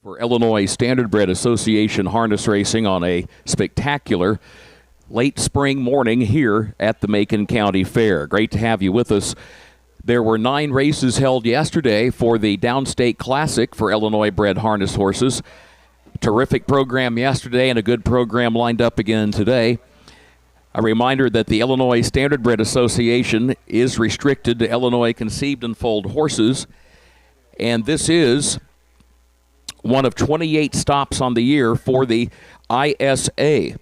For Illinois Standardbred Association harness racing on a spectacular late spring morning here at the Macon County Fair. Great to have you with us. There were 9 races held yesterday for the Downstate Classic for Illinois bred harness horses. Terrific program yesterday and a good program lined up again today. A reminder that the Illinois Standardbred Association is restricted to Illinois conceived and foaled horses, and this is one of 28 stops on the year for the ISA.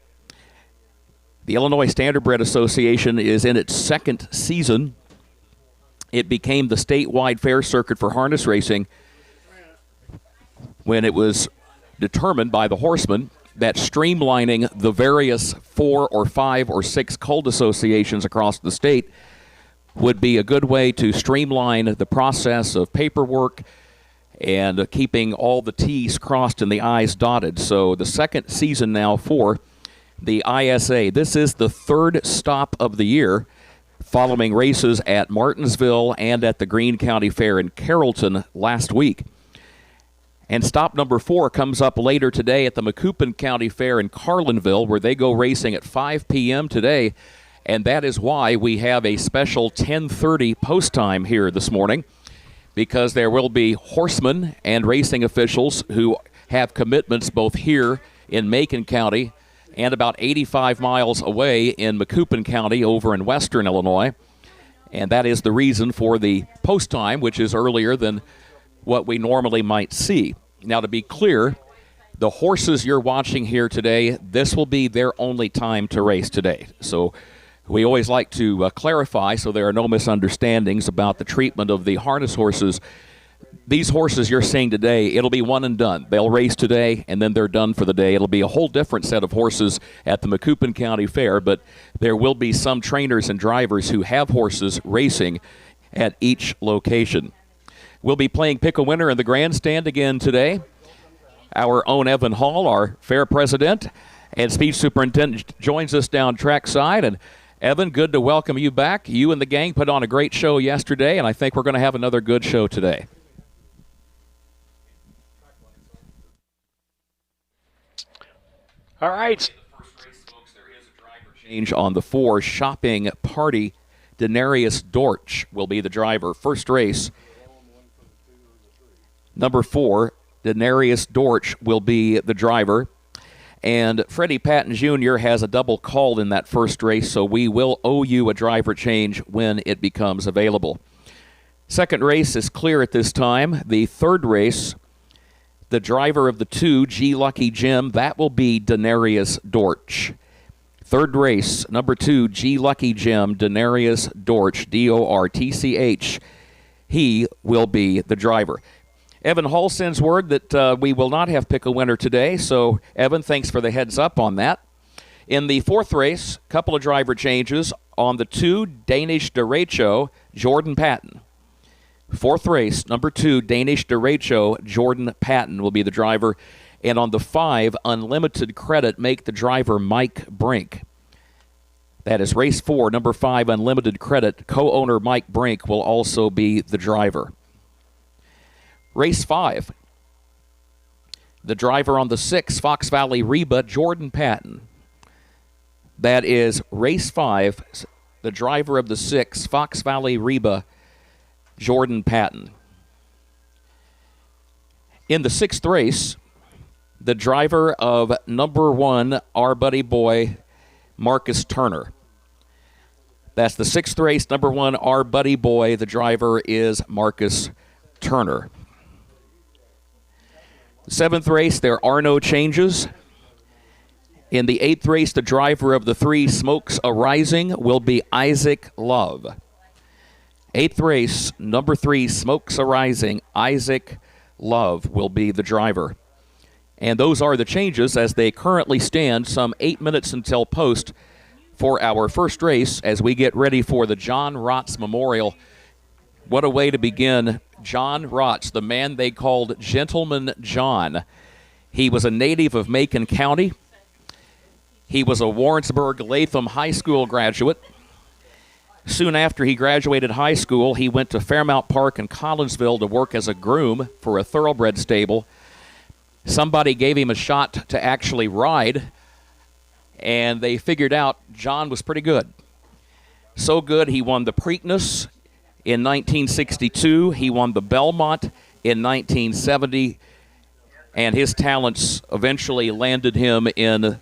The Illinois Standardbred Association is in its second season. It became the statewide fair circuit for harness racing when it was determined by the horsemen that streamlining the various 4 or 5 or 6 colt associations across the state would be a good way to streamline the process of paperwork and keeping all the T's crossed and the I's dotted. So the second season now for the ISA. This is the 3rd stop of the year, following races at Martinsville and at the Greene County Fair in Carrollton last week. And stop number 4 comes up later today at the Macoupin County Fair in Carlinville, where they go racing at 5 p.m. today. And that is why we have a special 10:30 post time here this morning, because there will be horsemen and racing officials who have commitments both here in Macon County and about 85 miles away in Macoupin County over in western Illinois. And that is the reason for the post time, which is earlier than what we normally might see. Now, to be clear, the horses you're watching here today, this will be their only time to race today. So we always like to clarify so there are no misunderstandings about the treatment of the harness horses. These horses you're seeing today, it'll be one and done. They'll race today, and then they're done for the day. It'll be a whole different set of horses at the Macoupin County Fair, but there will be some trainers and drivers who have horses racing at each location. We'll be playing Pick a Winner in the grandstand again today. Our own Evan Hall, our fair president and speed superintendent, joins us down trackside. And Evan, good to welcome you back. You and the gang put on a great show yesterday, and I think we're going to have another good show today. All right. There is a driver change on the 4. Shopping Party. Denarius Dortch will be the driver. First race, number 4, Denarius Dortch will be the driver. And Freddie Patton Jr. has a double call in that first race, so we will owe you a driver change when it becomes available. Second race is clear at this time. The third race, the driver of the 2, G Lucky Jim, that will be Denarius Dortch. Third race, number 2, G Lucky Jim, Denarius Dortch, D-O-R-T-C-H. He will be the driver. Evan Hall sends word that we will not have Pick a Winner today, so Evan, thanks for the heads up on that. In the fourth race, a couple of driver changes. On the 2, Danish Derecho, Jordan Patton. Fourth race, number 2, Danish Derecho, Jordan Patton will be the driver. And on the 5, Unlimited Credit, make the driver Mike Brink. That is race 4, number 5, Unlimited Credit. Co-owner Mike Brink will also be the driver. Race 5, the driver on the 6, Fox Valley Reba, Jordan Patton. That is race 5, the driver of the 6, Fox Valley Reba, Jordan Patton. In the 6th race, the driver of number 1, our buddy boy, Marcus Turner. That's the 6th race, number 1, our buddy boy. The driver is Marcus Turner. The 7th race, there are no changes. In the 8th race, the driver of the 3, Smokes Arising, will be Isaac Love. 8th race, number 3, Smokes Arising, Isaac Love will be the driver. And those are the changes as they currently stand, some 8 minutes until post for our first race as we get ready for the John Rotz Memorial. What a way to begin. John Rotz, the man they called Gentleman John. He was a native of Macon County. He was a Warrensburg Latham High School graduate. Soon after he graduated high school, he went to Fairmount Park in Collinsville to work as a groom for a thoroughbred stable. somebody gave him a shot to actually ride, and they figured out John was pretty good. So good, he won the Preakness in 1962. He won the Belmont in 1970, and his talents eventually landed him in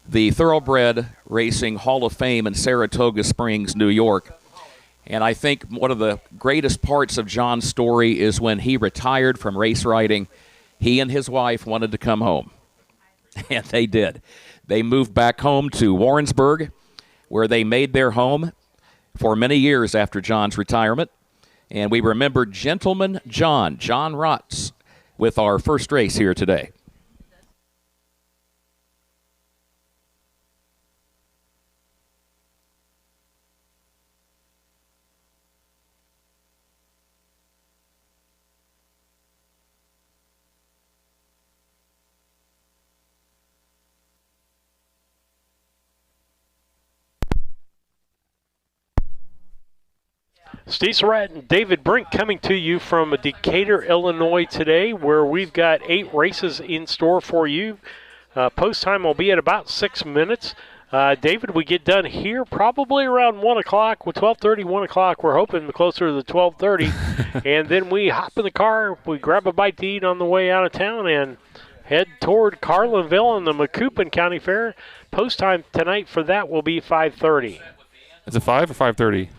the Thoroughbred Racing Hall of Fame in Saratoga Springs, New York. And I think one of the greatest parts of John's story is when he retired from race riding, he and his wife wanted to come home. And they did. They moved back home to Warrensburg, where they made their home for many years after John's retirement. And we remember Gentleman John Rotz, with our first race here today. Steve Surratt and David Brink coming to you from Decatur, Illinois today, where we've got 8 races in store for you. Post time will be at about 6 minutes. David, we get done here probably around 1 o'clock, with 12:30, 1 o'clock. We're hoping closer to the 12:30. And then we hop in the car, we grab a bite to eat on the way out of town, and head toward Carlinville and the Macoupin County Fair. Post time tonight for that will be 5:30. Is it 5 or 5:30?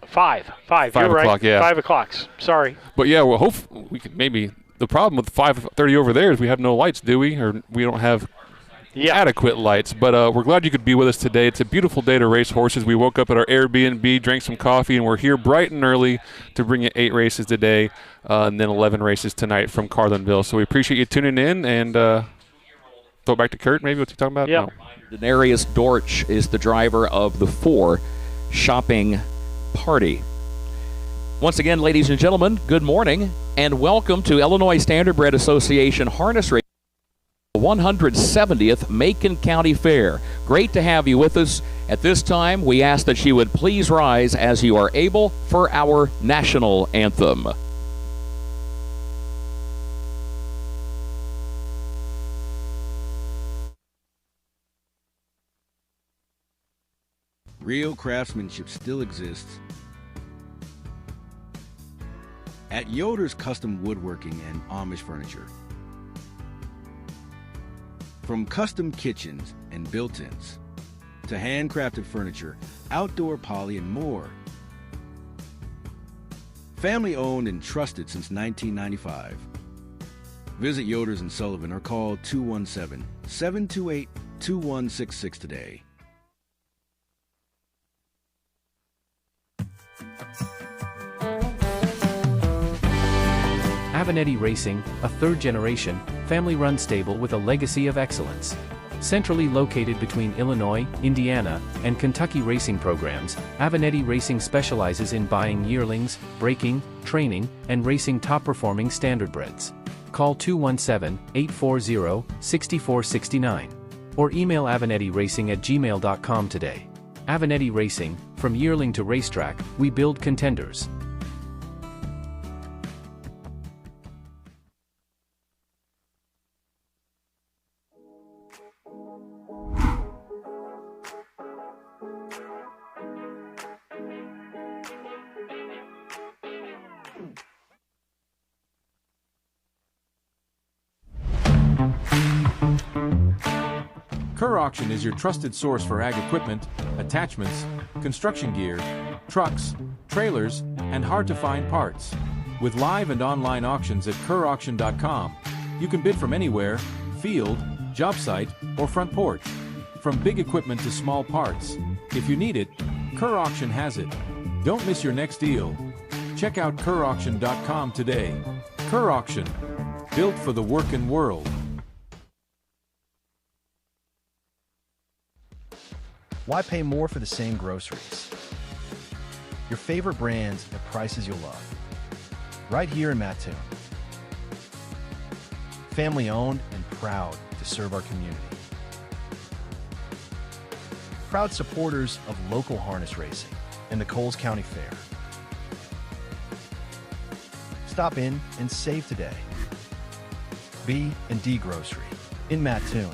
5. 5 You're o'clock, right. yeah. 5 o'clock. Sorry. But yeah, well, hopefully we could maybe. The problem with 5:30 over there is we have no lights, do we? Or we don't have adequate lights. But we're glad you could be with us today. It's a beautiful day to race horses. We woke up at our Airbnb, drank some coffee, and we're here bright and early to bring you 8 races today, and then 11 races tonight from Carlinville. So we appreciate you tuning in, and throw it back to Kurt. Maybe what's he talking about? Yeah. No. Denarius Dortch is the driver of the 4 Shopping Party. Once again, ladies and gentlemen, good morning and welcome to Illinois Standardbred Association Harness Racing, 170th Macon County Fair. Great to have you with us. At this time, we ask that you would please rise as you are able for our national anthem. Real craftsmanship still exists at Yoder's Custom Woodworking and Amish Furniture. From custom kitchens and built-ins to handcrafted furniture, outdoor poly, and more. Family owned and trusted since 1995. Visit Yoder's in Sullivan or call 217-728-2166 today. Avenatti Racing, a third-generation, family-run stable with a legacy of excellence. Centrally located between Illinois, Indiana, and Kentucky racing programs, Avenatti Racing specializes in buying yearlings, breaking, training, and racing top-performing standardbreds. Call 217-840-6469 or email AvenettiRacing@gmail.com today. Avenatti Racing, from yearling to racetrack, we build contenders. Kerr Auction is your trusted source for ag equipment, attachments, construction gear, trucks, trailers, and hard-to-find parts. With live and online auctions at kerrauction.com, you can bid from anywhere, field, job site, or front porch. From big equipment to small parts. If you need it, Kerr Auction has it. Don't miss your next deal. Check out kerrauction.com today. Kerr Auction, built for the working world. Why pay more for the same groceries? Your favorite brands at prices you'll love. Right here in Mattoon. Family owned and proud to serve our community. Proud supporters of local harness racing and the Coles County Fair. Stop in and save today. B, and D grocery in Mattoon.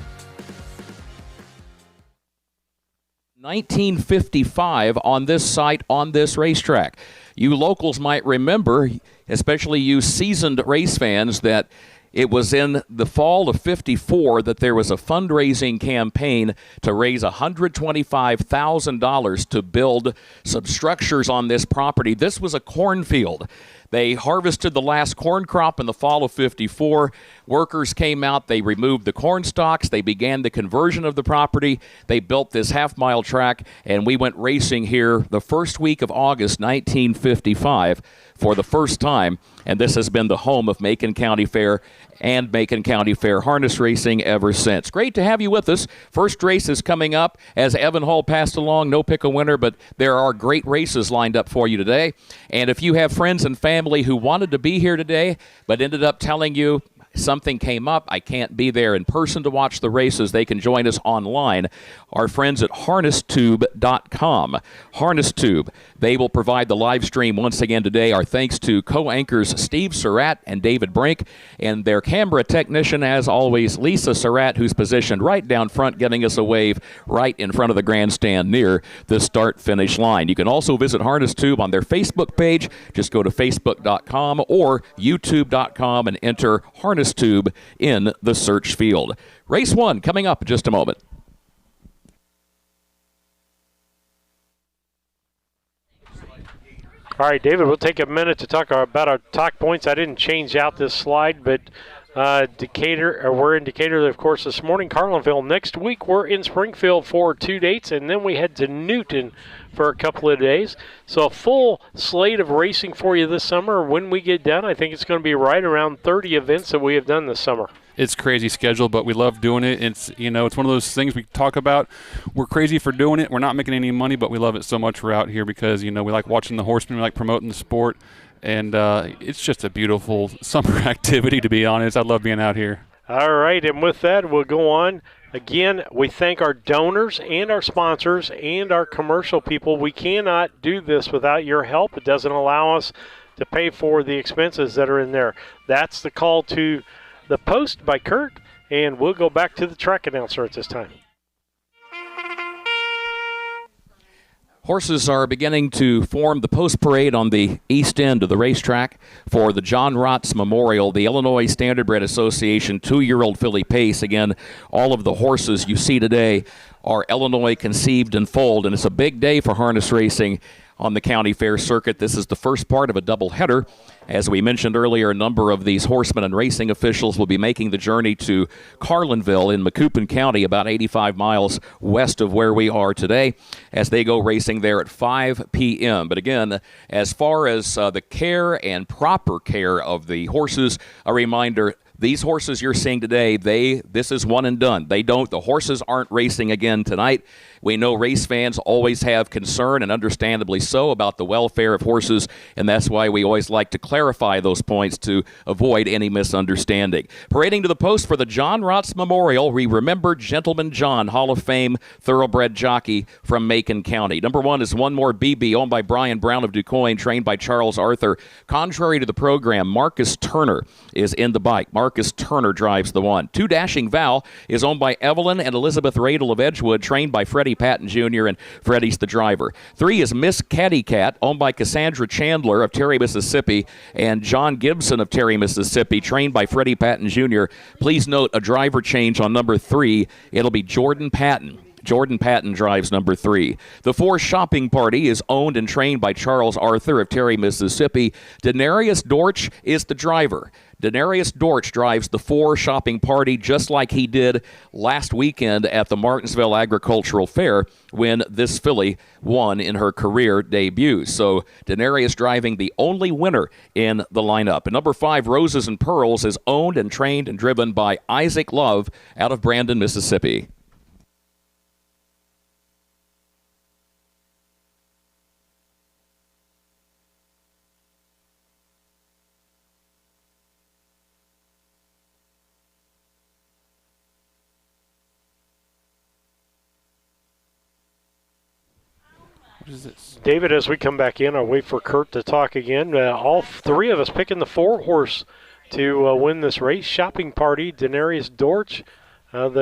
1955 on this site, on this racetrack. You locals might remember, especially you seasoned race fans, that it was in the fall of '54 that there was a fundraising campaign to raise $125,000 to build some structures on this property. This was a cornfield. They harvested the last corn crop in the fall of '54. Workers came out. They removed the corn stalks. They began the conversion of the property. They built this half-mile track, and we went racing here the first week of August 1955 for the first time, and this has been the home of Macon County Fair and Macon County Fair harness racing ever since. Great to have you with us. First race is coming up. As Evan Hall passed along, no pick a winner, but there are great races lined up for you today. And if you have friends and family who wanted to be here today but ended up telling you something came up, I can't be there in person to watch the races, they can join us online. Our friends at harnesstube.com. HarnessTube, they will provide the live stream once again today. Our thanks to co-anchors Steve Surratt and David Brink, and their camera technician, as always, Lisa Surratt, who's positioned right down front, giving us a wave right in front of the grandstand near the start-finish line. You can also visit HarnessTube on their Facebook page. Just go to facebook.com or youtube.com and enter HarnessTube in the search field. Race 1 coming up in just a moment. All right, David, we'll take a minute to talk about our talk points. I didn't change out this slide, but Decatur, we're in Decatur, of course, this morning. Carlinville next week. We're in Springfield for 2 dates, and then we head to Newton for a couple of days. So a full slate of racing for you this summer. When we get done, I think it's going to be right around 30 events that we have done this summer. It's crazy schedule, but we love doing it. It's it's one of those things we talk about. We're crazy for doing it. We're not making any money, but we love it so much we're out here because we like watching the horsemen, we like promoting the sport, and it's just a beautiful summer activity, to be honest. I love being out here. All right, and with that, we'll go on. Again, we thank our donors and our sponsors and our commercial people. We cannot do this without your help. It doesn't allow us to pay for the expenses that are in there. That's the call to the post by Kurt, and we'll go back to the track announcer at this time. Horses are beginning to form the post parade on the east end of the racetrack for the John Rotz Memorial, the Illinois Standardbred Association 2-year-old filly pace. Again, all of the horses you see today are Illinois conceived and foaled, and it's a big day for harness racing on the county fair circuit. This is the first part of a doubleheader. As we mentioned earlier, a number of these horsemen and racing officials will be making the journey to Carlinville in Macoupin County, about 85 miles west of where we are today, as they go racing there at 5 p.m. But again, as far as the care and proper care of the horses, a reminder, these horses you're seeing today, this is one and done. The horses aren't racing again tonight. We know race fans always have concern, and understandably so, about the welfare of horses, and that's why we always like to clarify those points to avoid any misunderstanding. Parading to the post for the John Rotz Memorial, we remember Gentleman John, Hall of Fame thoroughbred jockey from Macon County. Number 1 is One More BB, owned by Brian Brown of DuQuoin, trained by Charles Arthur. Contrary to the program, Marcus Turner is in the bike. Marcus Turner drives the 1. 2 Dashing Val is owned by Evelyn and Elizabeth Radel of Edgewood, trained by Freddie Patton Jr., and Freddie's the driver. 3 is Miss Catty Cat, owned by Cassandra Chandler of Terry, Mississippi, and John Gibson of Terry, Mississippi, trained by Freddie Patton Jr. Please note a driver change on number 3. It'll be Jordan Patton. Jordan Patton drives number 3. The 4 Shopping Party is owned and trained by Charles Arthur of Terry, Mississippi. Denarius Dortch is the driver. Denarius Dortch drives the 4 Shopping Party just like he did last weekend at the Martinsville Agricultural Fair when this filly won in her career debut. So Denarius driving the only winner in the lineup. And number 5, Roses and Pearls, is owned and trained and driven by Isaac Love out of Brandon, Mississippi. What is this? David, as we come back in, I'll wait for Kurt to talk again. All 3 of us picking the 4-horse to win this race. Shopping Party, Denarius Dortch,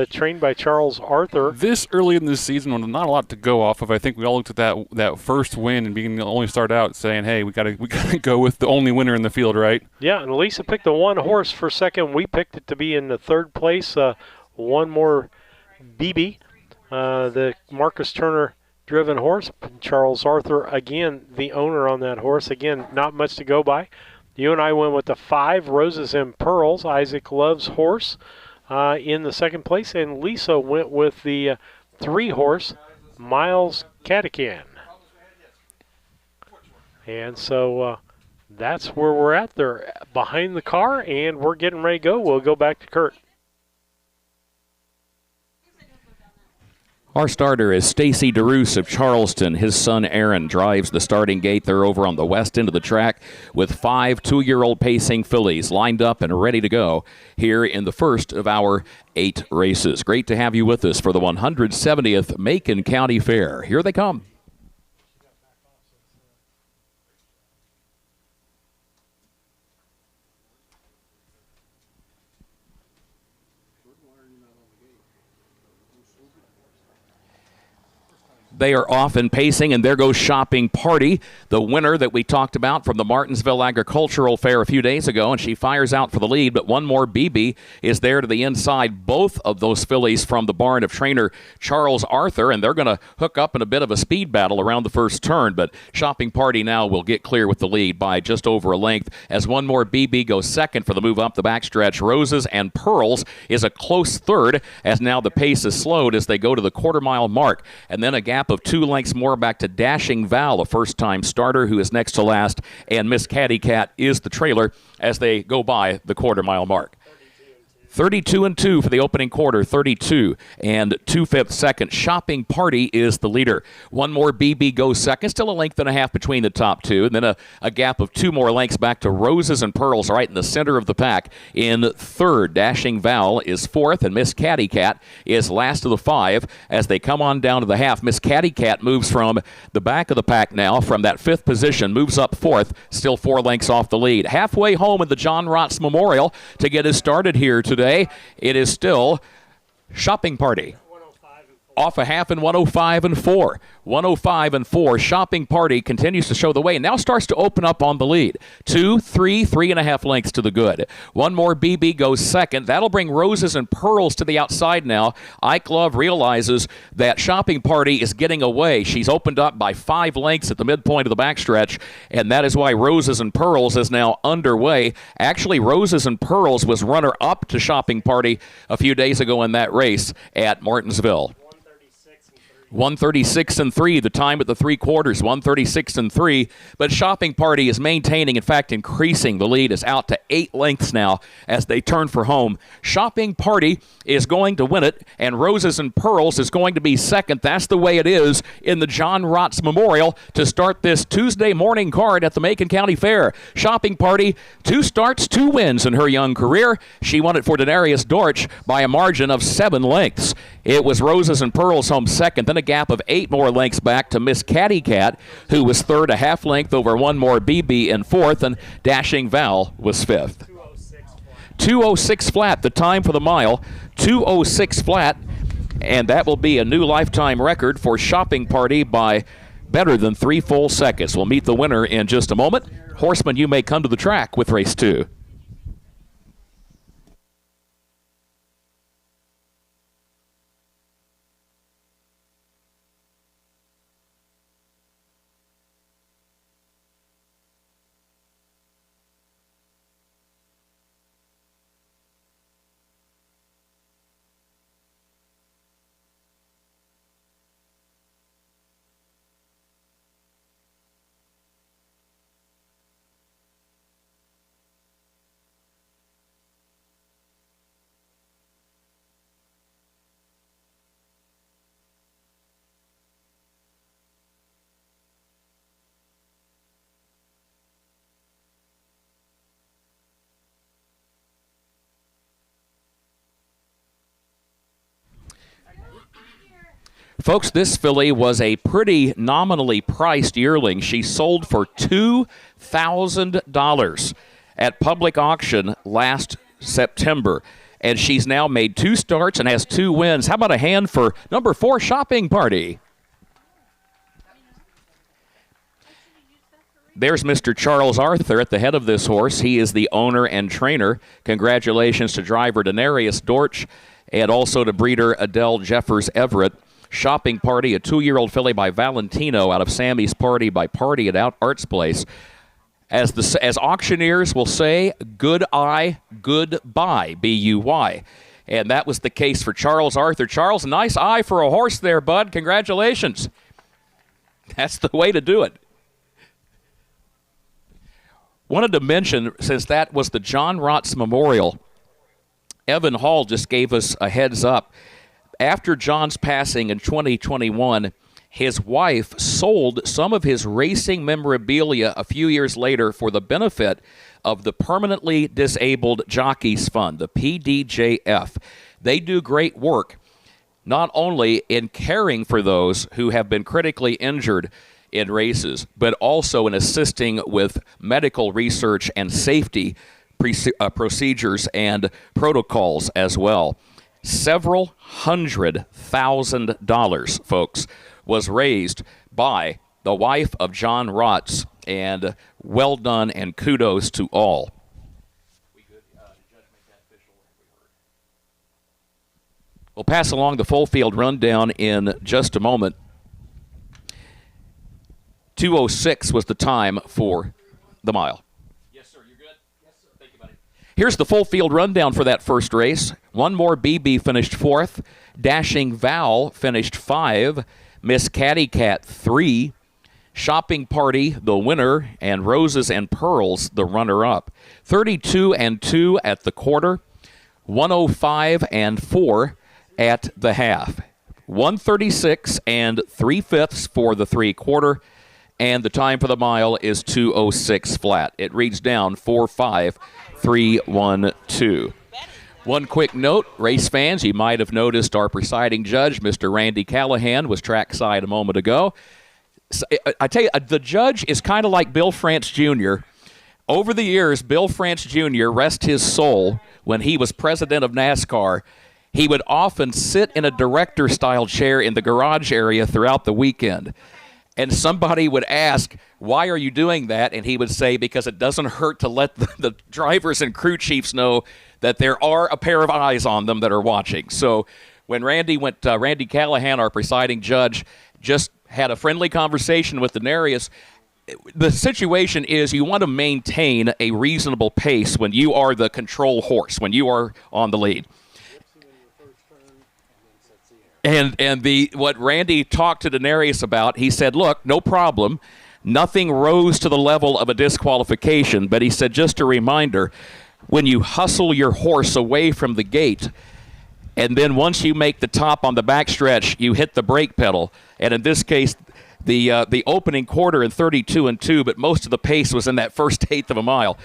trained by Charles Arthur. This early in this season, when not a lot to go off of, I think we all looked at that first win and being the only start out, saying, "Hey, we gotta go with the only winner in the field, right?" Yeah, and Lisa picked the one horse for second. We picked it to be in the third place. One more BB, the Marcus Turner driven horse. Charles Arthur, again, the owner on that horse. Again, not much to go by. You and I went with the 5, Roses and Pearls, Isaac Love's horse, in the second place. And Lisa went with the 3 horse, Miles Catacan. And so that's where we're at. They're behind the car, and we're getting ready to go. We'll go back to Kurt. Our starter is Stacy DeRoos of Charleston. His son Aaron drives the starting gate. They're over on the west end of the track with 5 2-year-old pacing fillies lined up and ready to go here in the first of our 8 races. Great to have you with us for the 170th Macon County Fair. Here they come. They are off and pacing, and there goes Shopping Party, the winner that we talked about from the Martinsville Agricultural Fair a few days ago, and she fires out for the lead, but one more BB is there to the inside. Both of those fillies from the barn of trainer Charles Arthur, and they're going to hook up in a bit of a speed battle around the first turn, but Shopping Party now will get clear with the lead by just over a length as one more BB goes second for the move up the backstretch. Roses and Pearls is a close third as now the pace is slowed as they go to the quarter-mile mark, and then a gap of 2 lengths more back to Dashing Val, a first-time starter who is next to last, and Miss Caddy Cat is the trailer as they go by the quarter-mile mark. 32-2 for the opening quarter, 32 and 2/5 second. Shopping Party is the leader. One more BB goes second, still a length and a half between the top 2, and then a gap of 2 more lengths back to Roses and Pearls right in the center of the pack in third. Dashing Val is fourth, and Miss Caddy Cat is last of the 5 as they come on down to the half. Miss Caddy Cat moves from the back of the pack now, from that 5th position, moves up 4th, still 4 lengths off the lead. Halfway home in the John Rotz Memorial to get us started here today. It is still Shopping Party. Off a half in 105 and 4. 105 and 4. Shopping Party continues to show the way and now starts to open up on the lead. 2, 3, 3.5 lengths to the good. One more BB goes second. That'll bring Roses and Pearls to the outside now. Ike Love realizes that Shopping Party is getting away. She's opened up by 5 lengths at the midpoint of the backstretch, and that is why Roses and Pearls is now underway. Actually, Roses and Pearls was runner-up to Shopping Party a few days ago in that race at Martinsville. 136 and 3, the time at the 3/4, 136 and 3. But Shopping Party is maintaining, in fact, increasing. The lead is out to 8 lengths now as they turn for home. Shopping Party is going to win it, and Roses and Pearls is going to be second. That's the way it is in the John Rotz Memorial to start this Tuesday morning card at the Macon County Fair. Shopping Party, 2 starts, 2 wins in her young career. She won it for Denarius Dortch by a margin of 7 lengths. It was Roses and Pearls home second, then a gap of 8 more lengths back to Miss Caddy Cat, who was third, a half length over one more BB in fourth, and Dashing Val was fifth. 2:06 flat, the time for the mile, 2:06 flat, and that will be a new lifetime record for Shopping Party by better than 3 full seconds. We'll meet the winner in just a moment. Horseman, you may come to the track with race 2. Folks, this filly was a pretty nominally priced yearling. She sold for $2,000. at public auction last September. And she's now made 2 starts and has 2 wins. How about a hand for number 4, Shopping Party? There's Mr. Charles Arthur at the head of this horse. He is the owner and trainer. Congratulations to driver Denarius Dortch and also to breeder Adele Jeffers Everett. Shopping Party, a 2-year-old filly by Valentino out of Sammy's Party by Party at Arts Place. As auctioneers will say, good eye, good buy, B-U-Y. And that was the case for Charles Arthur. Charles, nice eye for a horse there, bud. Congratulations. That's the way to do it. Wanted to mention, since that was the John Rotz Memorial, Evan Hall just gave us a heads up. After John's passing in 2021, his wife sold some of his racing memorabilia a few years later for the benefit of the Permanently Disabled Jockeys Fund, the PDJF. They do great work, not only in caring for those who have been critically injured in races, but also in assisting with medical research and safety procedures and protocols as well. Several $100,000, folks, was raised by the wife of John Rotz, and well done and kudos to all. We'll pass along the full field rundown in just a moment. 2:06 was the time for the mile. Yes, sir. You're good? Yes, sir. Thank you, buddy. Here's the full field rundown for that first race. One More BB finished 4th. Dashing Val finished 5. Miss Catty Cat 3, Shopping Party the winner, and Roses and Pearls the runner-up. 32-2 at the quarter, 105-4 at the half, 136 3/5 for the 3/4, and the time for the mile is 2:06 flat. It reads down 4-5-3-1-2. One quick note, race fans, you might have noticed our presiding judge, Mr. Randy Callahan, was trackside a moment ago. I tell you, the judge is kind of like Bill France Jr. Over the years, Bill France Jr., rest his soul, when he was president of NASCAR, he would often sit in a director-style chair in the garage area throughout the weekend. And somebody would ask, why are you doing that? And he would say, because it doesn't hurt to let the drivers and crew chiefs know that there are a pair of eyes on them that are watching. So when Randy Callahan, our presiding judge, just had a friendly conversation with Denarius, the situation is you want to maintain a reasonable pace when you are the control horse, when you are on the lead. And what Randy talked to Denarius about, he said, look, no problem. Nothing rose to the level of a disqualification, but he said, just a reminder, when you hustle your horse away from the gate, and then once you make the top on the backstretch, you hit the brake pedal. And in this case, the opening quarter in 32-2, but most of the pace was in that first eighth of a mile.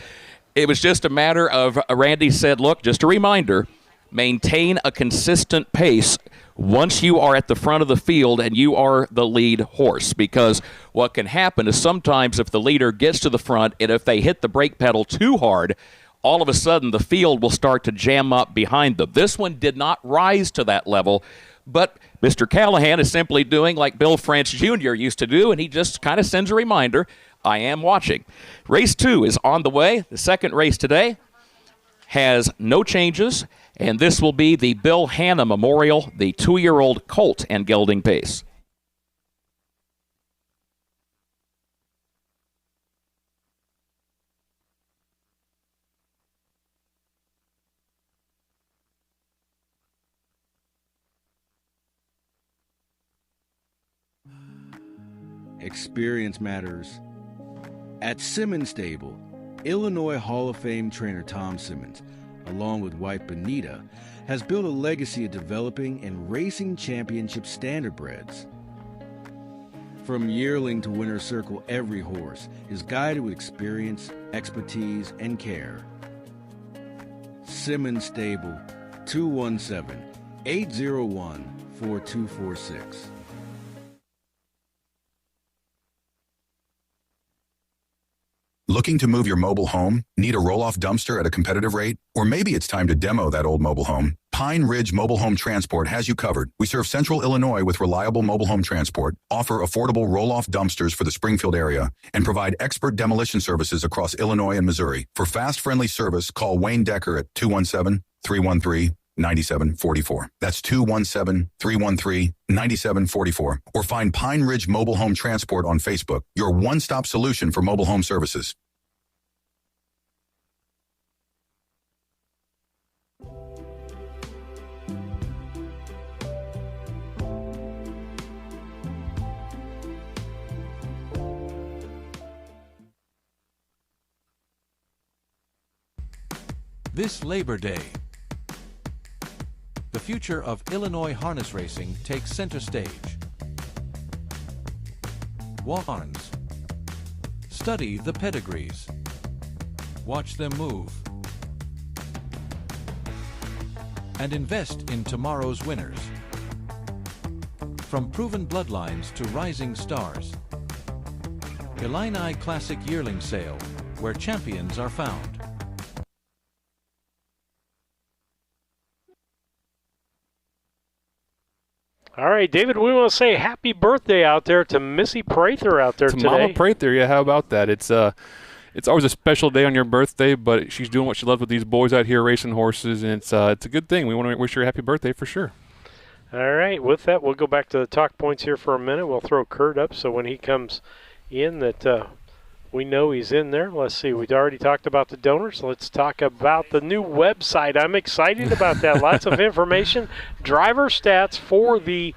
It was just a matter of, Randy said, look, just a reminder, maintain a consistent pace once you are at the front of the field and you are the lead horse, because what can happen is sometimes if the leader gets to the front and if they hit the brake pedal too hard, all of a sudden the field will start to jam up behind them. This one did not rise to that level, but Mr. Callahan is simply doing like Bill France Jr. used to do, and he just kind of sends a reminder, I am watching. Race 2 is on the way. The second race today has no changes, and this will be the Bill Hanna Memorial, the 2-year-old colt and gelding pace. Experience matters. At Simmons Stable, Illinois Hall of Fame trainer Tom Simmons, along with wife Benita, has built a legacy of developing and racing championship standardbreds. From yearling to winner's circle, every horse is guided with experience, expertise, and care. Simmons Stable, 217-801-4246. Looking to move your mobile home? Need a roll-off dumpster at a competitive rate? Or maybe it's time to demo that old mobile home? Pine Ridge Mobile Home Transport has you covered. We serve Central Illinois with reliable mobile home transport, offer affordable roll-off dumpsters for the Springfield area, and provide expert demolition services across Illinois and Missouri. For fast, friendly service, call Wayne Decker at 217-313-9744. That's 217-313-9744. Or find Pine Ridge Mobile Home Transport on Facebook, your one-stop solution for mobile home services. This Labor Day, the future of Illinois harness racing takes center stage. Walk ons. Study the pedigrees. Watch them move. And invest in tomorrow's winners. From proven bloodlines to rising stars. Illini Classic Yearling Sale, where champions are found. All right, David, we want to say happy birthday out there to Missy Prather out there to today. Mama Prather, yeah, how about that? It's always a special day on your birthday, but she's doing what she loves with these boys out here racing horses, and it's a good thing. We want to wish her a happy birthday for sure. All right, with that, we'll go back to the talk points here for a minute. We'll throw Kurt up so when he comes in that we know he's in there. Let's see, we'd already talked about the donors. Let's talk about the new website. I'm excited about that. Lots of information. Driver stats for the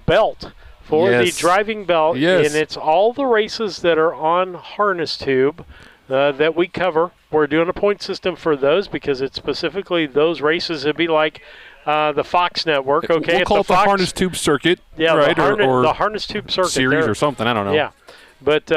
belt, for the driving belt. Yes. And it's all the races that are on Harness Tube that we cover. We're doing a point system for those because it's specifically those races. It'd be like the Fox Network, okay? We'll call it the Harness Tube Circuit, yeah, right? or the Harness Tube Circuit. Series or something, I don't know. Yeah. But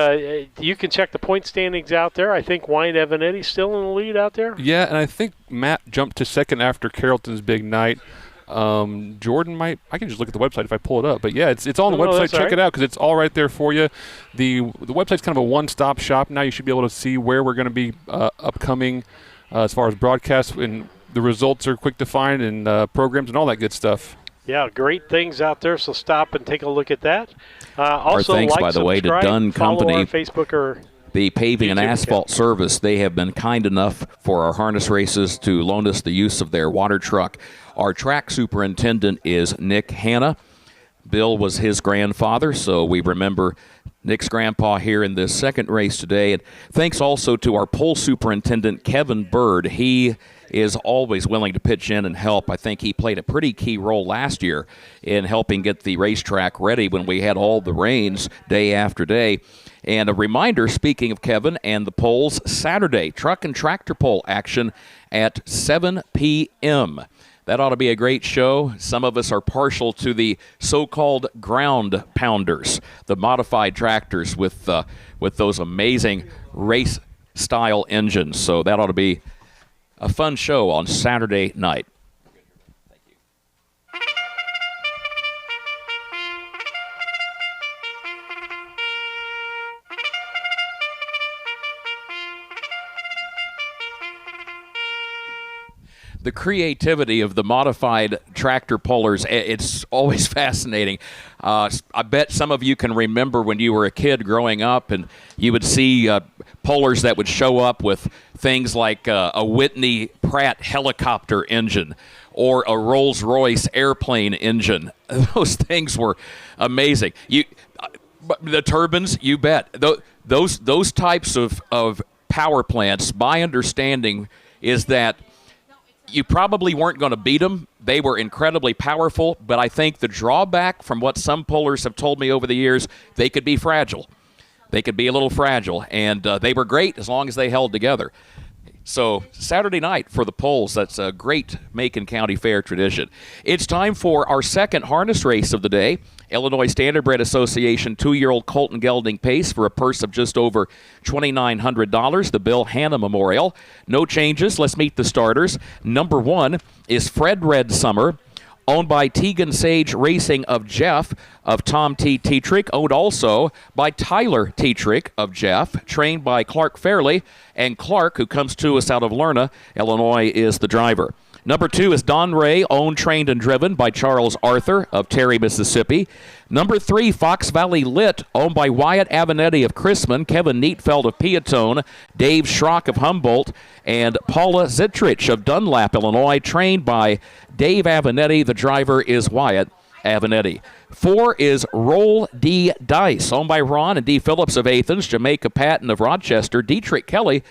you can check the point standings out there. I think Wayne Evanetti's still in the lead out there. Yeah, and I think Matt jumped to second after Carrollton's big night. Jordan might. I can just look at the website if I pull it up. But yeah, it's all on the website. Check it out because it's all right there for you. The website's kind of a one-stop shop now. You should be able to see where we're going to be upcoming as far as broadcasts, and the results are quick to find, and programs and all that good stuff. Yeah, great things out there, so stop and take a look at that. Also, our thanks, like, by the way, to Dunn Company, our Facebook or the paving and YouTube asphalt account. service. They have been kind enough for our harness races to loan us the use of their water truck. Our track superintendent is Nick Hanna. Bill was his grandfather, so we remember Nick's grandpa here in this second race today. And thanks also to our pole superintendent, Kevin Bird. He is always willing to pitch in and help. I think he played a pretty key role last year in helping get the racetrack ready when we had all the rains day after day. And a reminder, speaking of Kevin and the polls, Saturday, truck and tractor pole action at 7 p.m. That ought to be a great show. Some of us are partial to the so-called ground pounders, the modified tractors with those amazing race-style engines. So that ought to be a fun show on Saturday night. The creativity of the modified tractor pullers, it's always fascinating. I bet some of you can remember when you were a kid growing up and you would see pullers that would show up with things like a Whitney Pratt helicopter engine or a Rolls-Royce airplane engine. Those things were amazing. The turbines, you bet. Those types of power plants, my understanding is that you probably weren't going to beat them. They were incredibly powerful, but I think the drawback from what some pullers have told me over the years, they could be fragile. They could be a little fragile, and they were great as long as they held together. So Saturday night for the polls, that's a great Macon County Fair tradition. It's time for our second harness race of the day. Illinois Standardbred Association 2-year-old Colton Gelding Pace for a purse of just over $2,900, the Bill Hanna Memorial. No changes. Let's meet the starters. Number 1 is Fred Red Summer owned by Tegan Sage Racing of Jeff, of Tom T. Tetrick, owned also by Tyler Tetrick of Jeff, trained by Clark Fairley, and Clark, who comes to us out of Lerna, Illinois, is the driver. Number 2 is Don Ray, owned, trained, and driven by Charles Arthur of Terry, Mississippi. Number 3, Fox Valley Lit, owned by Wyatt Avenatti of Chrisman, Kevin Neatfeld of Piatone, Dave Schrock of Humboldt, and Paula Zitrich of Dunlap, Illinois, trained by Dave Avenatti. The driver is Wyatt Avenatti. 4 is Roll D Dice, owned by Ron and D. Phillips of Athens, Jamaica Patton of Rochester, Dietrich Kelly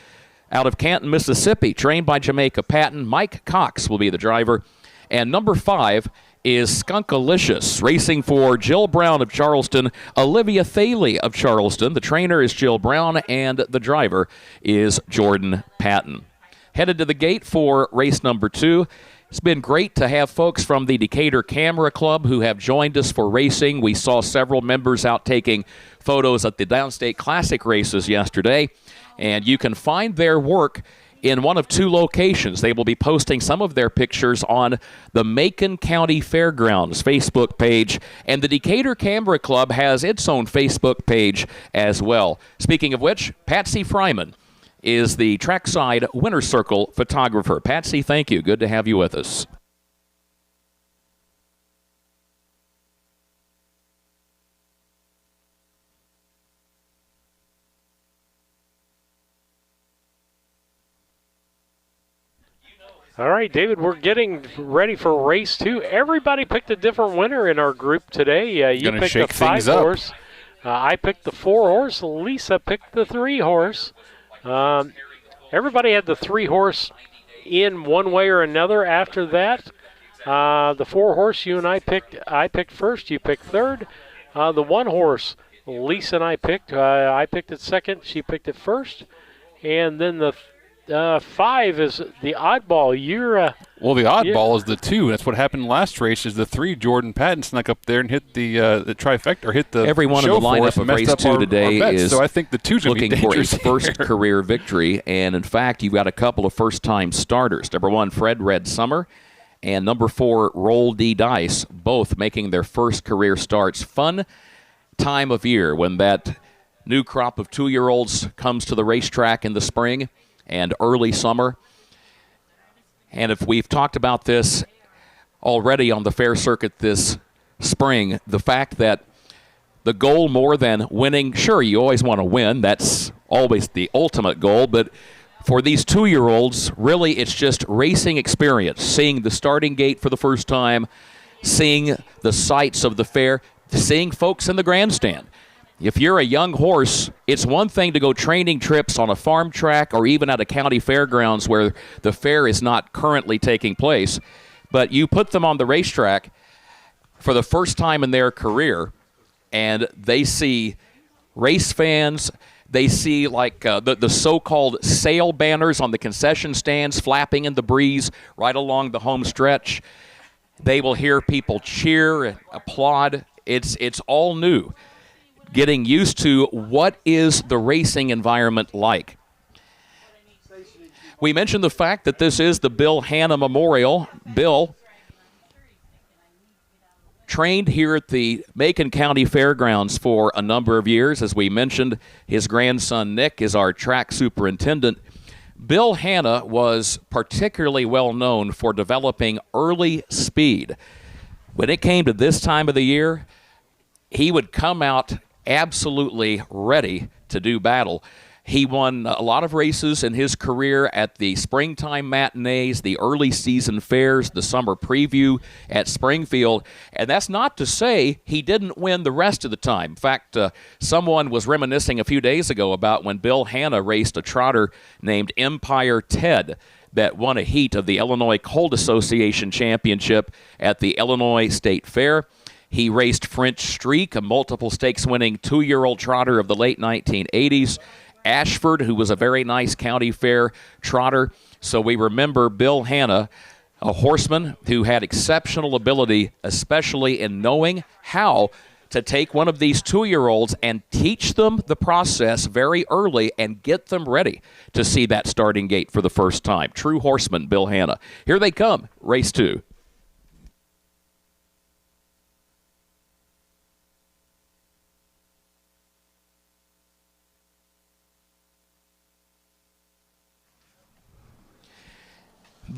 out of Canton, Mississippi, trained by Jamaica Patton. Mike Cox will be the driver. And number 5 is Skunkalicious, racing for Jill Brown of Charleston, Olivia Thaley of Charleston. The trainer is Jill Brown, and the driver is Jordan Patton. Headed to the gate for race number 2. It's been great to have folks from the Decatur Camera Club who have joined us for racing. We saw several members out taking photos at the Downstate Classic races yesterday, and you can find their work in one of 2 locations. They will be posting some of their pictures on the Macon County Fairgrounds Facebook page, and the Decatur Camera Club has its own Facebook page as well. Speaking of which, Patsy Fryman is the trackside winner circle photographer. Patsy, thank you. Good to have you with us. All right, David, we're getting ready for race 2. Everybody picked a different winner in our group today. You picked the 5-horse. I picked the 4-horse. Lisa picked the 3-horse. Everybody had the 3-horse in one way or another after that. The 4-horse you and I picked first. You picked third. The 1-horse, Lisa and I picked. I picked it second. She picked it first. And then the 5 is the oddball. Well, the oddball is the 2. That's what happened last race. Is the 3 Jordan Patton snuck up there and hit the trifecta, or hit the everyone in the lineup of race 2 today is so I think the 2's looking for his first career victory. And in fact, you've got a couple of first-time starters. Number 1, Fred Red Summer, and number 4, Roll D Dice, both making their first career starts. Fun time of year when that new crop of 2-year-olds comes to the racetrack in the spring and early summer. And if we've talked about this already on the fair circuit this spring, the fact that the goal more than winning, sure, you always want to win. That's always the ultimate goal. But for these 2-year-olds, really it's just racing experience, seeing the starting gate for the first time, seeing the sights of the fair, seeing folks in the grandstand. If you're a young horse, it's one thing to go training trips on a farm track or even at a county fairgrounds where the fair is not currently taking place, but you put them on the racetrack for the first time in their career, and they see race fans, they see like the so-called sail banners on the concession stands flapping in the breeze right along the home stretch. They will hear people cheer and applaud. It's all new. Getting used to what is the racing environment like. We mentioned the fact that this is the Bill Hanna Memorial. Bill trained here at the Macon County Fairgrounds for a number of years. As we mentioned, his grandson Nick is our track superintendent. Bill Hanna was particularly well known for developing early speed. When it came to this time of the year, he would come out absolutely ready to do battle. He won a lot of races in his career at the springtime matinees, the early season fairs, the summer preview at Springfield. And that's not to say he didn't win the rest of the time. In fact, someone was reminiscing a few days ago about when Bill Hanna raced a trotter named Empire Ted that won a heat of the Illinois Colt Association Championship at the Illinois State Fair. He raced French Streak, a multiple stakes-winning 2-year-old trotter of the late 1980s. Ashford, who was a very nice county fair trotter. So we remember Bill Hanna, a horseman who had exceptional ability, especially in knowing how to take one of these 2-year-olds and teach them the process very early and get them ready to see that starting gate for the first time. True horseman, Bill Hanna. Here they come, race 2.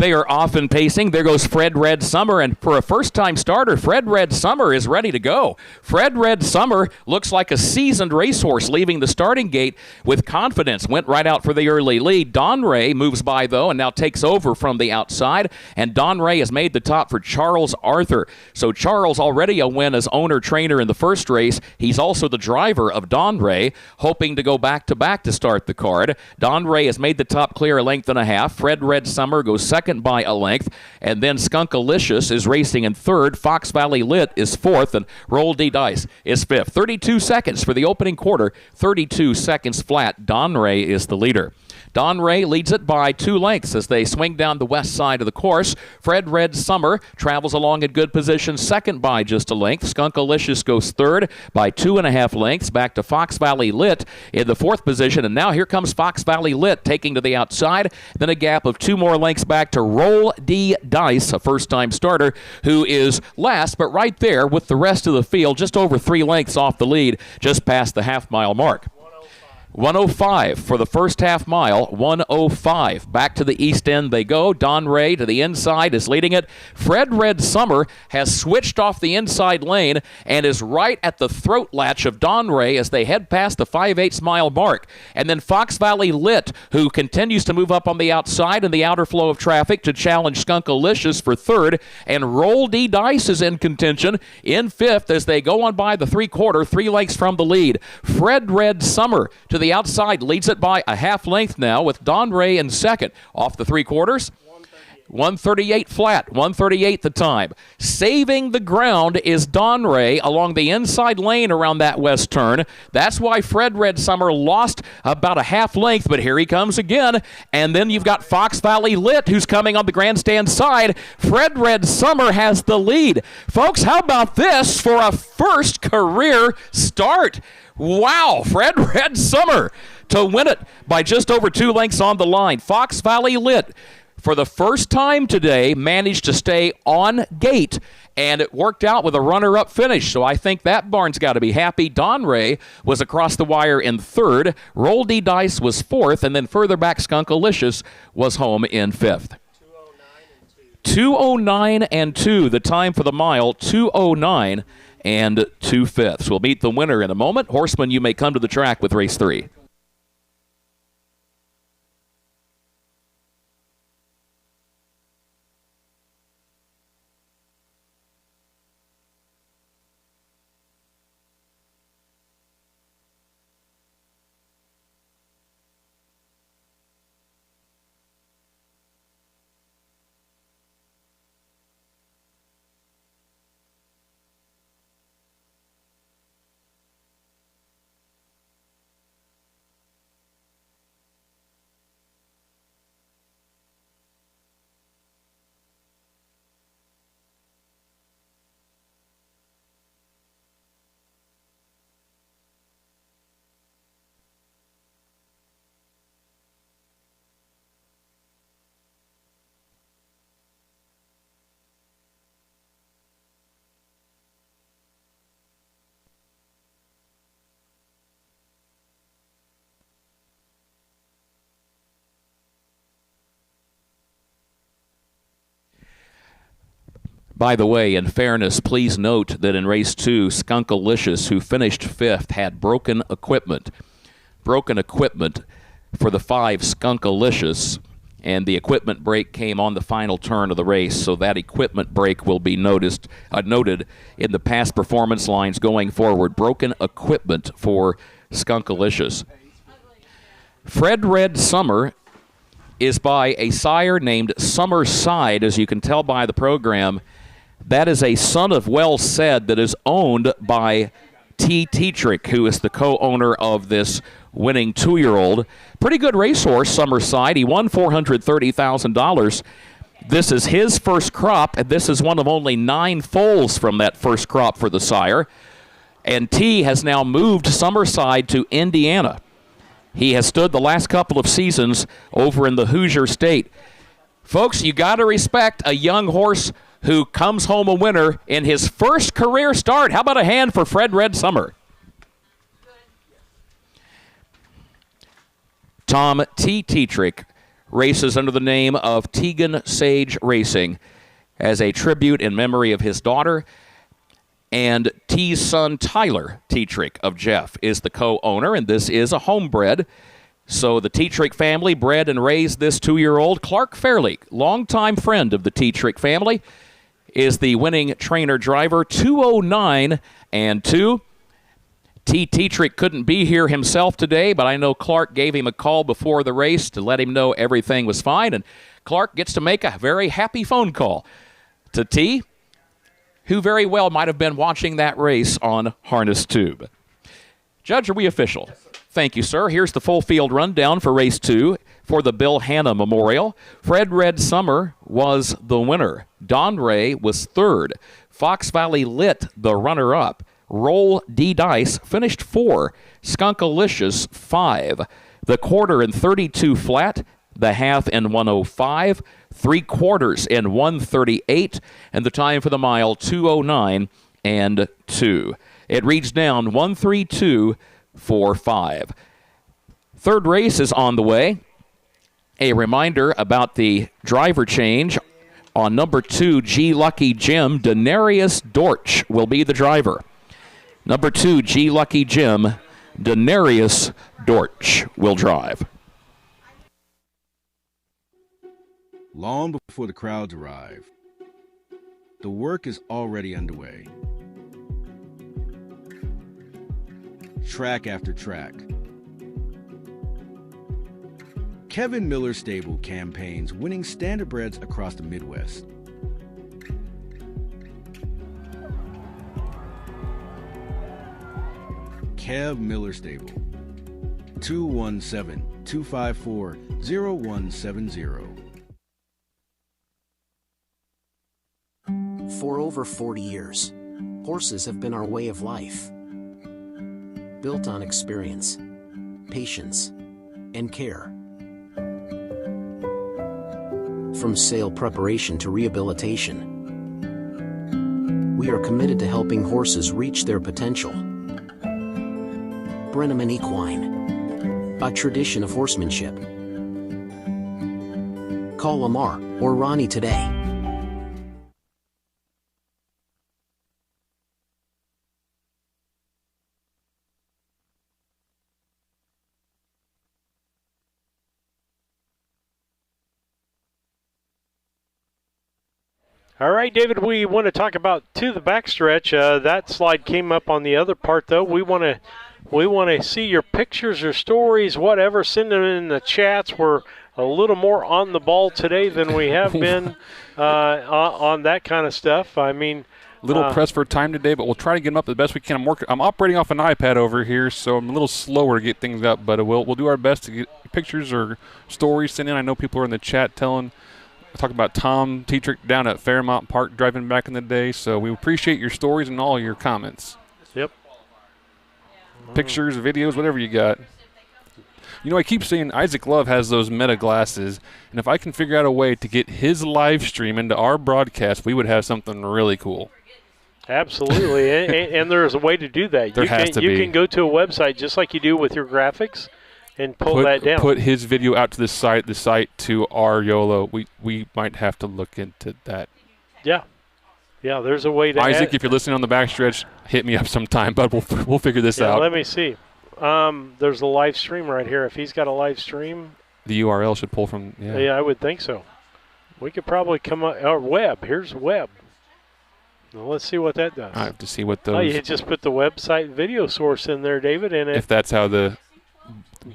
They are often pacing. There goes Fred Red Summer, and for a first-time starter, Fred Red Summer is ready to go. Fred Red Summer looks like a seasoned racehorse leaving the starting gate with confidence. Went right out for the early lead. Don Ray moves by, though, and now takes over from the outside, and Don Ray has made the top for Charles Arthur. So Charles already a win as owner-trainer in the first race. He's also the driver of Don Ray, hoping to go back-to-back to start the card. Don Ray has made the top clear a length and a half. Fred Red Summer goes second by a length, and then Skunkalicious is racing in third. Fox Valley Lit is fourth, and Roll D Dice is fifth. 32 seconds for the opening quarter, 32 seconds flat. Don Ray is the leader. Don Ray leads it by 2 lengths as they swing down the west side of the course. Fred Red Summer travels along in good position, second by just a length. Skunkalicious goes third by 2.5 lengths, back to Fox Valley Lit in the fourth position. And now here comes Fox Valley Lit taking to the outside. Then a gap of 2 more lengths back to Roll D Dice, a first-time starter, who is last, but right there with the rest of the field, just over 3 lengths off the lead, just past the half-mile mark. 105 for the first half mile, 105. Back to the east end they go. Don Ray to the inside is leading it. Fred Red Summer has switched off the inside lane and is right at the throat latch of Don Ray as they head past the 5/8 mile mark. And then Fox Valley Lit, who continues to move up on the outside in the outer flow of traffic to challenge Skunkalicious for third. And Roll D Dice is in contention in fifth as they go on by the 3/4, 3 lengths from the lead. Fred Red Summer to the outside leads it by a half length now with Don Ray in second. Off the 3/4, 138 flat, 138 the time. Saving the ground is Don Ray along the inside lane around that west turn. That's why Fred Red Summer lost about a half length, but here he comes again. And then you've got Fox Valley Lit, who's coming on the grandstand side. Fred Red Summer has the lead. Folks, how about this for a first career start? Wow, Fred Red Summer to win it by just over 2 lengths on the line. Fox Valley Lit, for the first time today, managed to stay on gate, and it worked out with a runner-up finish. So I think that barn's got to be happy. Don Ray was across the wire in third. Roll D Dice was fourth, and then further back, Skunkalicious was home in fifth. 2:09 and 2, the time for the mile, 2:09 and 2/5. We'll meet the winner in a moment. Horseman, you may come to the track with race 3. By the way, in fairness, please note that in race 2, Skunkalicious, who finished fifth, had broken equipment. Broken equipment for the 5 Skunkalicious, and the equipment break came on the final turn of the race, so that equipment break will be noted in the past performance lines going forward. Broken equipment for Skunkalicious. Fred Red Summer is by a sire named Summerside, as you can tell by the program. That is a son of Well Said that is owned by T. Tetrick, who is the co-owner of this winning 2-year-old. Pretty good racehorse, Summerside. He won $430,000. This is his first crop, and this is one of only 9 foals from that first crop for the sire. And T has now moved Summerside to Indiana. He has stood the last couple of seasons over in the Hoosier State. Folks, you got to respect a young horse who comes home a winner in his first career start. How about a hand for Fred Red Summer? Tom T. Tetrick races under the name of Tegan Sage Racing as a tribute in memory of his daughter. And T's son, Tyler Tetrick of Jeff, is the co-owner, and this is a homebred. So the Tetrick family bred and raised this 2-year-old. Clark Fairley, longtime friend of the Tetrick family, is the winning trainer driver, 209 and 2. T. Tetrick couldn't be here himself today, but I know Clark gave him a call before the race to let him know everything was fine, and Clark gets to make a very happy phone call to T, who very well might have been watching that race on Harness Tube. Judge, are we official? Yes, thank you, sir. Here's the full field rundown for race 2 for the Bill Hanna Memorial. Fred Red Summer was the winner. Don Ray was third. Fox Valley Lit, the runner-up. Roll D Dice finished 4. Skunkalicious 5. The quarter in 32 flat. The half in 105. 3/4 in 138. And the time for the mile, 209 and 2. It reads down 132.45. Third race is on the way. A reminder about the driver change. On number 2, G Lucky Jim, Denarius Dortch will be the driver. Number 2, G Lucky Jim, Denarius Dortch will drive. Long before the crowds arrive, the work is already underway. Track after track. Kevin Miller Stable campaigns winning standardbreds across the Midwest. Kev Miller Stable, 217-254-0170. For over 40 years, horses have been our way of life. Built on experience, patience, and care. From sale preparation to rehabilitation, we are committed to helping horses reach their potential. Brenneman Equine, a tradition of horsemanship. Call Lamar or Ronnie today. All right, David, we want to talk about to the backstretch. That slide came up on the other part, though. We want to see your pictures or stories, whatever. Send them in the chats. We're a little more on the ball today than we have been on that kind of stuff. I mean, little pressed for time today, but we'll try to get them up the best we can. I'm operating off an iPad over here, so I'm a little slower to get things up, but we'll do our best to get pictures or stories sent in. I know people are in the chat talking about Tom Tetrick down at Fairmount Park driving back in the day, so we appreciate your stories and all your comments. Yep. Pictures, videos, whatever you got. You know, I keep saying Isaac Love has those Meta glasses, and if I can figure out a way to get his live stream into our broadcast, we would have something really cool. Absolutely, and there's a way to do that. There has to be. You can go to a website just like you do with your graphics and pull that down. Put his video out to the site to our YOLO. We might have to look into that. Yeah. Yeah, there's a way to Isaac, if you're listening on the backstretch, hit me up sometime, but we'll figure this out. Let me see. There's a live stream right here. If he's got a live stream, the URL should pull from. Yeah, I would think so. We could probably come up. Or web. Here's web. Well, let's see what that does. I have to see what those. Oh, you just put the website video source in there, David, and if that's how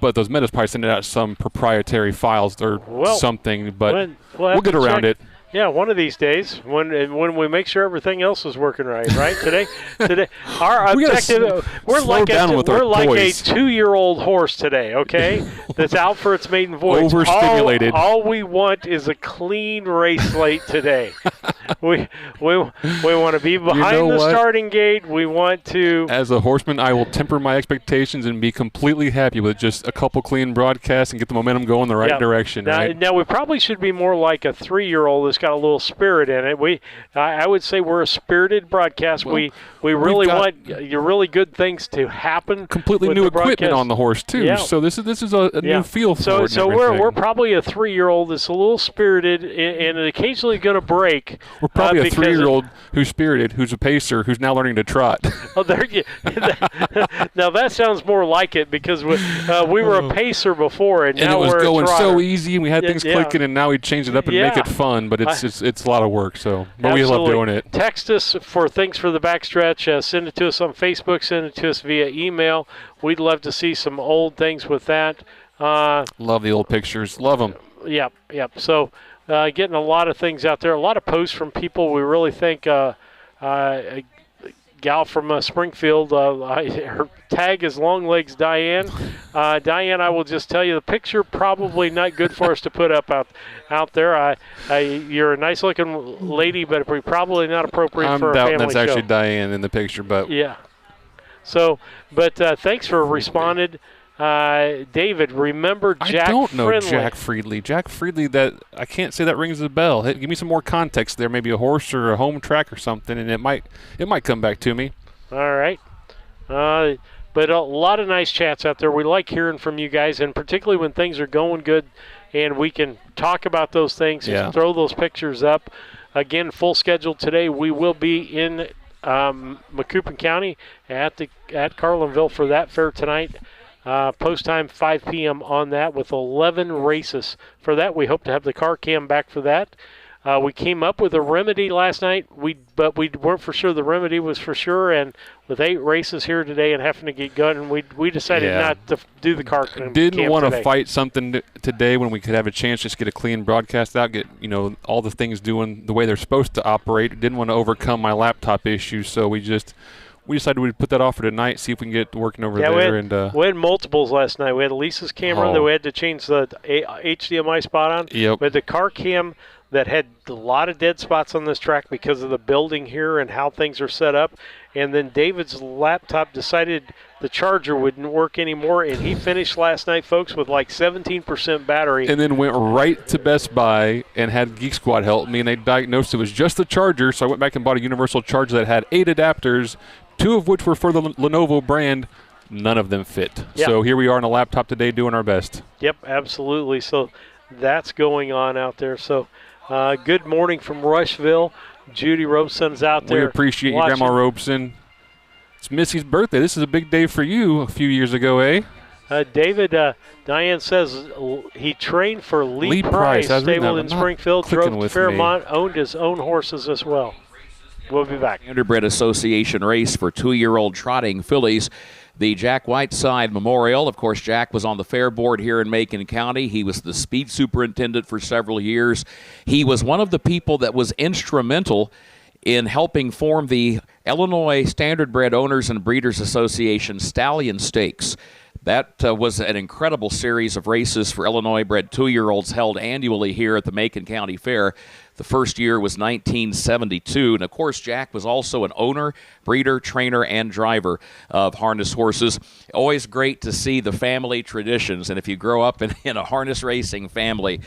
but those Metas probably sending out some proprietary files or something. But we'll get around it. Yeah, one of these days when we make sure everything else is working right. Today, our objective we're like a 2-year-old horse today. Okay, that's out for its maiden voyage. Overstimulated. All we want is a clean race slate today. we want to be behind the starting gate. We want to. As a horseman, I will temper my expectations and be completely happy with just a couple clean broadcasts and get the momentum going the right direction. Now we probably should be more like a 3-year-old that's got a little spirit in it. I would say we're a spirited broadcast. Well, we really want really good things to happen. Completely new equipment on the horse too. Yeah. So this is a new feel for it. So we're probably a 3-year-old that's a little spirited and occasionally going to break. We're probably a 3-year-old who's spirited, who's a pacer, who's now learning to trot. Oh, there you. Now that sounds more like it because we were a pacer before, and now it was we're going a trotter. so easy, and we had things clicking, and now we changed it up and make it fun. But it's a lot of work. So, but we love doing it. Text us for things for the backstretch. Send it to us on Facebook. Send it to us via email. We'd love to see some old things with that. Love the old pictures. Love them. Yep. So getting a lot of things out there. A lot of posts from people we really think. A gal from Springfield, her tag is Long Legs Diane. Diane, I will just tell you, the picture probably not good for us to put up out there. You're a nice-looking lady, but probably not appropriate for a family show. I'm doubting that's actually Diane in the picture, but yeah. So, but thanks for responding. David, remember Jack Friendly? I don't know Jack Friedley. Jack Friedley, that I can't say that rings a bell. Hey, give me some more context there, maybe a horse or a home track or something, and it might come back to me. All right. But a lot of nice chats out there. We like hearing from you guys, and particularly when things are going good and we can talk about those things and throw those pictures up. Again, full schedule today. We will be in Macoupin County at Carlinville for that fair tonight. Post time 5 p.m. on that with 11 races. For that, we hope to have the car cam back for that. We came up with a remedy last night, but we weren't for sure the remedy was for sure. And with 8 races here today and having to get going, we decided not to do the car cam. Didn't want to fight something today when we could have a chance just get a clean broadcast out, get all the things doing the way they're supposed to operate. Didn't want to overcome my laptop issues, so we decided we'd put that off for tonight, see if we can get working over there. We had multiples last night. We had Lisa's camera that we had to change the HDMI spot on. Yep. We had the car cam that had a lot of dead spots on this track because of the building here and how things are set up. And then David's laptop decided the charger wouldn't work anymore, and he finished last night, folks, with like 17% battery. And then went right to Best Buy and had Geek Squad help me, and they diagnosed it was just the charger, so I went back and bought a universal charger that had 8 adapters, 2 of which were for the Lenovo brand. None of them fit. Yep. So here we are on a laptop today doing our best. Yep, absolutely. So that's going on out there. So good morning from Rushville. Judy Robeson's out there. We appreciate you, Grandma Robeson. It's Missy's birthday. This is a big day for you a few years ago, eh? David, Diane says he trained for Lee Price stable in Springfield, drove to Fairmont, owned his own horses as well. We'll be back. Underbred Association race for 2-year-old trotting fillies. The Jack Whiteside Memorial. Of course, Jack was on the fair board here in Macon County. He was the speed superintendent for several years. He was one of the people that was instrumental in helping form the Illinois Standardbred Owners and Breeders Association Stallion Stakes. That was an incredible series of races for Illinois-bred 2-year-olds held annually here at the Macon County Fair. The first year was 1972. And, of course, Jack was also an owner, breeder, trainer, and driver of harness horses. Always great to see the family traditions. And if you grow up in a harness racing family,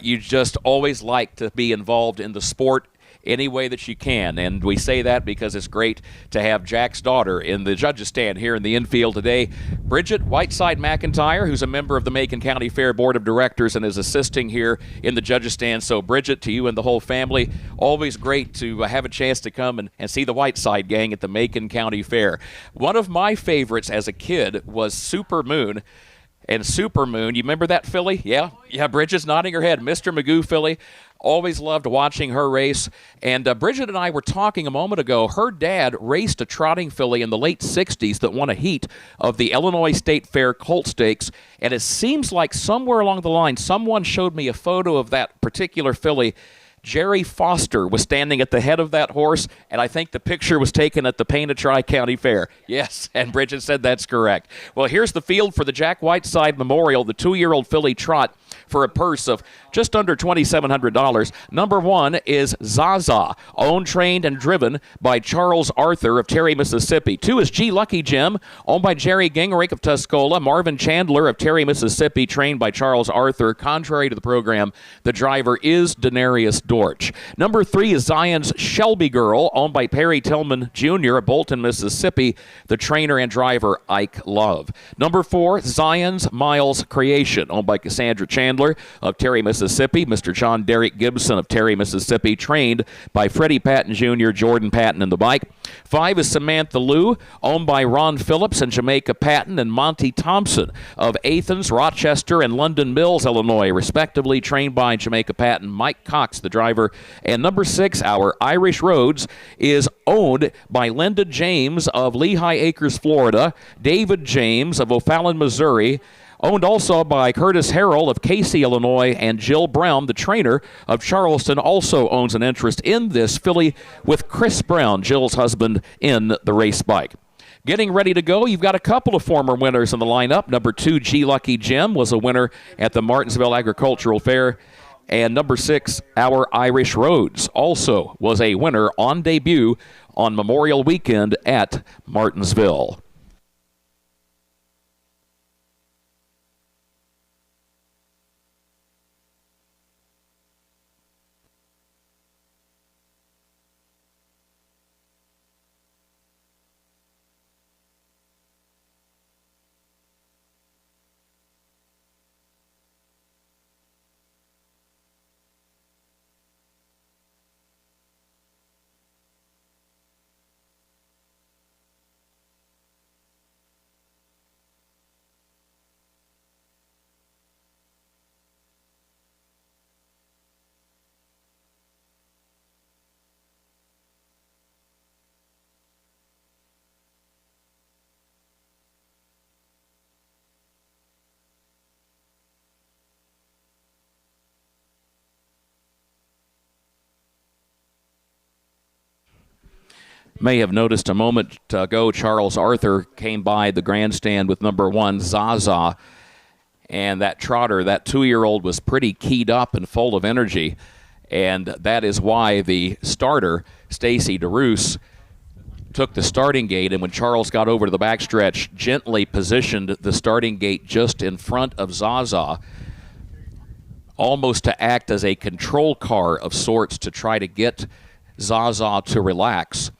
you just always like to be involved in the sport any way that you can. And we say that because it's great to have Jack's daughter in the judges stand here in the infield today. Bridget Whiteside McIntyre, who's a member of the Macon County Fair Board of Directors and is assisting here in the judges stand. So Bridget, to you and the whole family, always great to have a chance to come and see the Whiteside gang at the Macon County Fair. One of my favorites as a kid was Super Moon. And Super Moon, you remember that filly? Yeah, Bridget's nodding her head. Mr. Magoo filly. Always loved watching her race. And Bridget and I were talking a moment ago. Her dad raced a trotting filly in the late 60s that won a heat of the Illinois State Fair Colt Stakes. And it seems like somewhere along the line, someone showed me a photo of that particular filly. Jerry Foster was standing at the head of that horse, and I think the picture was taken at the Paint a Tri-County Fair. Yes, and Bridget said that's correct. Well, here's the field for the Jack Whiteside Memorial, the 2-year-old filly trot for a purse of just under $2,700. Number 1 is Zaza, owned, trained, and driven by Charles Arthur of Terry, Mississippi. 2 is G Lucky Jim, owned by Jerry Gingrich of Tuscola. Marvin Chandler of Terry, Mississippi, trained by Charles Arthur. Contrary to the program, the driver is Denarius Dortch. Number 3 is Zion's Shelby Girl, owned by Perry Tillman Jr. of Bolton, Mississippi. The trainer and driver, Ike Love. Number 4, Zion's Miles Creation, owned by Cassandra Chandler of Terry, Mississippi. Mr. John Derek Gibson of Terry, Mississippi, trained by Freddie Patton Jr., Jordan Patton, and the bike. 5 is Samantha Lou, owned by Ron Phillips and Jamaica Patton and Monty Thompson of Athens, Rochester, and London Mills, Illinois, respectively, trained by Jamaica Patton, Mike Cox, the driver. And number 6, our Irish Roads, is owned by Linda James of Lehigh Acres, Florida, David James of O'Fallon, Missouri, owned also by Curtis Harrell of Casey, Illinois, and Jill Brown, the trainer of Charleston, also owns an interest in this filly with Chris Brown, Jill's husband, in the race bike. Getting ready to go, you've got a couple of former winners in the lineup. Number 2, G Lucky Jim, was a winner at the Martinsville Agricultural Fair. And number 6, our Irish Roads, also was a winner on debut on Memorial Weekend at Martinsville. May have noticed a moment ago Charles Arthur came by the grandstand with number 1, Zaza, and that trotter, that 2-year-old, was pretty keyed up and full of energy, and that is why the starter, Stacy DeRoos, took the starting gate, and when Charles got over to the backstretch, gently positioned the starting gate just in front of Zaza, almost to act as a control car of sorts to try to get Zaza to relax.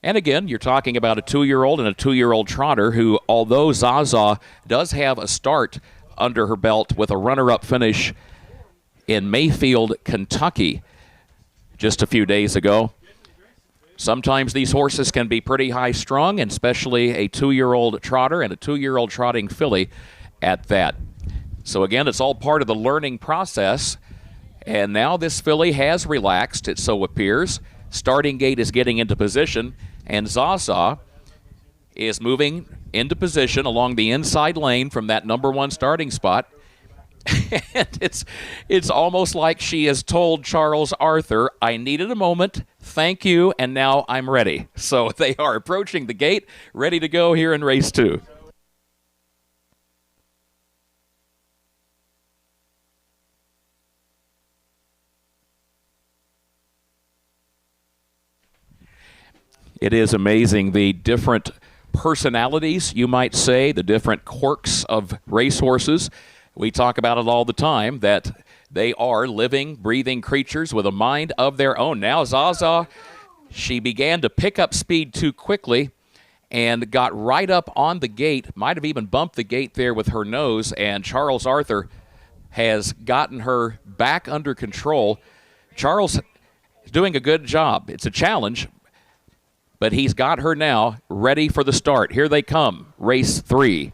And again, you're talking about a 2-year-old and a 2-year-old trotter who, although Zaza does have a start under her belt with a runner-up finish in Mayfield, Kentucky, just a few days ago, sometimes these horses can be pretty high-strung, and especially a 2-year-old trotter and a 2-year-old trotting filly at that. So again, it's all part of the learning process, and now this filly has relaxed, it so appears. Starting gate is getting into position, and Zaza is moving into position along the inside lane from that number 1 starting spot. And it's almost like she has told Charles Arthur, I needed a moment, thank you, and now I'm ready. So they are approaching the gate, ready to go here in race 2. It is amazing the different personalities, you might say, the different quirks of racehorses. We talk about it all the time, that they are living, breathing creatures with a mind of their own. Now Zaza, she began to pick up speed too quickly and got right up on the gate, might have even bumped the gate there with her nose, and Charles Arthur has gotten her back under control. Charles is doing a good job. It's a challenge, but he's got her now ready for the start. Here they come, race 3.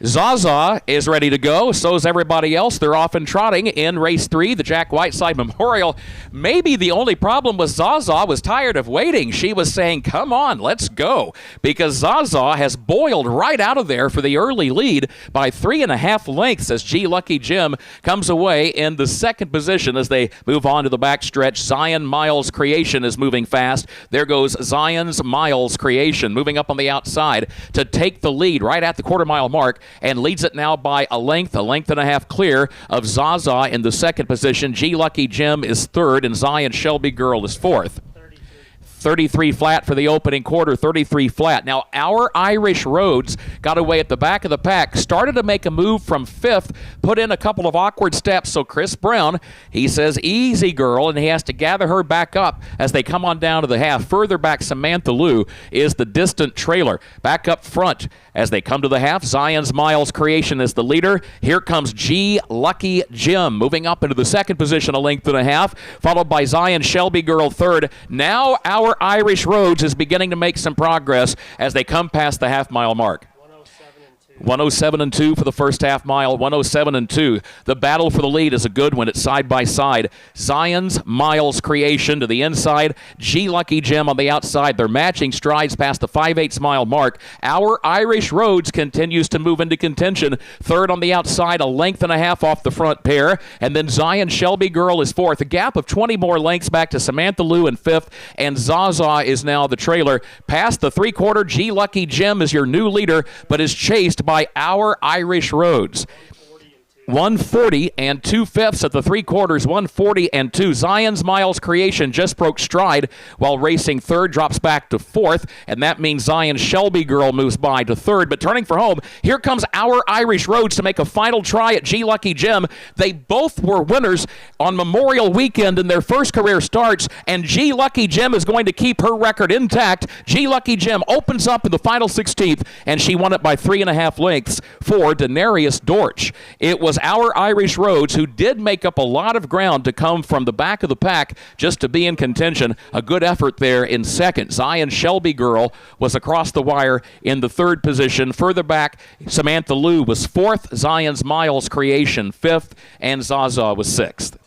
Zaza is ready to go. So is everybody else. They're off and trotting in race 3, the Jack Whiteside Memorial. Maybe the only problem was Zaza was tired of waiting. She was saying, come on, let's go. Because Zaza has boiled right out of there for the early lead by 3.5 lengths as G Lucky Jim comes away in the second position as they move on to the backstretch. Zion Miles Creation is moving fast. There goes Zion's Miles Creation moving up on the outside to take the lead right at the quarter-mile mark, and leads it now by a length and a half clear of Zaza in the second position. G Lucky Jim is third, and Zion Shelby Girl is fourth. 33 flat for the opening quarter, 33 flat. Now, Our Irish Roads got away at the back of the pack, started to make a move from fifth, put in a couple of awkward steps, so Chris Brown, he says, easy girl, and he has to gather her back up as they come on down to the half. Further back, Samantha Lou is the distant trailer. Back up front as they come to the half, Zion's Miles Creation is the leader. Here comes G Lucky Jim moving up into the second position, a length and a half, followed by Zion Shelby Girl third. Now Our Irish Roads is beginning to make some progress as they come past the half-mile mark. 107 and 2 for the first half mile, 107 and 2. The battle for the lead is a good one. It's side by side. Zion's Miles Creation to the inside, G Lucky Jim on the outside. They're matching strides past the 5/8 mile mark. Our Irish Roads continues to move into contention. Third on the outside, a length and a half off the front pair. And then Zion Shelby Girl is fourth. A gap of 20 more lengths back to Samantha Lou in fifth. And Zaza is now the trailer. Past the three-quarter, G Lucky Jim is your new leader, but is chased by Our Irish Roads. 140 and 2/5 at the three-quarters, 140 and 2. Zion's Miles Creation just broke stride while racing third, drops back to fourth, and that means Zion Shelby Girl moves by to third. But turning for home, here comes Our Irish Roads to make a final try at G Lucky Jim. They both were winners on Memorial Weekend in their first career starts, and G Lucky Jim is going to keep her record intact. G Lucky Jim opens up in the final 16th, and she won it by 3.5 lengths for Denarius Dortch. It was Our Irish Roads who did make up a lot of ground to come from the back of the pack just to be in contention. A good effort there in second. Zion Shelby Girl was across the wire in the third position. Further back, Samantha Lou was fourth, Zion's Miles Creation fifth, and Zaza was sixth.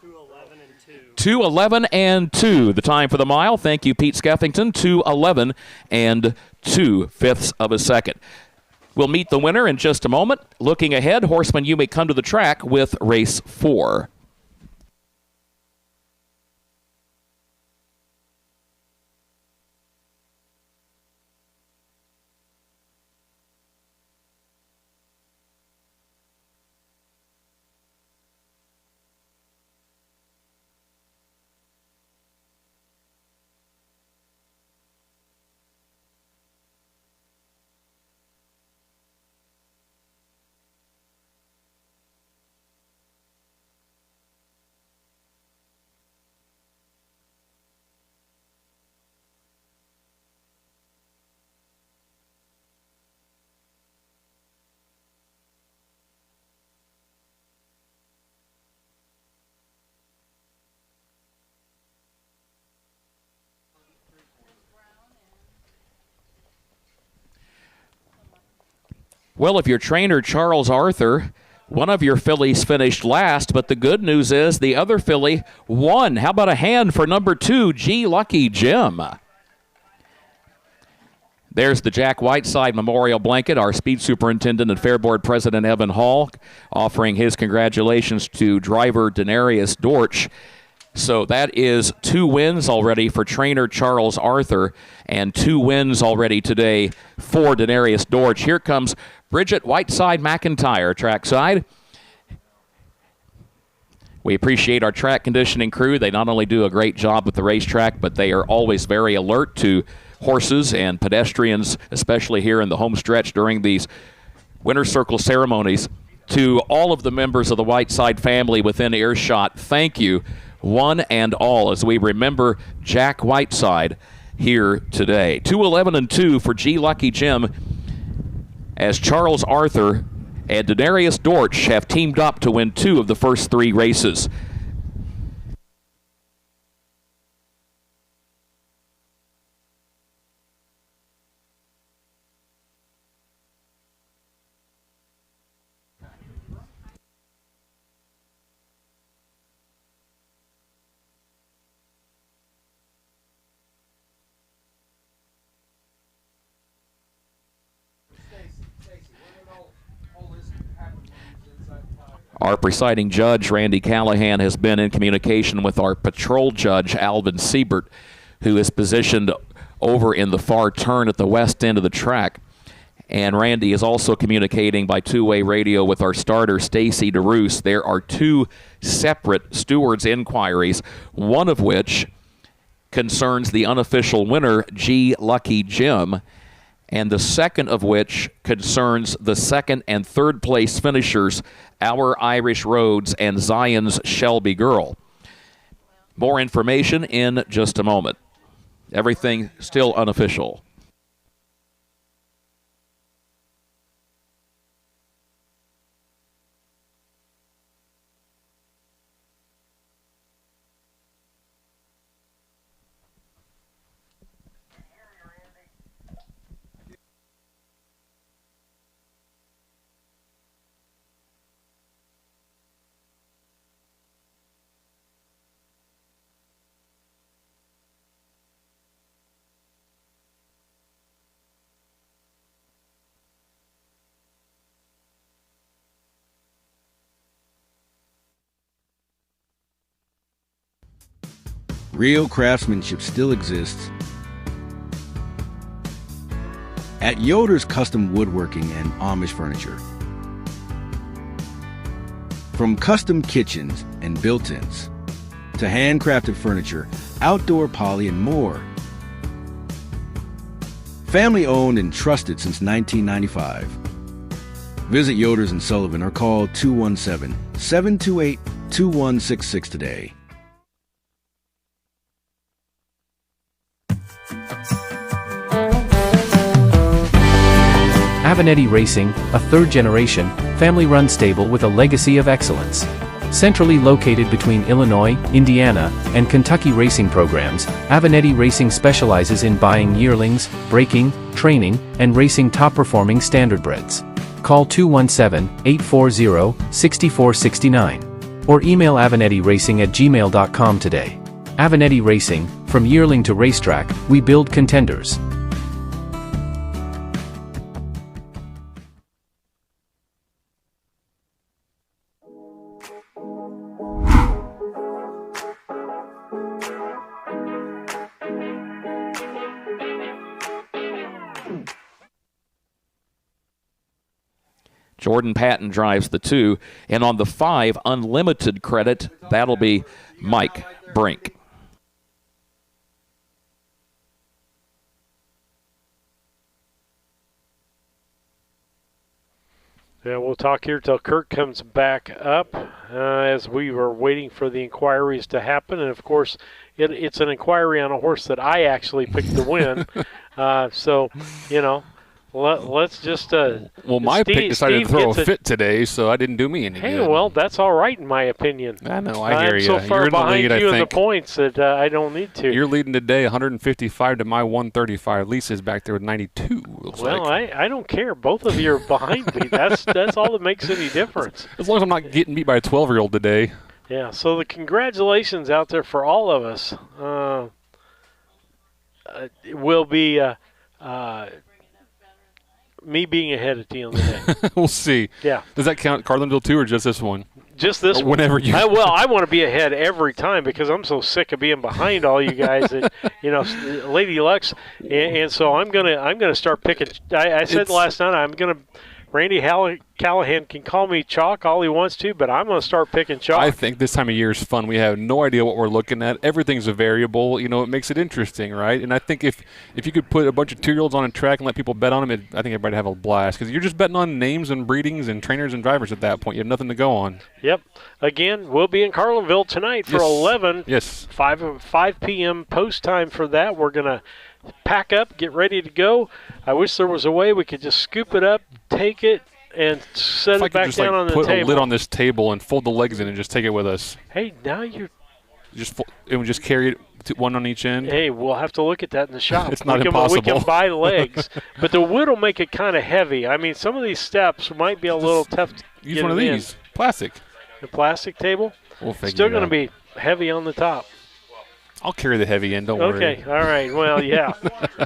2:11 and 2, the time for the mile. Thank you, Pete Skeffington. 2:11 and 2/5 of a second. We'll meet the winner in just a moment. Looking ahead, horsemen, you may come to the track with race 4. Well, if you're trainer Charles Arthur, one of your fillies finished last, but the good news is the other filly won. How about a hand for number 2, G Lucky Jim? There's the Jack Whiteside Memorial Blanket, our speed superintendent and fair board president Evan Hall offering his congratulations to driver Denarius Dortch. So that is 2 wins already for trainer Charles Arthur and 2 wins already today for Denarius Dortch. Here comes Bridget Whiteside McIntyre trackside. We appreciate our track conditioning crew. They not only do a great job with the racetrack, but they are always very alert to horses and pedestrians, especially here in the home stretch during these winter circle ceremonies. To all of the members of the Whiteside family within earshot, thank you, one and all, as we remember Jack Whiteside here today. 2:11 and 2 for G Lucky Jim, as Charles Arthur and Denarius Dortch have teamed up to win 2 of the first 3 races. Our presiding judge, Randy Callahan, has been in communication with our patrol judge, Alvin Siebert, who is positioned over in the far turn at the west end of the track. And Randy is also communicating by two-way radio with our starter, Stacy DeRoos. There are two separate stewards' inquiries, one of which concerns the unofficial winner, G. Lucky Jim, and the second of which concerns the second and third place finishers, Our Irish Roads and Zion's Shelby Girl. More information in just a moment. Everything still unofficial. Real craftsmanship still exists at Yoder's Custom Woodworking and Amish Furniture. From custom kitchens and built-ins to handcrafted furniture, outdoor poly, and more. Family owned and trusted since 1995. Visit Yoder's in Sullivan or call 217-728-2166 today. Avenatti Racing, a third-generation, family-run stable with a legacy of excellence. Centrally located between Illinois, Indiana, and Kentucky racing programs, Avenatti Racing specializes in buying yearlings, breaking, training, and racing top-performing standardbreds. Call 217-840-6469 or email avenattiracing@gmail.com today. Avenatti Racing, from yearling to racetrack, we build contenders. Jordan Patton drives the 2, and on the 5, unlimited credit, that'll be Mike Brink. Yeah, we'll talk here till Kurt comes back up as we were waiting for the inquiries to happen. And, of course, it's an inquiry on a horse that I actually picked to win. So, you know, let's just well, my pick decided to throw a fit today, so I didn't do me any good. Hey, well, that's all right in my opinion. I know, I hear you. I'm so far You're behind in the lead, you in the points that I don't need to. You're leading today 155 to my 135. Lisa's back there with 92, looks well, like. I don't care. Both of you are behind me. That's all that makes any difference. As long as I'm not getting beat by a 12-year-old today. Yeah, so the congratulations out there for all of us will be me being ahead at the end of the day. We'll see. Yeah. Does that count Carlinville too, or just this one? Just this or whenever you. Well, I want to be ahead every time because I'm so sick of being behind all you guys. That, you know, Lady Lux, and so I'm gonna start picking. I said last night I'm gonna. Randy Callahan can call me chalk all he wants to, but I'm going to start picking chalk. I think this time of year is fun. We have no idea what we're looking at. Everything's a variable. You know, it makes it interesting, right? And I think if you could put a bunch of 2-year-olds on a track and let people bet on them, I think everybody would have a blast because you're just betting on names and breedings and trainers and drivers at that point. You have nothing to go on. Yep. Again, we'll be in Carlinville tonight for 11. Yes. 5 p.m. post time for that. We're going to pack up, get ready to go. I wish there was a way we could just scoop it up, take it, and set it back down on the table. Put a lid on this table and fold the legs in and just take it with us. Hey, now you're and we just carry it one on each end. Hey, we'll have to look at that in the shop. It's not impossible. We can buy legs, but the wood will make it kind of heavy. I mean, some of these steps might be a little tough to use get one of these. Plastic. The plastic table. We'll figure Still it going to out. be heavy on the top. I'll carry the heavy end, don't worry. Okay, all right. Well, yeah.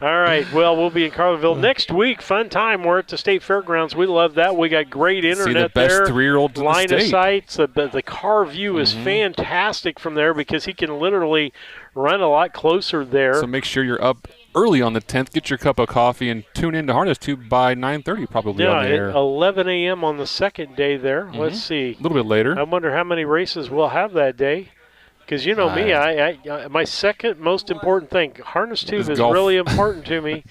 All right. Well, we'll be in Carlinville next week. Fun time. We're at the State Fairgrounds. We love that. We got great internet there. See the best 3-year-old in the line of state. sights. The car view is fantastic from there because he can literally run a lot closer there. So make sure you're up early on the 10th. Get your cup of coffee and tune in to Harness Tube by 9:30 probably on the air. At 11 a.m. on the second day there. Let's see. A little bit later. I wonder how many races we'll have that day. Because you know me, I my second most important thing, Harness Tube is really important to me.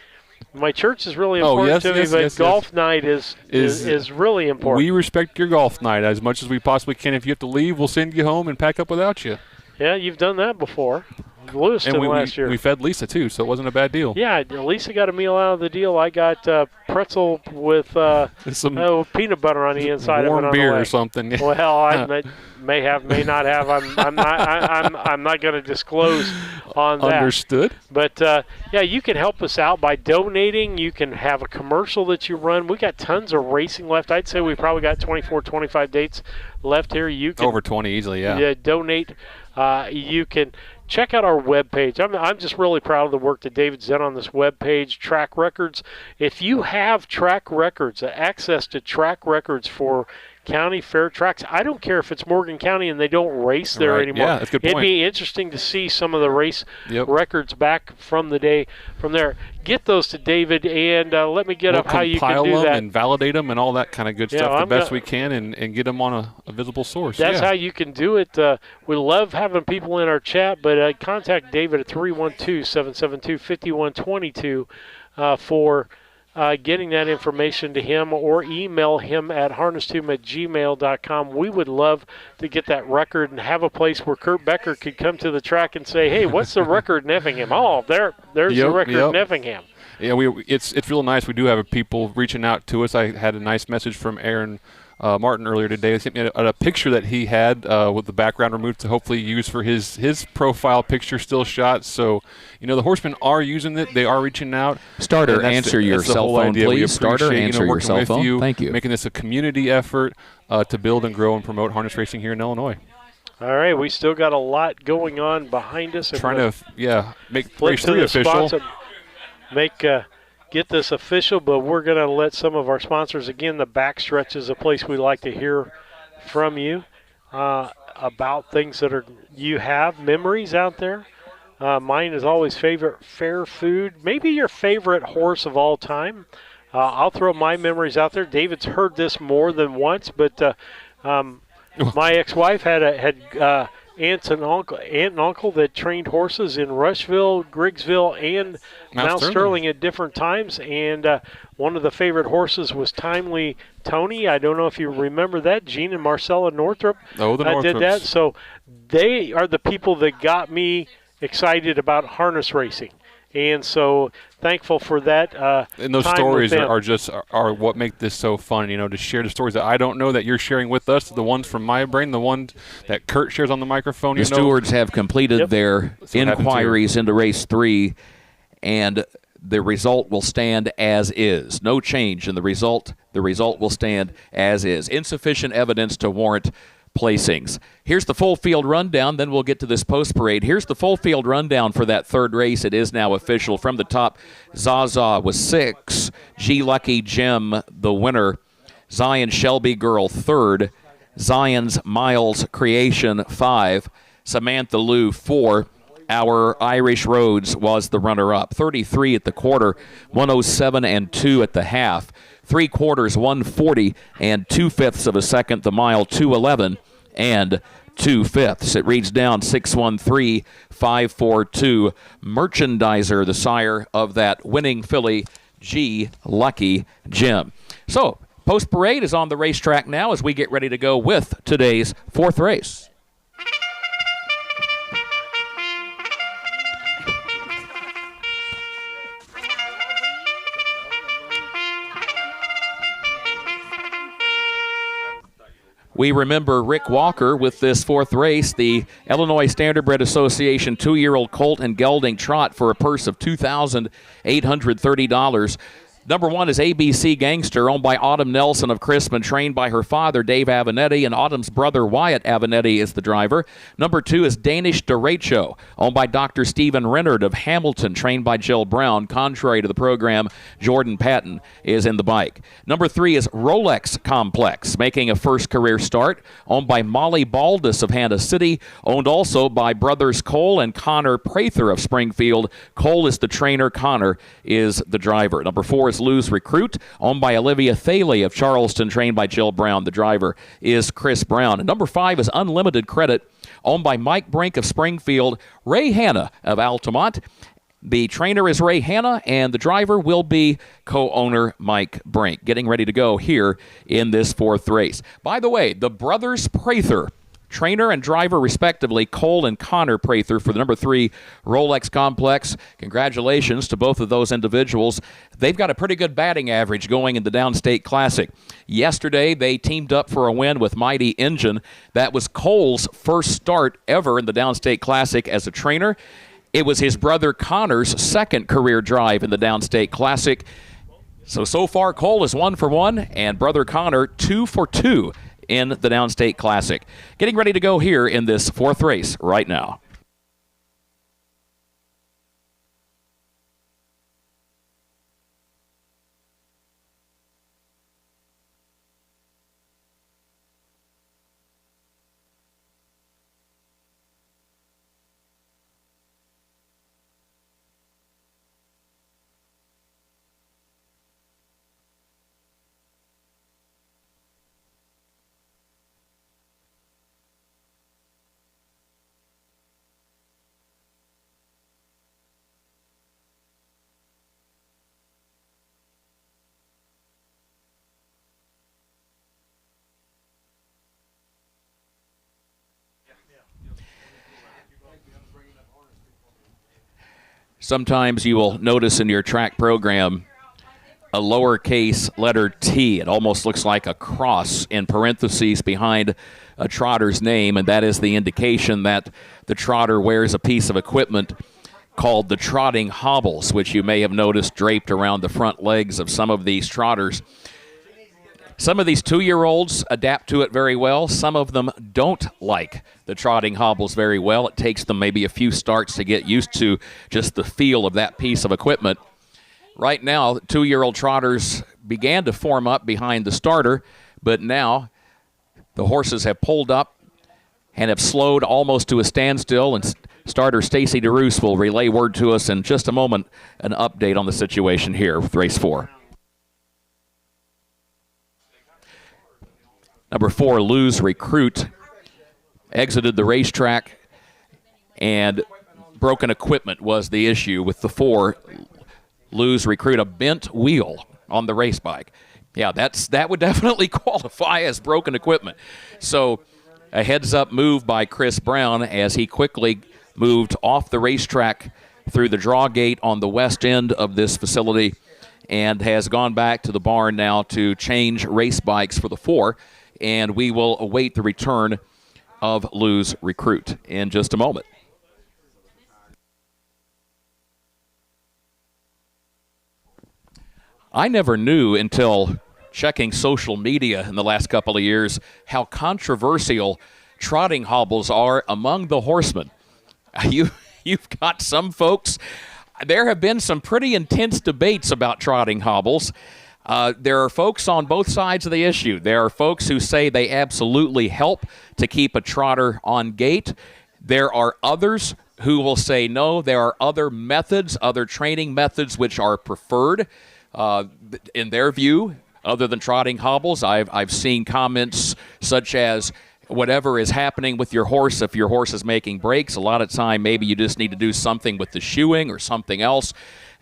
My church is really important to me, but golf night is really important. We respect your golf night as much as we possibly can. If you have to leave, we'll send you home and pack up without you. Yeah, you've done that before. Lewiston last year. We fed Lisa, too, so it wasn't a bad deal. Yeah, Lisa got a meal out of the deal. I got pretzel with some peanut butter on the inside of it. Warm beer or something. Well, I may have, may not have. I'm not going to disclose on that. Understood. But yeah, you can help us out by donating. You can have a commercial that you run. We got tons of racing left. I'd say we probably got 24, 25 dates left here. You can over 20 easily. Yeah. Donate. You can check out our webpage. I'm just really proud of the work that David's done on this webpage, track records. If you have track records, access to track records for county fair tracks, I don't care if it's Morgan County and they don't race there anymore. Yeah, that's a good point. It'd be interesting to see some of the race records back from the day from there. Get those to David, and let me get up how you can do that. And validate them and all that kind of good stuff the best we can and get them on a visible source. That's how you can do it. We love having people in our chat, but contact David at 312-772-5122 for getting that information to him, or email him at harnesstube@gmail.com. We would love to get that record and have a place where Kurt Becker could come to the track and say, hey, what's the record in Effingham? Oh, there's the record in Effingham. Yeah, it's real nice. We do have people reaching out to us. I had a nice message from Aaron Martin earlier today. He sent me a picture that he had with the background removed to hopefully use for his profile picture still shot. So, the horsemen are using it. They are reaching out. Starter, answer your cell phone, please. Starter, answer your cell phone. Thank you. Making this a community effort to build and grow and promote harness racing here in Illinois. All right, we still got a lot going on behind us. Trying to, make race 3 official. Get this official, but we're going to let some of our sponsors, again, the backstretch is a place we like to hear from you about things that you have, memories out there. Mine is always favorite fair food, maybe your favorite horse of all time. I'll throw my memories out there. David's heard this more than once, but my ex-wife had aunt and uncle that trained horses in Rushville, Griggsville, and Mount Sterling at different times. And one of the favorite horses was Timely Tony. I don't know if you remember that. Gene and Marcella Northrup did that. So they are the people that got me excited about harness racing. And so thankful for that. And those stories are what make this so fun, to share the stories that I don't know that you're sharing with us, the ones from my brain, the ones that Kurt shares on the microphone. The stewards have completed their inquiries into race 3, and the result will stand as is. No change in the result. The result will stand as is. Insufficient evidence to warrant placings. Here's the full field rundown, then we'll get to this post parade. Here's the full field rundown for that third race. It is now official. From the top, Zaza was 6, G Lucky Jim the winner, Zion Shelby Girl 3rd, Zion's Miles Creation 5, Samantha Lou 4. Our Irish Roads was the runner-up. 33 at the quarter, 107 and 2 at the half. 3/4, 140 and 2/5 of a second. The mile, 211 and 2/5. It reads down 613-542. Merchandiser, the sire of that winning filly, G Lucky Jim. So, post parade is on the racetrack now as we get ready to go with today's 4th race. We remember Rick Walker with this 4th race, the Illinois Standardbred Association 2-year-old colt and gelding trot for a purse of $2,830. Number 1 is ABC Gangster, owned by Autumn Nelson of Crispin, trained by her father, Dave Avenatti, and Autumn's brother, Wyatt Avenatti, is the driver. Number 2 is Danish Derecho, owned by Dr. Stephen Rennard of Hamilton, trained by Jill Brown. Contrary to the program, Jordan Patton is in the bike. Number 3 is Rolex Complex, making a first career start, owned by Molly Baldus of Hannah City, owned also by brothers Cole and Connor Prather of Springfield. Cole is the trainer, Connor is the driver. Number 4 is Lose Recruit, owned by Olivia Thaley of Charleston, trained by Jill Brown. The driver is Chris Brown. And number 5 is Unlimited Credit, owned by Mike Brink of Springfield, Ray Hanna of Altamont. The trainer is Ray Hanna, and the driver will be co-owner Mike Brink. Getting ready to go here in this 4th race. By the way, the brothers Prather, trainer and driver respectively, Cole and Connor Prather for the number 3 Rolex Complex. Congratulations to both of those individuals. They've got a pretty good batting average going in the Downstate Classic. Yesterday, they teamed up for a win with Mighty Engine. That was Cole's first start ever in the Downstate Classic as a trainer. It was his brother Connor's second career drive in the Downstate Classic. So far, Cole is 1 for 1, and brother Connor 2 for 2 in the Downstate Classic. Getting ready to go here in this 4th race right now. Sometimes you will notice in your track program a lowercase letter T. It almost looks like a cross in parentheses behind a trotter's name, and that is the indication that the trotter wears a piece of equipment called the trotting hobbles, which you may have noticed draped around the front legs of some of these trotters. Some of these 2-year-olds adapt to it very well. Some of them don't like the trotting hobbles very well. It takes them maybe a few starts to get used to just the feel of that piece of equipment. Right now, 2-year-old trotters began to form up behind the starter, but now the horses have pulled up and have slowed almost to a standstill, and starter Stacy DeRoos will relay word to us in just a moment, an update on the situation here with race 4. Number 4, Lose Recruit, exited the racetrack, and broken equipment was the issue with the 4. Lose Recruit, a bent wheel on the race bike. Yeah, that would definitely qualify as broken equipment. So a heads-up move by Chris Brown as he quickly moved off the racetrack through the draw gate on the west end of this facility and has gone back to the barn now to change race bikes for the 4. And we will await the return of Lose Recruit in just a moment. I never knew until checking social media in the last couple of years how controversial trotting hobbles are among the horsemen. You've got some folks. There have been some pretty intense debates about trotting hobbles. There are folks on both sides of the issue. There are folks who say they absolutely help to keep a trotter on gait. There are others who will say no, there are other methods, other training methods which are preferred in their view, other than trotting hobbles. I've seen comments such as, whatever is happening with your horse, if your horse is making breaks, a lot of time maybe you just need to do something with the shoeing or something else.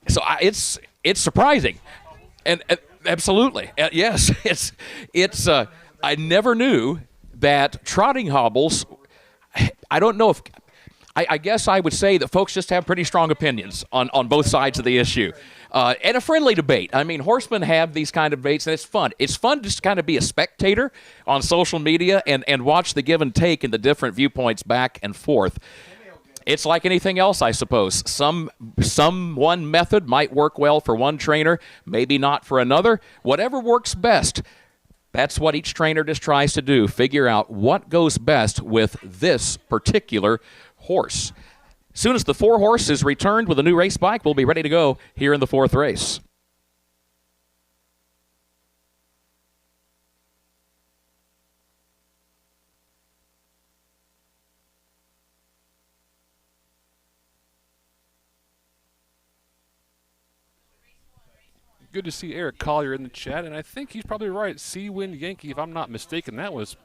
So it's surprising. And absolutely, yes, it's. I never knew that trotting hobbles. I don't know if. I guess I would say that folks just have pretty strong opinions on both sides of the issue, and a friendly debate. I mean, horsemen have these kind of debates, and it's fun. It's fun to just kind of be a spectator on social media and watch the give and take and the different viewpoints back and forth. It's like anything else, I suppose. Some one method might work well for one trainer, maybe not for another. Whatever works best, that's what each trainer just tries to do, figure out what goes best with this particular horse. As soon as the 4 horse is returned with a new race bike, we'll be ready to go here in the 4th race. Good to see Eric Collier in the chat, and I think he's probably right. Sea-Wind Yankee, if I'm not mistaken, that was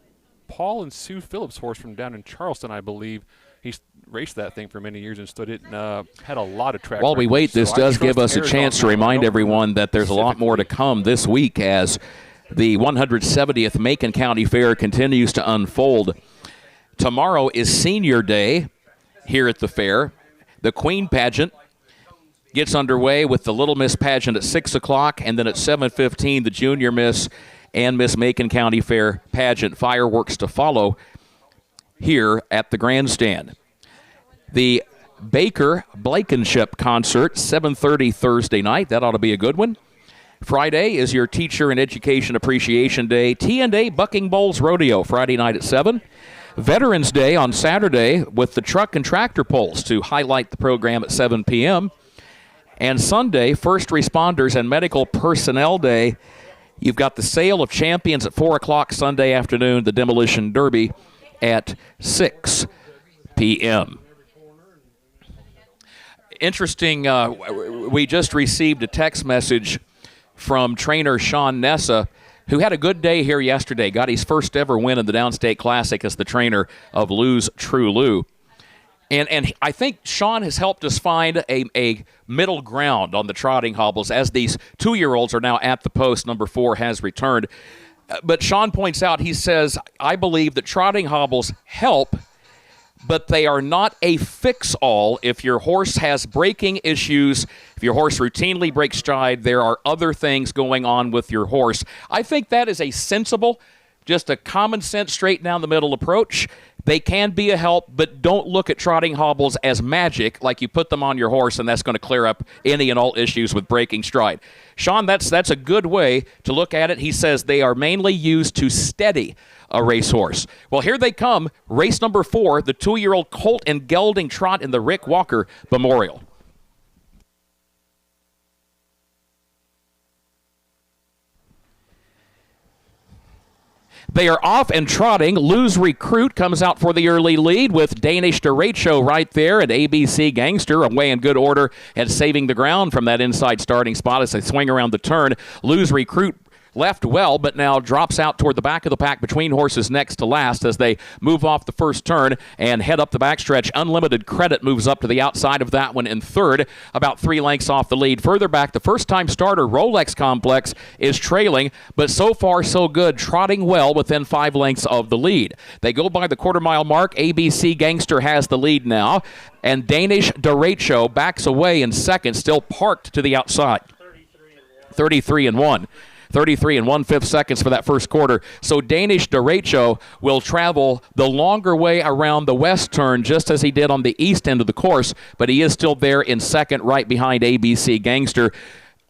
Paul and Sue Phillips' horse from down in Charleston, I believe. He's raced that thing for many years and stood it and had a lot of track. While we wait, this does give us a chance to remind everyone that there's a lot more to come this week as the 170th Macon County Fair continues to unfold. Tomorrow is Senior Day here at the fair. The Queen Pageant gets underway with the Little Miss pageant at 6 o'clock, and then at 7:15, the Junior Miss and Miss Macon County Fair pageant. Fireworks to follow here at the grandstand. The Baker Blankenship concert, 7:30 Thursday night. That ought to be a good one. Friday is your Teacher and Education Appreciation Day. T&A Bucking Bowls Rodeo, Friday night at 7. Veterans Day on Saturday with the truck and tractor pulls to highlight the program at 7 p.m., and Sunday, First Responders and Medical Personnel Day. You've got the Sale of Champions at 4 o'clock Sunday afternoon, the Demolition Derby at 6 p.m. Interesting, we just received a text message from trainer Sean Nessa, who had a good day here yesterday, got his first ever win in the Downstate Classic as the trainer of Lou's True Lou. And I think Sean has helped us find a middle ground on the trotting hobbles as these 2-year-olds are now at the post. Number 4 has returned. But Sean points out, he says, I believe that trotting hobbles help, but they are not a fix-all. If your horse has braking issues, if your horse routinely breaks stride, there are other things going on with your horse. I think that is a sensible, just a common sense, straight down the middle approach. They can be a help, but don't look at trotting hobbles as magic, like you put them on your horse and that's going to clear up any and all issues with breaking stride. Sean, that's a good way to look at it. He says they are mainly used to steady a racehorse. Well, here they come. Race number 4, the 2-year-old colt and gelding trot in the Rick Walker Memorial. They are off and trotting. Lou's Recruit comes out for the early lead with Danish Derecho right there, and ABC Gangster away in good order and saving the ground from that inside starting spot as they swing around the turn. Lou's Recruit left well, but now drops out toward the back of the pack between horses next to last as they move off the first turn and head up the backstretch. Unlimited Credit moves up to the outside of that one in third, about 3 lengths off the lead. Further back, the first-time starter Rolex Complex is trailing, but so far so good, trotting well within 5 lengths of the lead. They go by the quarter-mile mark. ABC Gangster has the lead now, and Danish Derecho backs away in second, still parked to the outside. 33 and 1. 33 and 1/5 seconds for that first quarter. So Danish Derecho will travel the longer way around the west turn just as he did on the east end of the course, but he is still there in second right behind ABC Gangster.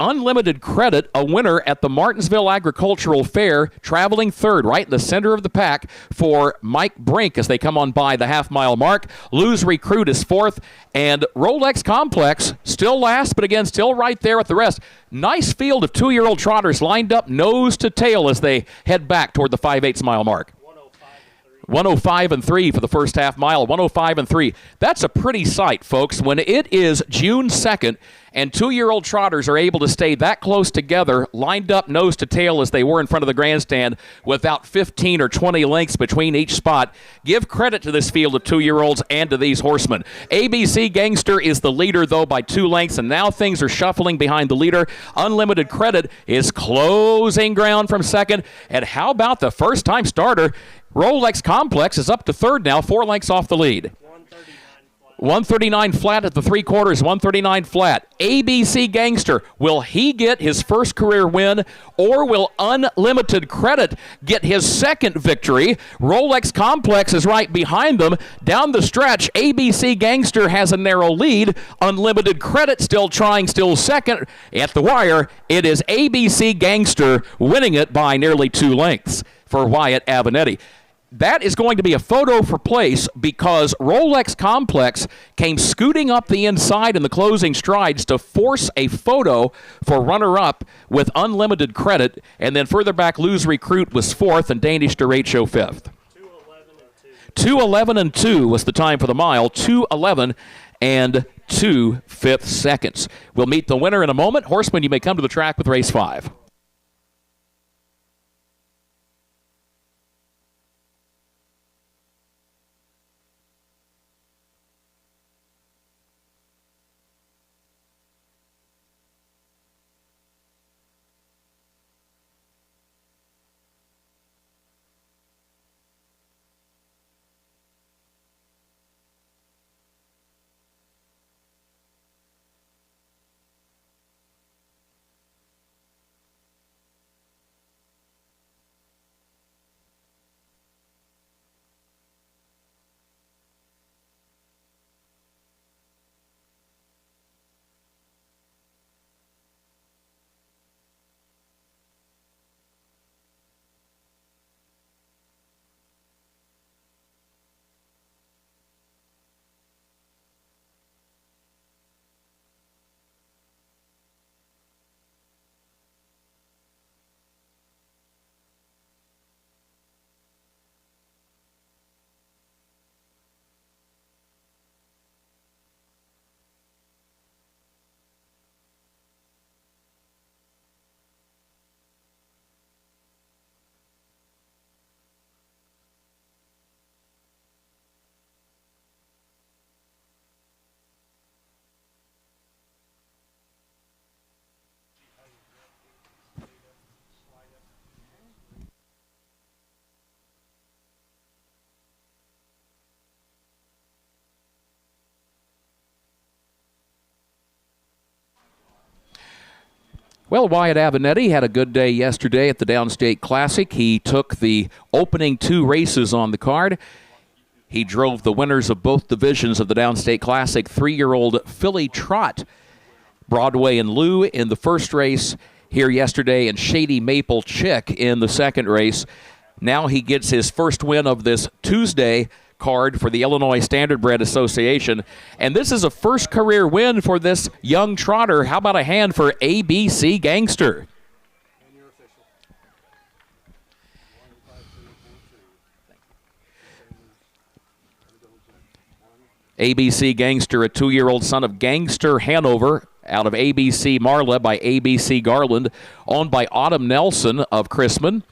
Unlimited Credit, a winner at the Martinsville Agricultural Fair, traveling third right in the center of the pack for Mike Brink as they come on by the half-mile mark. Lou's Recruit is fourth, and Rolex Complex still last, but again, still right there with the rest. Nice field of 2-year-old trotters lined up nose to tail as they head back toward the 5/8 mile mark. 105 and 3 for the first half mile. 105 and 3. That's a pretty sight, folks. When it is June 2nd and 2-year-old trotters are able to stay that close together, lined up nose to tail as they were in front of the grandstand without 15 or 20 lengths between each spot, give credit to this field of 2-year-olds and to these horsemen. ABC Gangster is the leader, though, by 2 lengths, and now things are shuffling behind the leader. Unlimited Credit is closing ground from second. And how about the first-time starter? Rolex Complex is up to third now, 4 lengths off the lead. 139 flat at the 3/4, 139 flat. ABC Gangster, will he get his first career win, or will Unlimited Credit get his second victory? Rolex Complex is right behind them. Down the stretch, ABC Gangster has a narrow lead. Unlimited Credit still trying, still second. At the wire, it is ABC Gangster winning it by nearly 2 lengths for Wyatt Avenatti. That is going to be a photo for place because Rolex Complex came scooting up the inside in the closing strides to force a photo for runner-up with Unlimited Credit, and then further back, Lose Recruit was 4th and Danish Derecho 5th. 2:11 and 2 was the time for the mile. 2:11 and 2/5 seconds. We'll meet the winner in a moment. Horseman, you may come to the track with race 5. Well, Wyatt Avenatti had a good day yesterday at the Downstate Classic. He took the opening 2 races on the card. He drove the winners of both divisions of the Downstate Classic, 3-year-old Filly Trot, Broadway and Lou in the first race here yesterday, and Shady Maple Chick in the second race. Now he gets his first win of this Tuesday card for the Illinois Standardbred Association. And this is a first career win for this young trotter. How about a hand for ABC Gangster? ABC Gangster, a 2-year-old son of Gangster Hanover out of ABC Marla by ABC Garland, owned by Autumn Nelson of Chrisman,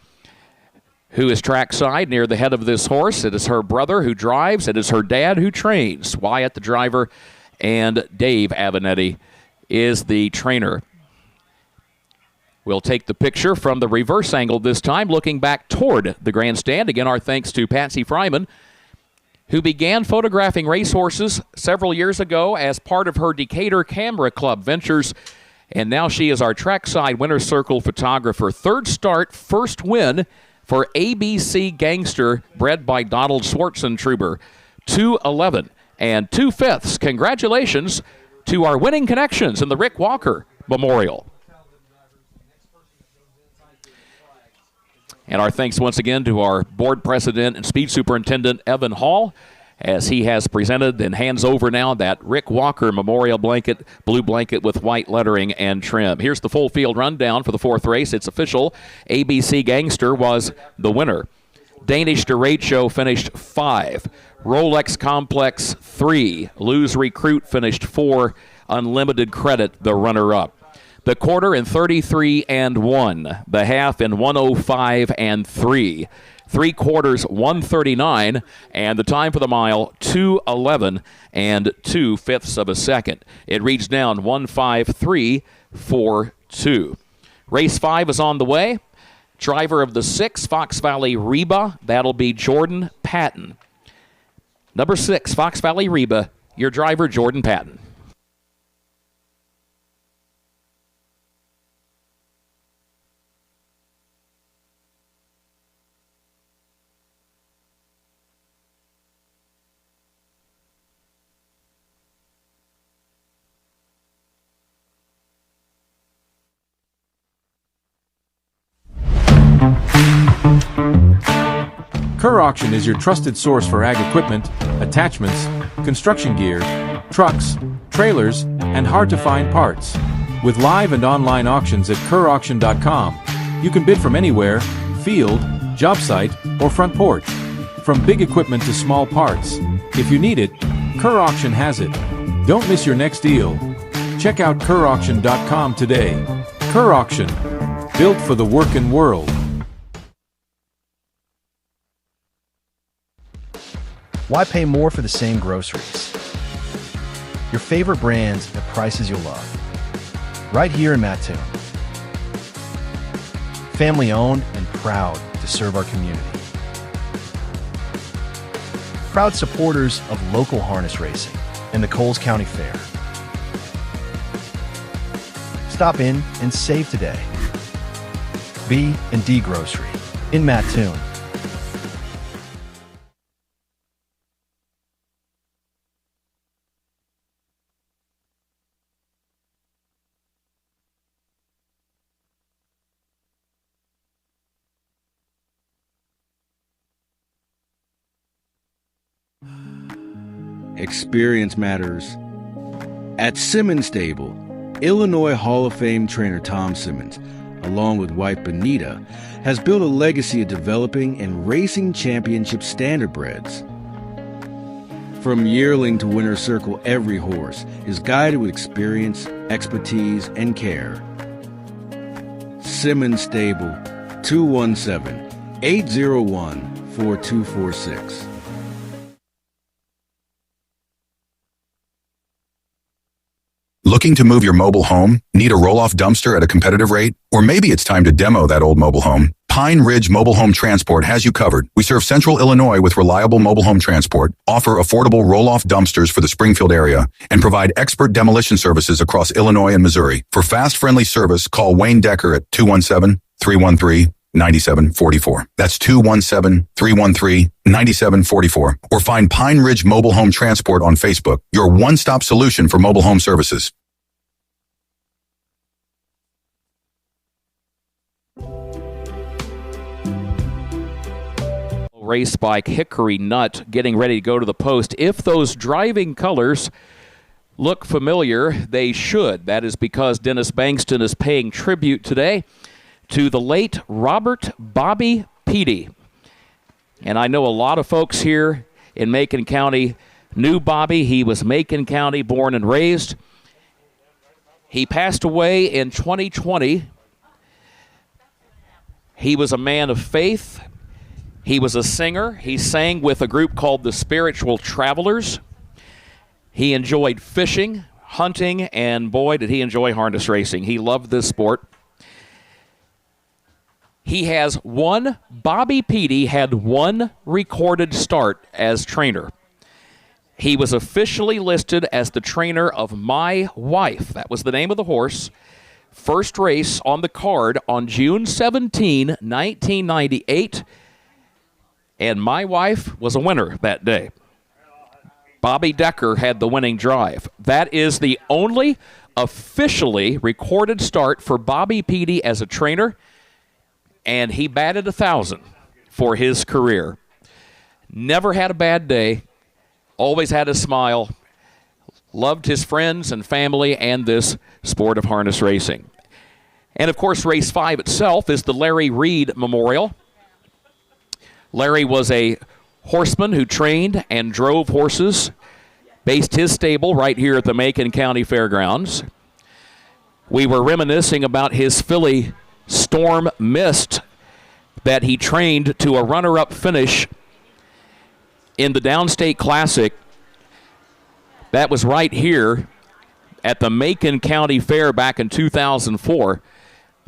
who is trackside near the head of this horse. It is her brother who drives. It is her dad who trains. Wyatt, the driver, and Dave Avenatti is the trainer. We'll take the picture from the reverse angle this time, looking back toward the grandstand. Again, our thanks to Patsy Fryman, who began photographing racehorses several years ago as part of her Decatur Camera Club ventures, and now she is our trackside winner's circle photographer. Third start, first win for ABC Gangster, bred by Donald Schwartzentruber. 2:11 and 2/5. Congratulations to our winning connections in the Rick Walker Memorial. And our thanks once again to our board president and speed superintendent, Evan Hall, as he has presented and hands over now that Rick Walker Memorial blanket, blue blanket with white lettering and trim. Here's the full field rundown for the 4th race. It's official. ABC Gangster was the winner. Danish Derecho finished 5. Rolex Complex 3. Lose Recruit finished 4. Unlimited Credit the runner-up. The quarter in 33 and 1. The half in 105 and 3. 3/4, 139, and the time for the mile, 2:11 and 2/5 of a second. It reads down 1:53.42. Race 5 is on the way. Driver of the 6, Fox Valley Reba. That'll be Jordan Patton. Number 6, Fox Valley Reba, Your driver, Jordan Patton. Kerr Auction is your trusted source for ag equipment, attachments, construction gear, trucks, trailers, and hard-to-find parts. With live and online auctions at kerrauction.com, you can bid from anywhere, field, job site, or front porch. From big equipment to small parts. If you need it, Kerr Auction has it. Don't miss your next deal. Check out kerrauction.com today. Kerr Auction, built for the working world. Why pay more for the same groceries? Your favorite brands at prices you'll love. Right here in Mattoon. Family owned and proud to serve our community. Proud supporters of local harness racing and the Coles County Fair. Stop in and save today. B&D Grocery in Mattoon. Experience matters. At Simmons Stable, Illinois Hall of Fame trainer Tom Simmons, along with wife Benita, has built a legacy of developing and racing championship standardbreds. From yearling to winner's circle, every horse is guided with experience, expertise, and care. Simmons Stable, 217-801-4246. Looking to move your mobile home? Need a roll-off dumpster at a competitive rate? Or maybe it's time to demo that old mobile home? Pine Ridge Mobile Home Transport has you covered. We serve Central Illinois with reliable mobile home transport, offer affordable roll-off dumpsters for the Springfield area, and provide expert demolition services across Illinois and Missouri. For fast, friendly service, call Wayne Decker at 217-313-9744. That's 217-313-9744. Or find Pine Ridge Mobile Home Transport on Facebook, your one-stop solution for mobile home services. Race bike Hickory Nut getting ready to go to the post. If those driving colors look familiar, they should. That is because Dennis Bankston is paying tribute today to the late Robert Bobby Peaty. And I know a lot of folks here in Macon County knew Bobby. He was Macon County born and raised. He passed away in 2020. He was a man of faith. He was a singer. He sang with a group called the Spiritual Travelers. He enjoyed fishing, hunting, and boy, did he enjoy harness racing. He loved this sport. Bobby Peaty had one recorded start as trainer. He was officially listed as the trainer of My Wife. That was the name of the horse. First race on the card on June 17, 1998. And My Wife was a winner that day. Bobby Decker had the winning drive. That is the only officially recorded start for Bobby Peaty as a trainer, and he batted 1,000 for his career. Never had a bad day, always had a smile, loved his friends and family and this sport of harness racing. And, of course, Race 5 itself is the Larry Reed Memorial. Larry was a horseman who trained and drove horses, based his stable right here at the Macon County Fairgrounds. We were reminiscing about his filly, Storm Mist, that he trained to a runner-up finish in the Downstate Classic. That was right here at the Macon County Fair back in 2004.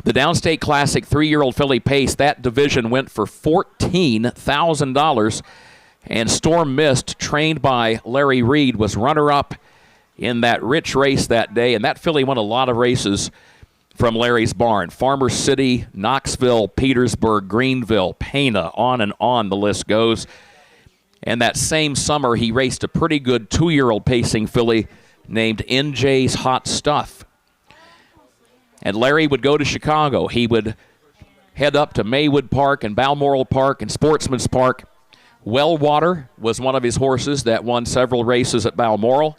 The Downstate Classic 3-year-old filly pace, that division went for $14,000. And Storm Mist, trained by Larry Reed, was runner-up in that rich race that day. And that filly won a lot of races from Larry's barn. Farmer City, Knoxville, Petersburg, Greenville, Pana, on and on the list goes. And that same summer, he raced a pretty good 2-year-old pacing filly named NJ's Hot Stuff. And Larry would go to Chicago. He would head up to Maywood Park and Balmoral Park and Sportsman's Park. Wellwater was one of his horses that won several races at Balmoral.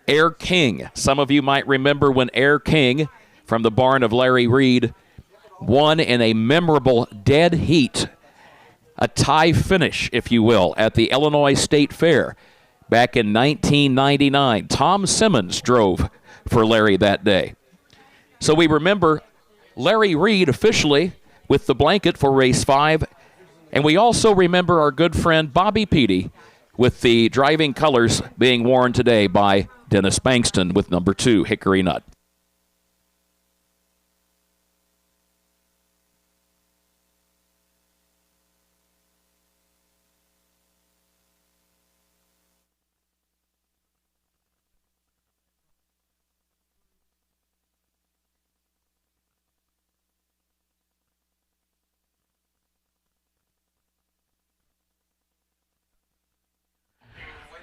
Air King. Some of you might remember when Air King, from the barn of Larry Reed, won in a memorable dead heat, a tie finish, if you will, at the Illinois State Fair back in 1999. Tom Simmons drove for Larry that day. So we remember Larry Reed officially with the blanket for race 5, and we also remember our good friend Bobby Peaty with the driving colors being worn today by Dennis Bankston with number 2, Hickory Nut.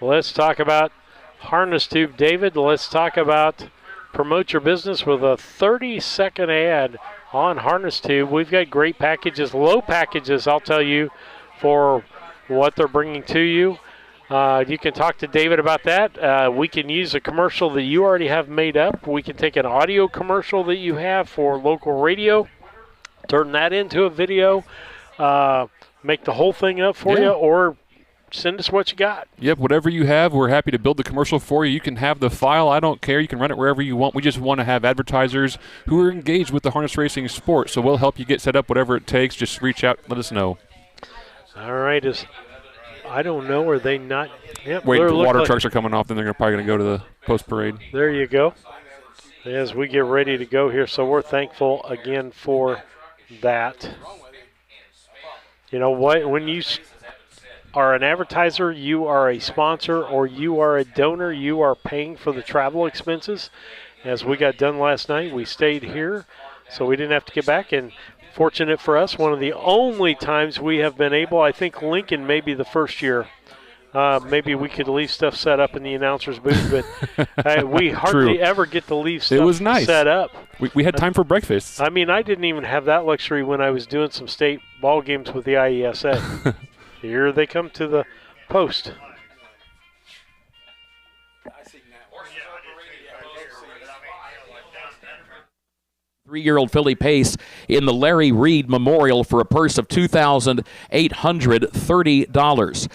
Let's talk about Harness Tube, David. Let's talk about promote your business with a 30-second ad on Harness Tube. We've got great packages, low packages, I'll tell you, for what they're bringing to you. You can talk to David about that. We can use a commercial that you already have made up. We can take an audio commercial that you have for local radio, turn that into a video, make the whole thing up for you, or send us what you got. Yep, whatever you have, we're happy to build the commercial for you. You can have the file. I don't care. You can run it wherever you want. We just want to have advertisers who are engaged with the harness racing sport. So we'll help you get set up, whatever it takes. Just reach out, let us know. All right. I don't know. Are they not? Yep, wait, the water trucks are coming off. Then they're probably going to go to the post parade. There you go. As we get ready to go here. So we're thankful again for that. You know what? When you are an advertiser, you are a sponsor, or you are a donor, you are paying for the travel expenses. As we got done last night, we stayed here, so we didn't have to get back. And fortunate for us, one of the only times we have been able, I think Lincoln may be the first year, maybe we could leave stuff set up in the announcer's booth, but we hardly ever get to leave stuff set up. We had time for breakfast. I mean, I didn't even have that luxury when I was doing some state ball games with the IESA. Here they come to the post. Three-year-old filly Pace in the Larry Reed Memorial for a purse of $2,830.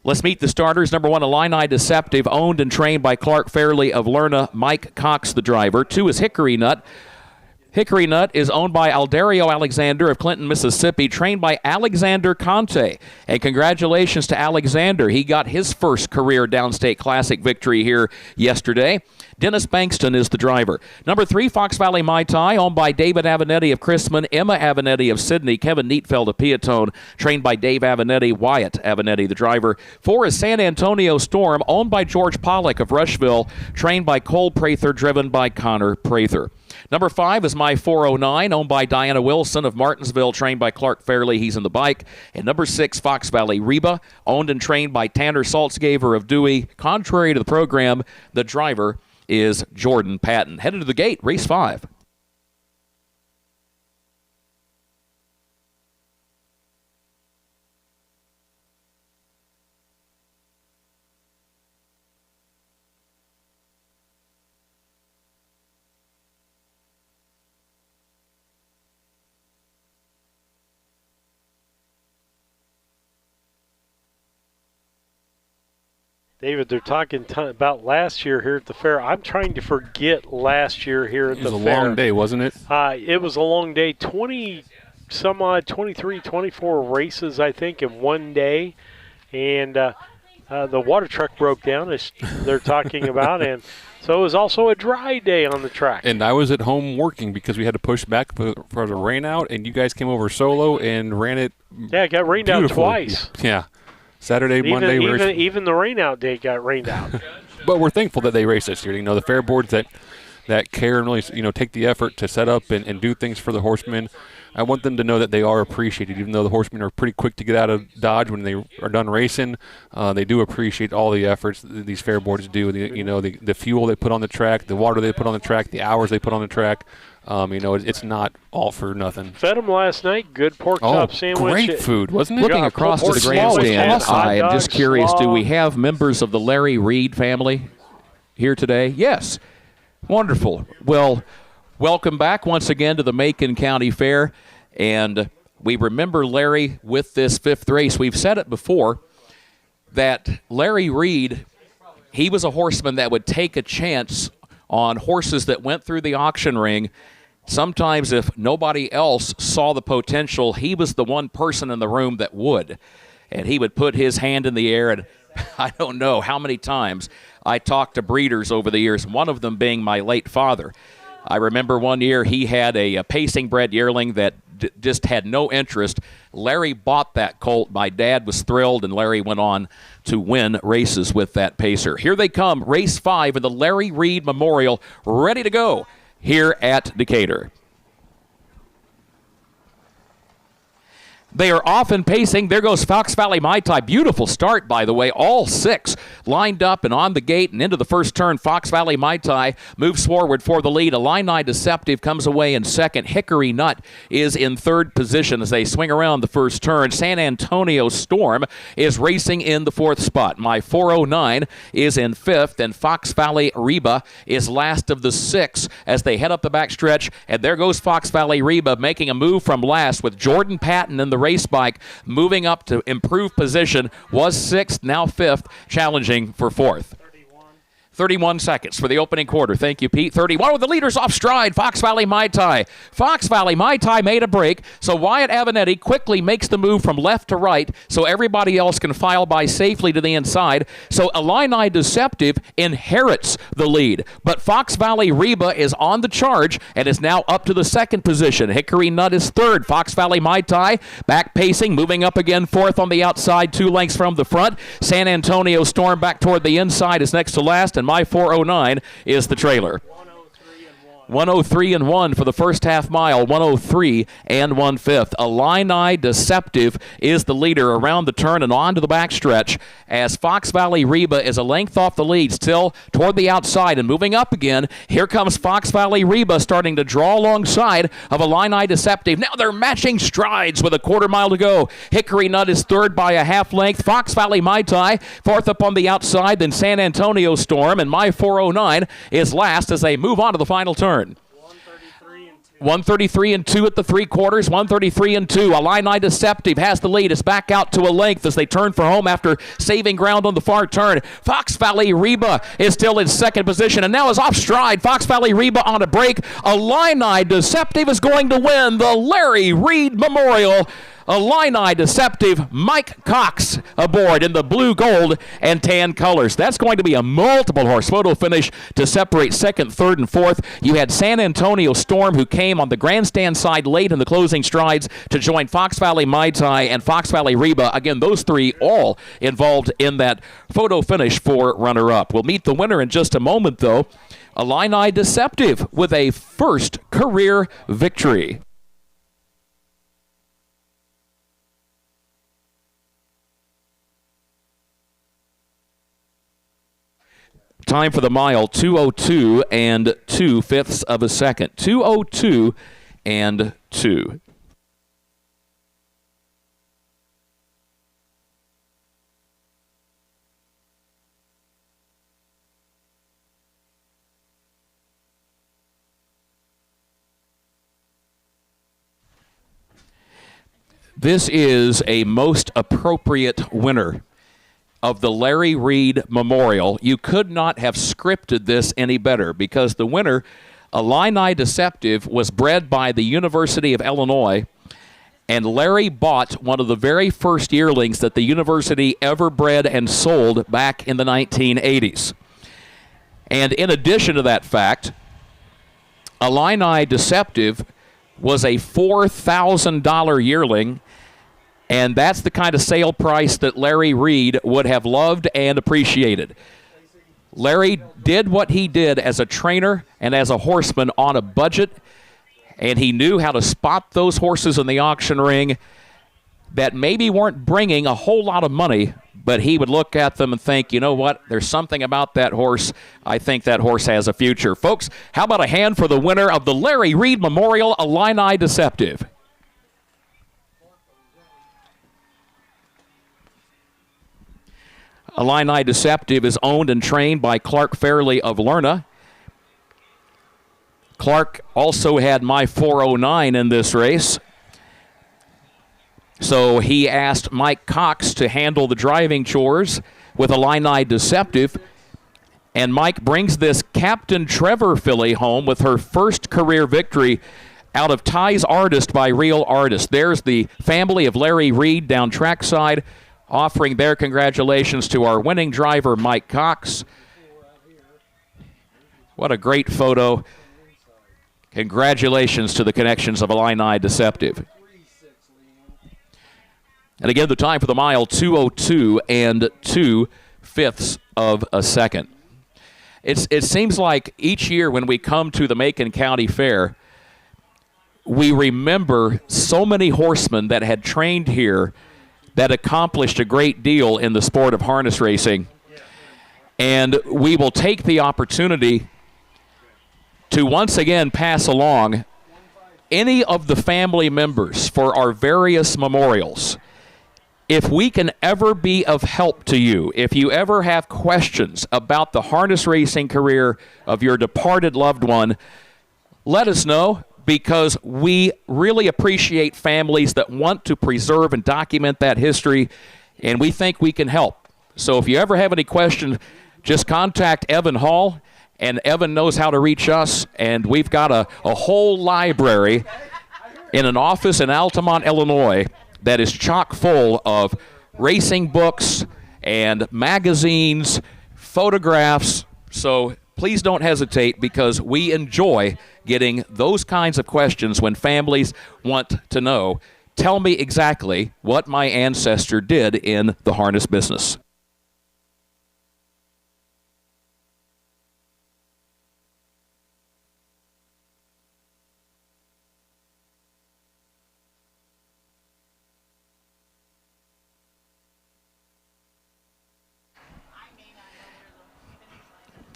Let's meet the starters. Number 1, Illini Deceptive, owned and trained by Clark Fairley of Lerna. Mike Cox, the driver. 2 is Hickory Nut. Hickory Nut is owned by Aldario Alexander of Clinton, Mississippi, trained by Alexander Conte. And congratulations to Alexander. He got his first career Downstate Classic victory here yesterday. Dennis Bankston is the driver. Number 3, Fox Valley Mai Tai, owned by David Avenatti of Chrisman, Emma Avenatti of Sydney, Kevin Neatfeld of Piatone, trained by Dave Avenatti, Wyatt Avenatti, the driver. 4 is San Antonio Storm, owned by George Pollock of Rushville, trained by Cole Prather, driven by Connor Prather. Number 5 is My 409, owned by Diana Wilson of Martinsville, trained by Clark Fairley. He's in the bike. And number 6, Fox Valley Reba, owned and trained by Tanner Saltzgaver of Dewey. Contrary to the program, the driver is Jordan Patton. Headed to the gate, race 5. David, they're talking about last year here at the fair. I'm trying to forget last year here at the fair. It was a long day, wasn't it? It was a long day. 20-some-odd, 23, 24 races, I think, in one day. And the water truck broke down, as they're talking about. And so it was also a dry day on the track. And I was at home working because we had to push back for the rain out. And you guys came over solo and ran it. Yeah, it got rained out twice. Yeah. Saturday, Monday. Even the rain-out day got rained out. But we're thankful that they race this year. The fair boards that care and really, take the effort to set up and do things for the horsemen. I want them to know that they are appreciated, even though the horsemen are pretty quick to get out of Dodge when they are done racing. They do appreciate all the efforts these fair boards do. The fuel they put on the track, the water they put on the track, the hours they put on the track. It's not all for nothing. Fed them last night. Good pork chop sandwich. Great food, wasn't it? Looking across to the grandstand, I am just curious, do we have members of the Larry Reed family here today? Yes. Wonderful. Well, welcome back once again to the Macon County Fair. And we remember Larry with this 5th race. We've said it before that Larry Reed, he was a horseman that would take a chance on horses that went through the auction ring. Sometimes if nobody else saw the potential, he was the one person in the room that would. And he would put his hand in the air, and I don't know how many times I talked to breeders over the years, one of them being my late father. I remember one year he had a pacing bred yearling that just had no interest. Larry bought that colt. My dad was thrilled, and Larry went on to win races with that pacer. Here they come, race 5 in the Larry Reed Memorial, ready to go here at Decatur. They are off and pacing. There goes Fox Valley Mai Tai. Beautiful start, by the way. All 6 lined up and on the gate and into the first turn. Fox Valley Mai Tai moves forward for the lead. Illini Deceptive comes away in second. Hickory Nut is in third position as they swing around the first turn. San Antonio Storm is racing in the 4th spot. My 409 is in 5th, and Fox Valley Reba is last of the 6 as they head up the backstretch. And there goes Fox Valley Reba making a move from last with Jordan Patton in the race bike moving up to improve position, was 6th, now 5th, challenging for 4th. 31 seconds for the opening quarter. Thank you, Pete. 31 with the leaders off stride. Fox Valley Mai Tai. Fox Valley Mai Tai made a break, so Wyatt Avenatti quickly makes the move from left to right so everybody else can file by safely to the inside. So Illini Deceptive inherits the lead, but Fox Valley Reba is on the charge and is now up to the 2nd position. Hickory Nut is 3rd. Fox Valley Mai Tai back pacing, moving up again 4th on the outside, 2 lengths from the front. San Antonio Storm back toward the inside is next to last, and my 409 is the trailer. 103 and 1 for the first half mile, 103 and 1/5. Illini Deceptive is the leader around the turn and on to the backstretch as Fox Valley Reba is a length off the lead, still toward the outside and moving up again. Here comes Fox Valley Reba starting to draw alongside of Illini Deceptive. Now they're matching strides with a quarter mile to go. Hickory Nut is 3rd by a half length. Fox Valley Mai Tai 4th up on the outside, then San Antonio Storm, and my 409 is last as they move on to the final turn. 133 and 2 at the 3/4, 133 and 2. Illini Deceptive has the lead. It's back out to a length as they turn for home after saving ground on the far turn. Fox Valley Reba is still in 2nd position and now is off stride. Fox Valley Reba on a break. Illini Deceptive is going to win the Larry Reed Memorial. Illini Deceptive, Mike Cox aboard in the blue, gold, and tan colors. That's going to be a multiple horse photo finish to separate 2nd, 3rd, and 4th. You had San Antonio Storm, who came on the grandstand side late in the closing strides to join Fox Valley Mai Tai and Fox Valley Reba. Again, those 3 all involved in that photo finish for runner-up. We'll meet the winner in just a moment, though. Illini Deceptive with a first career victory. Time for the mile, 2:02 and 2/5 of a second. 2:02 and 2. This is a most appropriate winner of the Larry Reed Memorial. You could not have scripted this any better because the winner, Illini Deceptive, was bred by the University of Illinois, and Larry bought one of the very first yearlings that the university ever bred and sold back in the 1980s. And in addition to that fact, Illini Deceptive was a $4,000 yearling, And that's the kind of sale price that Larry Reed would have loved and appreciated. Larry did what he did as a trainer and as a horseman on a budget, and he knew how to spot those horses in the auction ring that maybe weren't bringing a whole lot of money, but he would look at them and think, you know what, there's something about that horse. I think that horse has a future. Folks, how about a hand for the winner of the Larry Reed Memorial Illini Deceptive? Illini Deceptive is owned and trained by Clark Fairley of Lerna. Clark also had my 409 in this race. So he asked Mike Cox to handle the driving chores with Illini Deceptive. And Mike brings this Captain Trevor filly home with her first career victory out of Ty's Artist by Real Artist. There's the family of Larry Reed down trackside, offering their congratulations to our winning driver, Mike Cox. What a great photo. Congratulations to the connections of Illini Deceptive. And again, the time for the mile, 2:02 and 2/5 of a second. It seems like each year when we come to the Macon County Fair, we remember so many horsemen that had trained here that accomplished a great deal in the sport of harness racing. And we will take the opportunity to once again pass along any of the family members for our various memorials. If we can ever be of help to you, if you ever have questions about the harness racing career of your departed loved one, let us know, because we really appreciate families that want to preserve and document that history, and we think we can help. So if you ever have any questions, just contact Evan Hall, and Evan knows how to reach us, and we've got a whole library in an office in Altamont, Illinois, that is chock full of racing books and magazines, photographs. So please don't hesitate, because we enjoy getting those kinds of questions when families want to know, tell me exactly what my ancestor did in the harness business.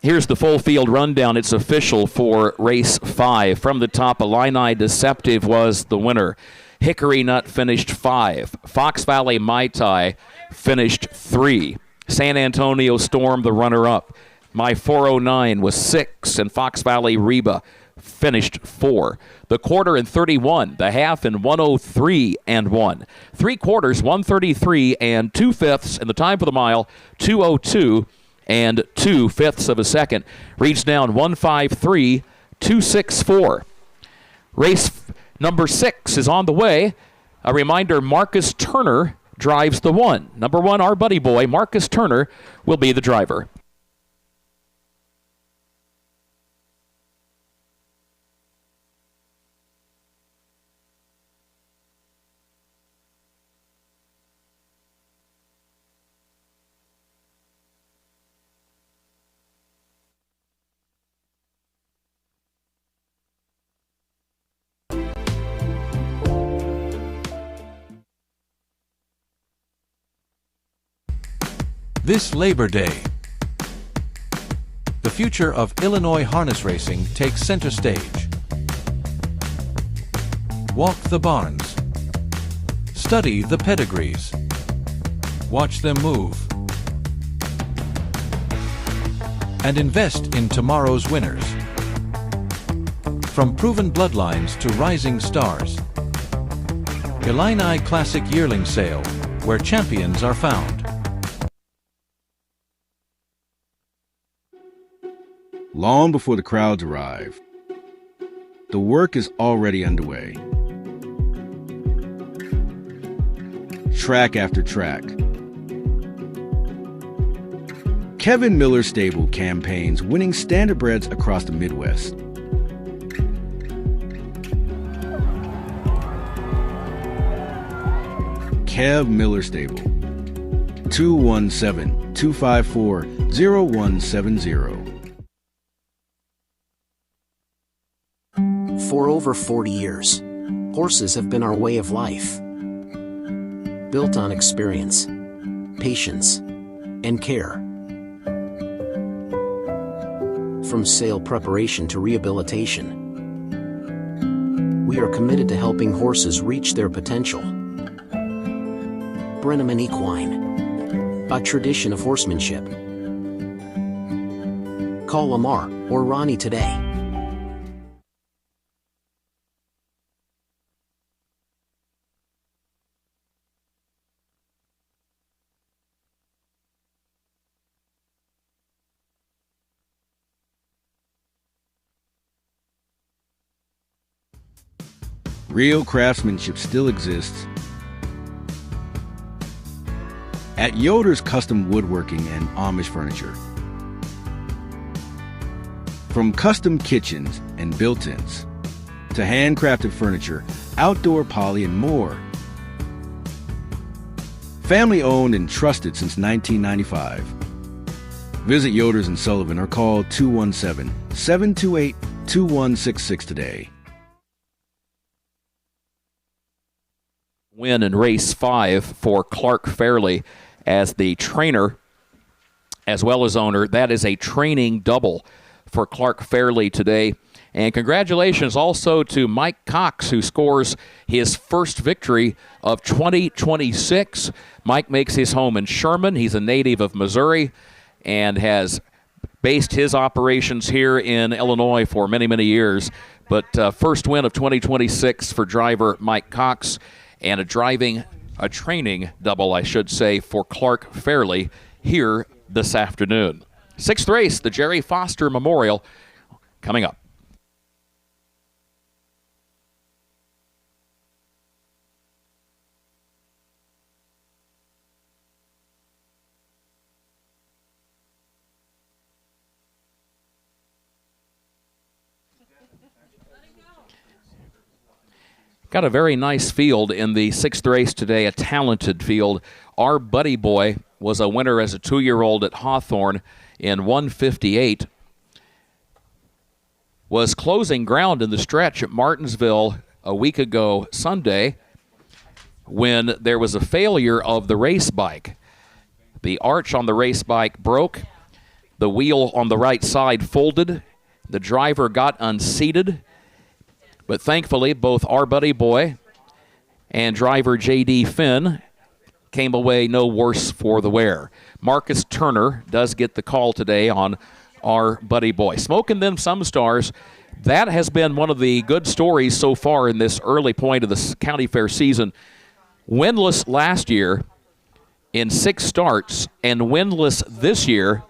Here's the full field rundown. It's official for race 5. From the top, Illini Deceptive was the winner. Hickory Nut finished 5. Fox Valley Mai Tai finished 3. San Antonio Storm, the runner-up. My 409 was 6, and Fox Valley Reba finished 4. The quarter in 31, the half in 103 and 1. 3/4, 133 and 2/5, and the time for the mile, 2:02 and 2/5 of a second. Reads down 153.264. Race number 6 is on the way. A reminder, Marcus Turner drives the 1. Number 1, our buddy boy, Marcus Turner, will be the driver. This Labor Day, the future of Illinois harness racing takes center stage. Walk the barns. Study the pedigrees. Watch them move. And invest in tomorrow's winners. From proven bloodlines to rising stars. Illini Classic Yearling Sale, where champions are found. Long before the crowds arrive, the work is already underway. Track after track. Kevin Miller's stable campaigns winning standardbreds across the Midwest. Kev Miller Stable. 217-254-0170. For over 40 years, horses have been our way of life. Built on experience, patience, and care. From sale preparation to rehabilitation, we are committed to helping horses reach their potential. Brenneman Equine, a tradition of horsemanship. Call Lamar or Ronnie today. Real craftsmanship still exists at Yoder's Custom Woodworking and Amish Furniture. From custom kitchens and built-ins to handcrafted furniture, outdoor poly, and more. Family owned and trusted since 1995. Visit Yoder's in Sullivan or call 217-728-2166 today. Win in race 5 for Clark Fairley as the trainer as well as owner. That is a training double for Clark Fairley today. And congratulations also to Mike Cox, who scores his first victory of 2026. Mike makes his home in Sherman. He's a native of Missouri and has based his operations here in Illinois for many, many years. But first win of 2026 for driver Mike Cox. And a training double, I should say, for Clark Fairley here this afternoon. Sixth race, the Jerry Foster Memorial, coming up. Got a very nice field in the sixth race today, a talented field. Our Buddy Boy was a winner as a 2-year-old at Hawthorne in 1:58. Was closing ground in the stretch at Martinsville a week ago Sunday when there was a failure of the race bike. The arch on the race bike broke. The wheel on the right side folded. The driver got unseated. But thankfully, both Our Buddy Boy and driver J.D. Finn came away no worse for the wear. Marcus Turner does get the call today on Our Buddy Boy. Smoking Them Some Stars, that has been one of the good stories so far in this early point of the county fair season. Winless last year in 6 starts and winless this year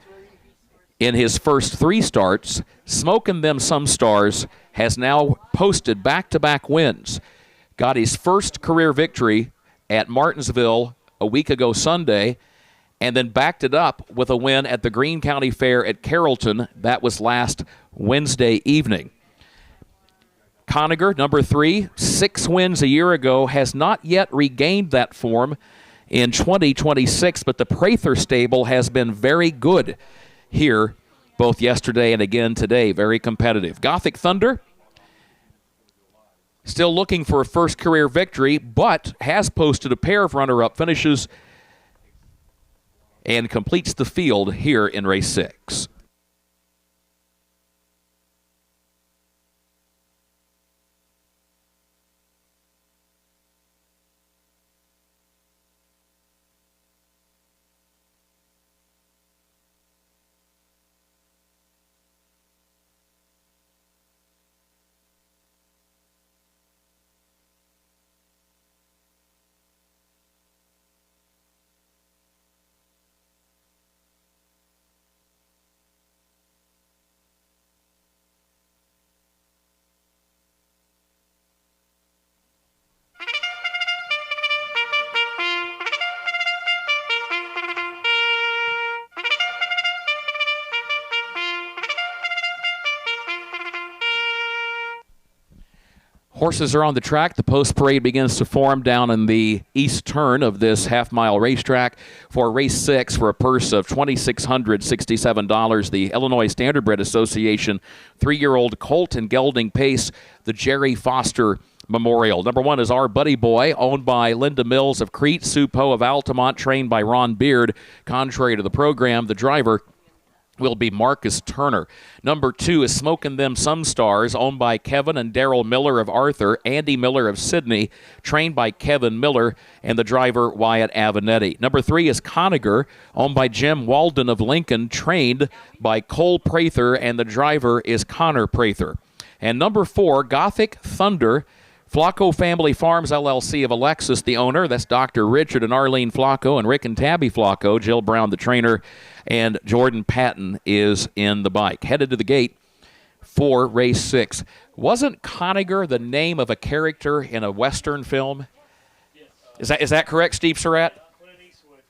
in his first 3 starts. Smoking Them Some Stars has now posted back-to-back wins. Got his first career victory at Martinsville a week ago Sunday, and then backed it up with a win at the Greene County Fair at Carrollton. That was last Wednesday evening. Conager, number 3, 6 wins a year ago, has not yet regained that form in 2026, but the Prather stable has been very good here both yesterday and again today. Very competitive. Gothic Thunder, still looking for a first career victory, but has posted a pair of runner-up finishes and completes the field here in race 6. Horses are on the track. The post parade begins to form down in the east turn of this half-mile racetrack for race 6 for a purse of $2,667. The Illinois Standardbred Association 3-year-old colt and gelding pace, the Jerry Foster Memorial. Number 1 is Our Buddy Boy, owned by Linda Mills of Crete, Sue Poe of Altamont, trained by Ron Beard. Contrary to the program, the driver will be Marcus Turner. Number 2 is Smokin' Them Some Stars, owned by Kevin and Daryl Miller of Arthur, Andy Miller of Sydney, trained by Kevin Miller, and the driver Wyatt Avenatti. Number 3 is Conager, owned by Jim Walden of Lincoln, trained by Cole Prather, and the driver is Connor Prather. And number 4, Gothic Thunder, Flacco Family Farms, LLC of Alexis, the owner. That's Dr. Richard and Arlene Flacco and Rick and Tabby Flacco. Jill Brown, the trainer, and Jordan Patton is in the bike. Headed to the gate for race 6. Wasn't Conager the name of a character in a Western film? Is that correct, Steve Surratt? Clint Eastwood.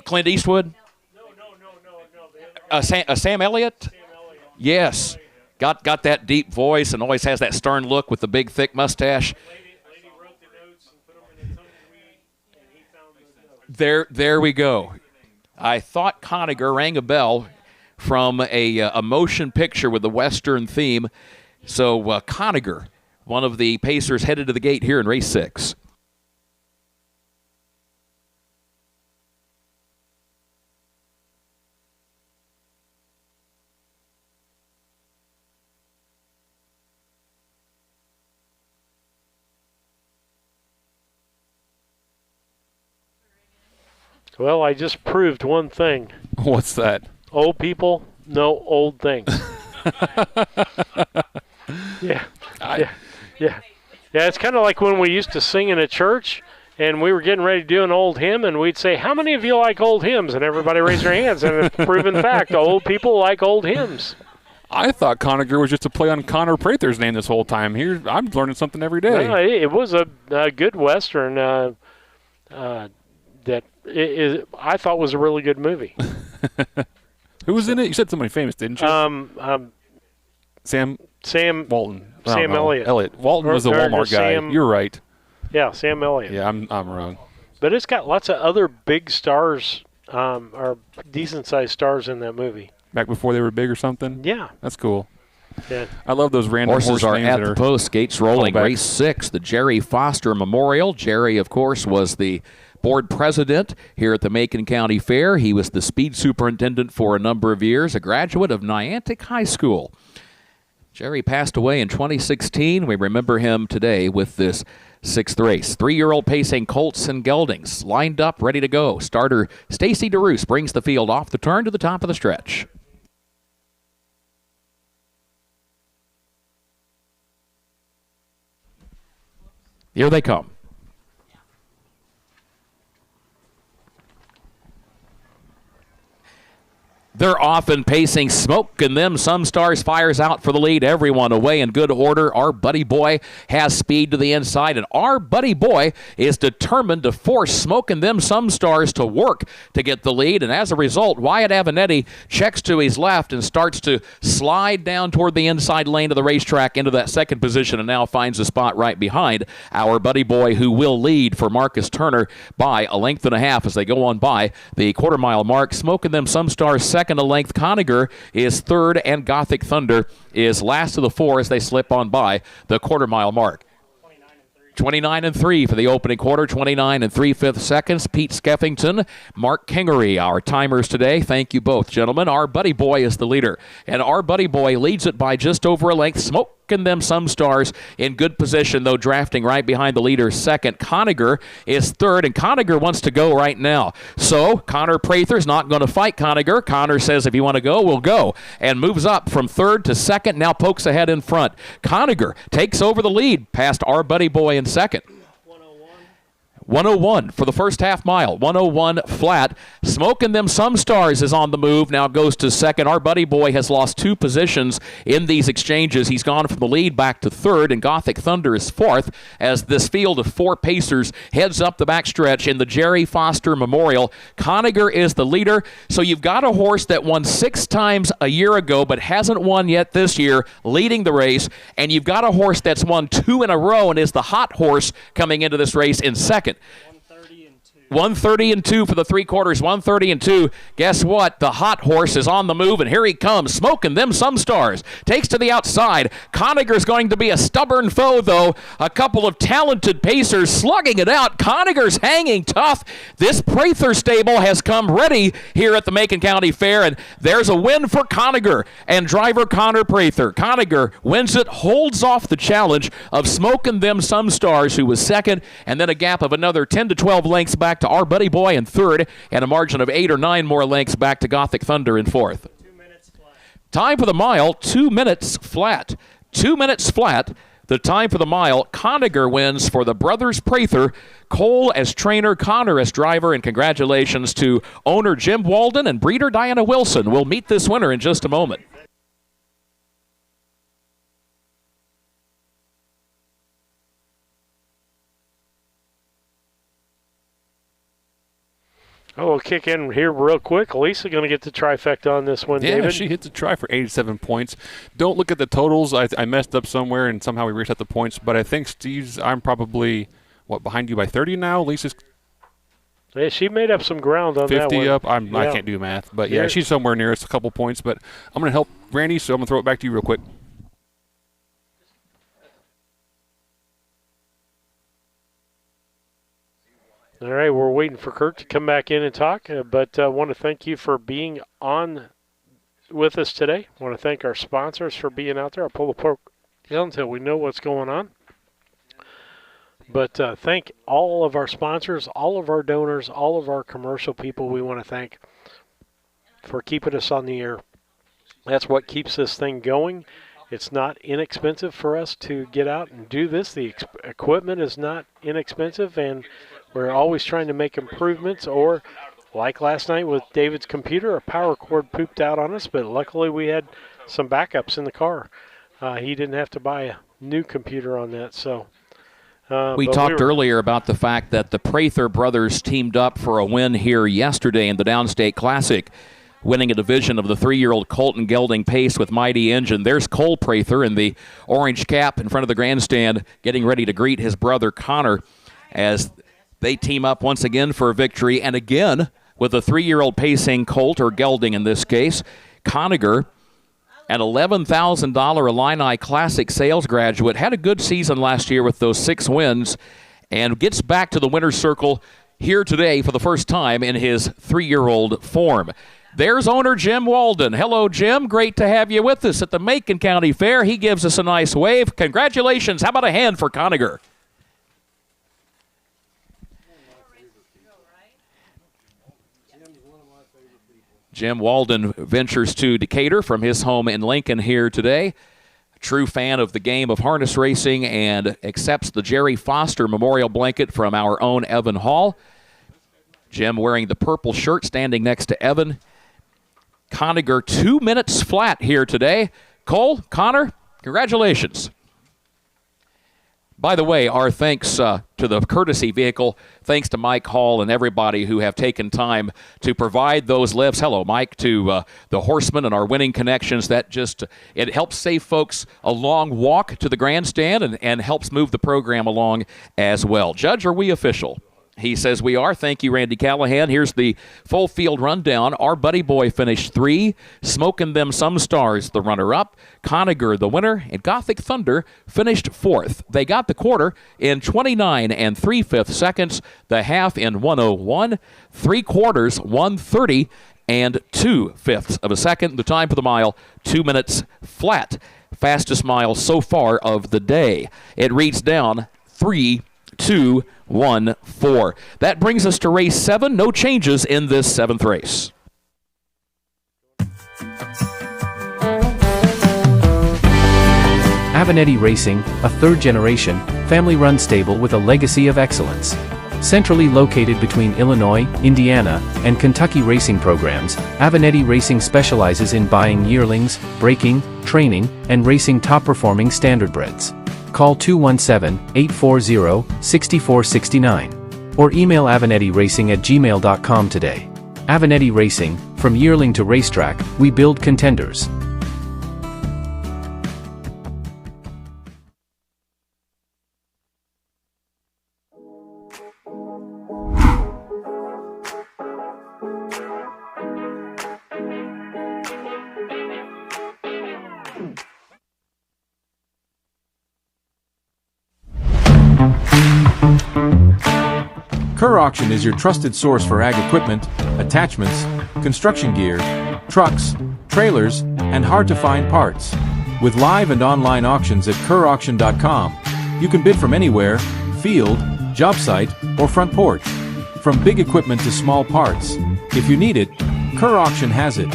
Clint Eastwood? No. Sam Elliott? Yes. Got that deep voice and always has that stern look with the big, thick mustache. Lady wrote the notes and put them in a tumbleweed, and he found those notes. There we go. I thought Conager rang a bell from a motion picture with a Western theme. So Conager, one of the pacers headed to the gate here in race 6. Well, I just proved one thing. What's that? Old people know old things. Yeah, it's kind of like when we used to sing in a church and we were getting ready to do an old hymn, and we'd say, how many of you like old hymns? And everybody raised their hands, and it's proven fact. Old people like old hymns. I thought Conager was just a play on Connor Prather's name this whole time. Here, I'm learning something every day. No, it was a good Western that I thought was a really good movie. Who was in it? You said somebody famous, didn't you? Sam Walton. Sam Elliott. Walton was the Walmart guy. You're right. Yeah, Sam Elliott. Yeah, I'm wrong. But it's got lots of other big stars, or decent-sized stars in that movie. Back before they were big or something? Yeah. That's cool. Yeah. I love those random Horses are names at the post, gates rolling. Back. Race 6, the Jerry Foster Memorial. Jerry, of course, was the board president here at the Macon County Fair. He was the speed superintendent for a number of years, a graduate of Niantic High School. Jerry passed away in 2016. We remember him today with this 6th race. 3-year-old pacing colts and geldings lined up, ready to go. Starter Stacy DeRoos brings the field off the turn to the top of the stretch. Here they come. They're often pacing, Smokin' Them Some Stars fires out for the lead. Everyone away in good order. Our Buddy Boy has speed to the inside, and Our Buddy Boy is determined to force Smokin' Them Some Stars to work to get the lead. And as a result, Wyatt Avenatti checks to his left and starts to slide down toward the inside lane of the racetrack into that second position, and now finds a spot right behind Our Buddy Boy, who will lead for Marcus Turner by a length and a half as they go on by the quarter-mile mark. Smokin' Them Some Stars second a length. Conager is third, and Gothic Thunder is last of the 4 as they slip on by the quarter-mile mark. 29-3 for the opening quarter, 29 3/5 seconds. Pete Skeffington, Mark Kingery, our timers today. Thank you both, gentlemen. Our Buddy Boy is the leader, and Our Buddy Boy leads it by just over a length. Smokin' Them Some Stars in good position, though, drafting right behind the leader second. Conager is third, and Conager wants to go right now. So Connor Prather's not going to fight Conager. Connor says, if you want to go, we'll go, and moves up from third to second, now pokes ahead in front. Conager takes over the lead past Our Buddy Boy in second. 101 for the first half mile. 101 flat. Smoking Them Some Stars is on the move. Now goes to second. Our buddy boy has lost 2 positions in these exchanges. He's gone from the lead back to third, and Gothic Thunder is fourth as this field of 4 pacers heads up the backstretch in the Jerry Foster Memorial. Conager is the leader. So you've got a horse that won 6 times a year ago but hasn't won yet this year, leading the race. And you've got a horse that's won 2 in a row and is the hot horse coming into this race in second. 130 and 2 for the 3/4, 130 and 2. Guess what? The hot horse is on the move, and here he comes, Smoking Them Some Stars. Takes to the outside. Conager's going to be a stubborn foe, though. A couple of talented pacers slugging it out. Conager's hanging tough. This Prather stable has come ready here at the Macon County Fair, and there's a win for Conager and driver Connor Prather. Conager wins it, holds off the challenge of Smoking Them Some Stars, who was second, and then a gap of another 10 to 12 lengths back to our buddy boy in third, and a margin of 8 or 9 more lengths back to Gothic Thunder in fourth. 2 minutes flat. Time for the mile, 2 minutes flat. 2 minutes flat. The time for the mile. Conager wins for the brothers Prather. Cole as trainer, Connor as driver, and congratulations to owner Jim Walden and breeder Diana Wilson. We'll meet this winner in just a moment. Oh, we'll kick in here real quick. Lisa going to get the trifecta on this one, yeah, David. She hit the try for 87 points. Don't look at the totals. I messed up somewhere, and somehow we reset the points. But I think I'm probably, behind you by 30 now? Lisa's Yeah, she made up some ground on that one. 50 up. I can't do math. But, yeah, she's somewhere near us, a couple points. But I'm going to help Randy, so I'm going to throw it back to you real quick. All right, we're waiting for Kurt to come back in and talk, but I want to thank you for being on with us today. I want to thank our sponsors for being out there. I'll pull the pork until we know what's going on. But thank all of our sponsors, all of our donors, all of our commercial people we want to thank for keeping us on the air. That's what keeps this thing going. It's not inexpensive for us to get out and do this. The equipment is not inexpensive, and we're always trying to make improvements, or like last night with David's computer, a power cord pooped out on us, but luckily we had some backups in the car. He didn't have to buy a new computer on that. So we talked earlier about the fact that the Prather brothers teamed up for a win here yesterday in the Downstate Classic, winning a division of the 3-year-old Colton Gelding Pace with Mighty Engine. There's Cole Prather in the orange cap in front of the grandstand, getting ready to greet his brother Connor as they team up once again for a victory, and again with a 3-year-old pacing colt, or gelding in this case. Conager, an $11,000 Illini Classic sales graduate, had a good season last year with those 6 wins, and gets back to the winner's circle here today for the first time in his 3-year-old form. There's owner Jim Walden. Hello, Jim. Great to have you with us at the Macon County Fair. He gives us a nice wave. Congratulations. How about a hand for Conager? Jim Walden ventures to Decatur from his home in Lincoln here today. A true fan of the game of harness racing, and accepts the Jerry Foster Memorial Blanket from our own Evan Hall. Jim wearing the purple shirt, standing next to Evan. Conager 2 minutes flat here today. Cole, Connor, congratulations. By the way, our thanks to the courtesy vehicle, thanks to Mike Hall and everybody who have taken time to provide those lifts. Hello, Mike, to the horsemen and our winning connections. That just, it helps save folks a long walk to the grandstand, and helps move the program along as well. Judge, are we official? He says we are. Thank you, Randy Callahan. Here's the full field rundown. Our buddy boy finished 3. Smoking Them Some Stars, the runner-up. Conager, the winner. And Gothic Thunder finished 4th. They got the quarter in 29 3/5 seconds. The half in 1:01. 3/4, 1:30 and 2/5 of a second. The time for the mile, 2 minutes flat. Fastest mile so far of the day. It reads down 3-2-1-4. That brings us to race 7. No changes in this 7th race. Avenatti Racing, a third-generation, family-run stable with a legacy of excellence. Centrally located between Illinois, Indiana, and Kentucky racing programs, Avenatti Racing specializes in buying yearlings, breaking, training, and racing top-performing standardbreds. Call 217-840-6469 or email avenattiracing@gmail.com today. Avenatti Racing, from yearling to racetrack, we build contenders. Kerr Auction is your trusted source for ag equipment, attachments, construction gear, trucks, trailers, and hard-to-find parts. With live and online auctions at kerrauction.com, you can bid from anywhere, field, job site, or front porch. From big equipment to small parts. If you need it, Kerr Auction has it.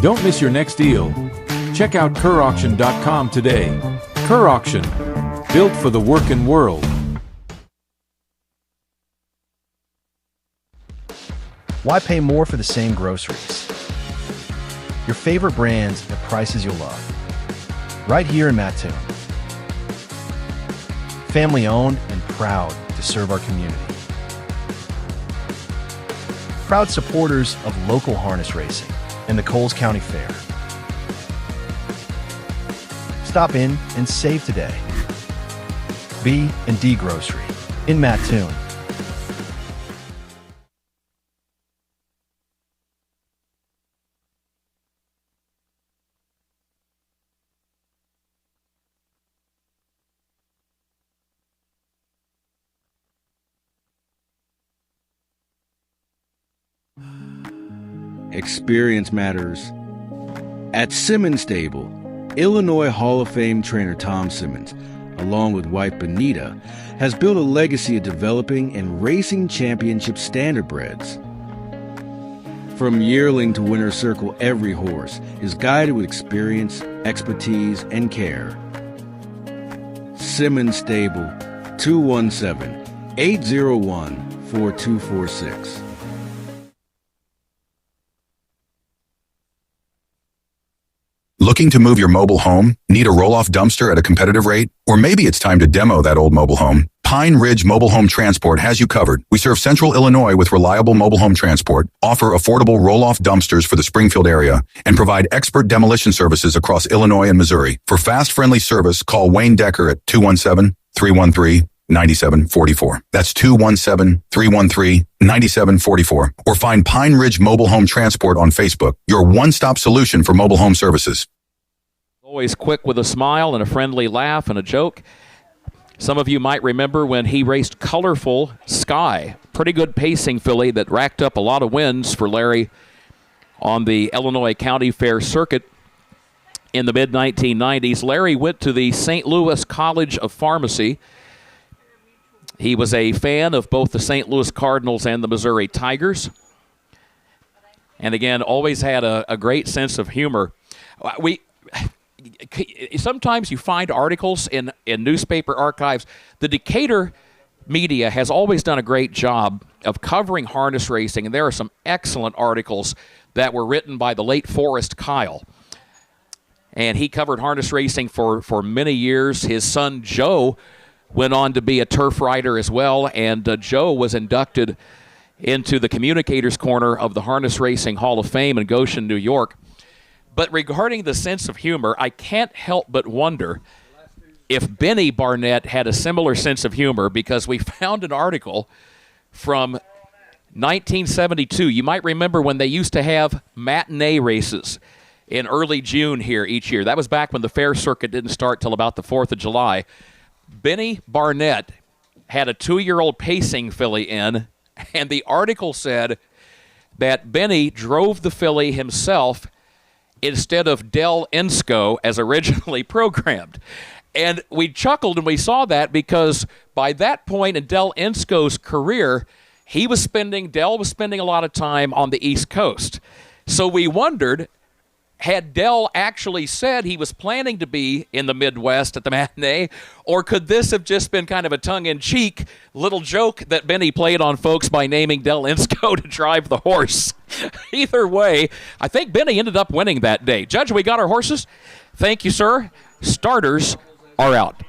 Don't miss your next deal. Check out kerrauction.com today. Kerr Auction, built for the working world. Why pay more for the same groceries? Your favorite brands at prices you'll love. Right here in Mattoon. Family owned and proud to serve our community. Proud supporters of local harness racing and the Coles County Fair. Stop in and save today. B&D Grocery in Mattoon. Experience matters. At Simmons Stable, Illinois Hall of Fame trainer Tom Simmons, along with wife Benita, has built a legacy of developing and racing championship standardbreds. From yearling to winner's circle, every horse is guided with experience, expertise, and care. Simmons Stable, 217-801-4246. Looking to move your mobile home? Need a roll-off dumpster at a competitive rate? Or maybe it's time to demo that old mobile home? Pine Ridge Mobile Home Transport has you covered. We serve Central Illinois with reliable mobile home transport, offer affordable roll-off dumpsters for the Springfield area, and provide expert demolition services across Illinois and Missouri. For fast, friendly service, call Wayne Decker at 217-313-9744. That's 217-313-9744. Or find Pine Ridge Mobile Home Transport on Facebook, your one-stop solution for mobile home services. Always quick with a smile and a friendly laugh and a joke. Some of you might remember when he raced Colorful Sky, pretty good pacing filly that racked up a lot of wins for Larry on the Illinois County Fair circuit in the mid-1990s. Larry went to the St. Louis College of Pharmacy. He was a fan of both the St. Louis Cardinals and the Missouri Tigers. And again, always had a great sense of humor. Sometimes you find articles in newspaper archives. The Decatur media has always done a great job of covering harness racing, and there are some excellent articles that were written by the late Forrest Kyle. And he covered harness racing for many years. His son, Joe, went on to be a turf rider as well, and Joe was inducted into the Communicators Corner of the Harness Racing Hall of Fame in Goshen, New York. But regarding the sense of humor, I can't help but wonder if Benny Barnett had a similar sense of humor, because we found an article from 1972. You might remember when they used to have matinee races in early June here each year. That was back when the fair circuit didn't start till about the 4th of July. Benny Barnett had a 2-year-old pacing filly in, and the article said that Benny drove the filly himself instead of Del Insco as originally programmed. And we chuckled when we saw that, because by that point in Del Insco's career, Del was spending a lot of time on the East Coast. So we wondered, Had Dell actually said he was planning to be in the Midwest at the matinee, or could this have just been kind of a tongue-in-cheek little joke that Benny played on folks by naming Del Insco to drive the horse? Either way, I think Benny ended up winning that day. Judge, we got our horses? Thank you, sir. Starters are out.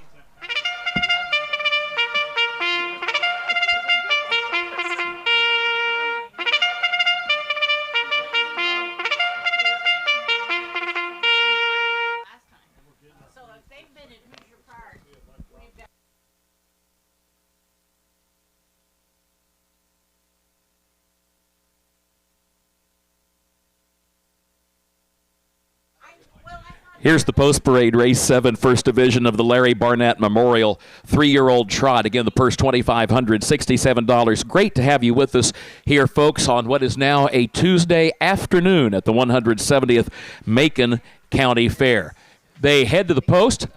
Here's the post-parade race 7, first division of the Larry Barnett Memorial 3-year-old trot. Again, the purse $2,500, $67. Great to have you with us here, folks, on what is now a Tuesday afternoon at the 170th Macon County Fair. They head to the post.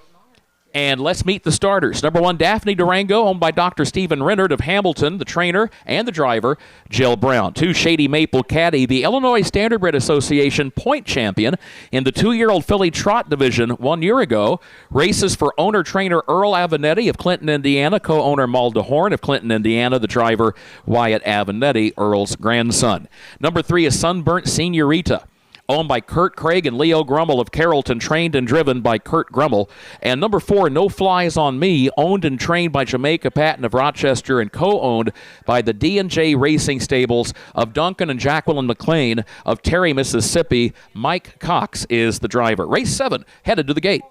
And let's meet the starters. Number 1, Daphne Durango, owned by Dr. Stephen Rennert of Hamilton, the trainer and the driver, Jill Brown. 2, Shady Maple Caddy, the Illinois Standardbred Association point champion in the 2-year-old filly trot division 1 year ago. Races for owner-trainer Earl Avenatti of Clinton, Indiana, co-owner Mal DeHorn of Clinton, Indiana, the driver Wyatt Avenatti, Earl's grandson. Number 3 is Sunburnt Señorita, owned by Kurt Craig and Leo Grummel of Carrollton, trained and driven by Kurt Grummel. And number 4, No Flies on Me, owned and trained by Jamaica Patton of Rochester and co-owned by the D&J Racing Stables of Duncan and Jacqueline McLean of Terry, Mississippi. Mike Cox is the driver. Race 7 headed to the gate.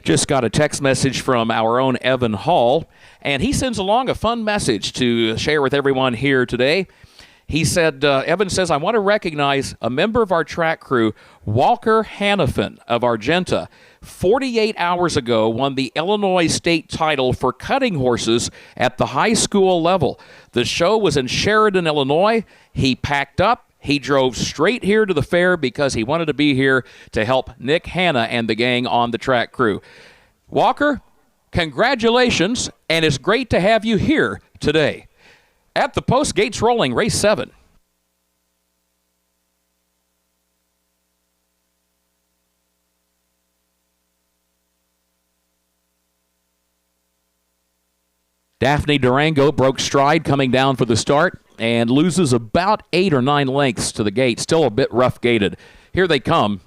Just got a text message from our own Evan Hall, and he sends along a fun message to share with everyone here today. He said, Evan says, I want to recognize a member of our track crew, Walker Hannafin of Argenta, 48 hours ago won the Illinois state title for cutting horses at the high school level. The show was in Sheridan, Illinois. He packed up. He drove straight here to the fair because he wanted to be here to help Nick Hanna and the gang on the track crew. Walker, congratulations, and it's great to have you here today. At the post, gates rolling, race 7. Daphne Durango broke stride coming down for the start and loses about 8 or 9 lengths to the gate. Still a bit rough gated. Here they come.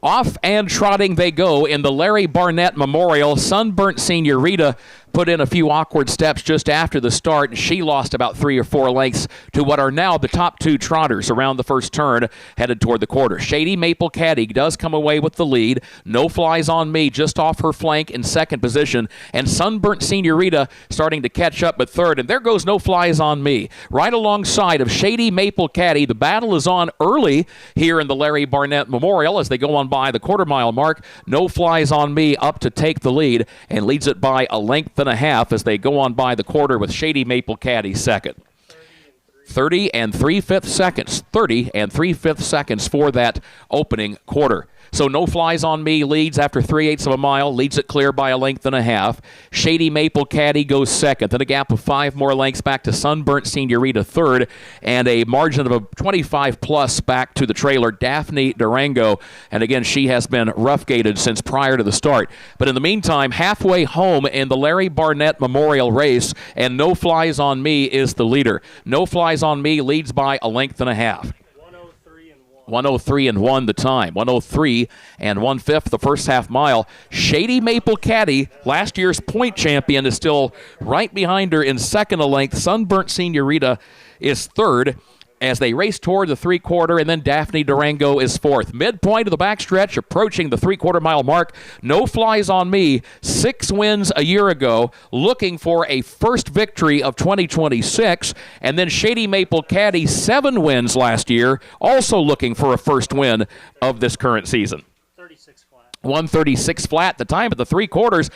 Off and trotting they go in the Larry Barnett Memorial. Sunburnt Señorita put in a few awkward steps just after the start, and she lost about 3 or 4 lengths to what are now the top 2 trotters around the first turn headed toward the quarter. Shady Maple Caddy does come away with the lead. No Flies on Me just off her flank in second position, and Sunburnt Señorita starting to catch up at third, and there goes No Flies on Me right alongside of Shady Maple Caddy. The battle is on early here in the Larry Barnett Memorial as they go on by the quarter-mile mark. No Flies on Me up to take the lead and leads it by a length and a half as they go on by the quarter with Shady Maple Caddy second. 30 and 3/5 seconds. 30 and 3/5 seconds for that opening quarter. So No Flies on Me leads after 3/8 of a mile, leads it clear by a length and a half. Shady Maple Caddy goes second. Then a gap of 5 more lengths back to Sunburnt Senorita third, and a margin of a 25-plus back to the trailer, Daphne Durango. And again, she has been rough-gated since prior to the start. But in the meantime, halfway home in the Larry Barnett Memorial Race, and No Flies on Me is the leader. No Flies on Me leads by a length and a half. 103 and 1 the time. 103 and 1/5 the first half mile. Shady Maple Caddy, last year's point champion, is still right behind her in second a length. Sunburnt Senorita is third as they race toward the 3/4, and then Daphne Durango is fourth. Midpoint of the backstretch, approaching the 3/4 mile mark. No Flies on Me, 6 wins a year ago, looking for a first victory of 2026. And then Shady Maple Caddy, 7 wins last year, also looking for a first win of this current season. 136 flat, the time at the 3/4.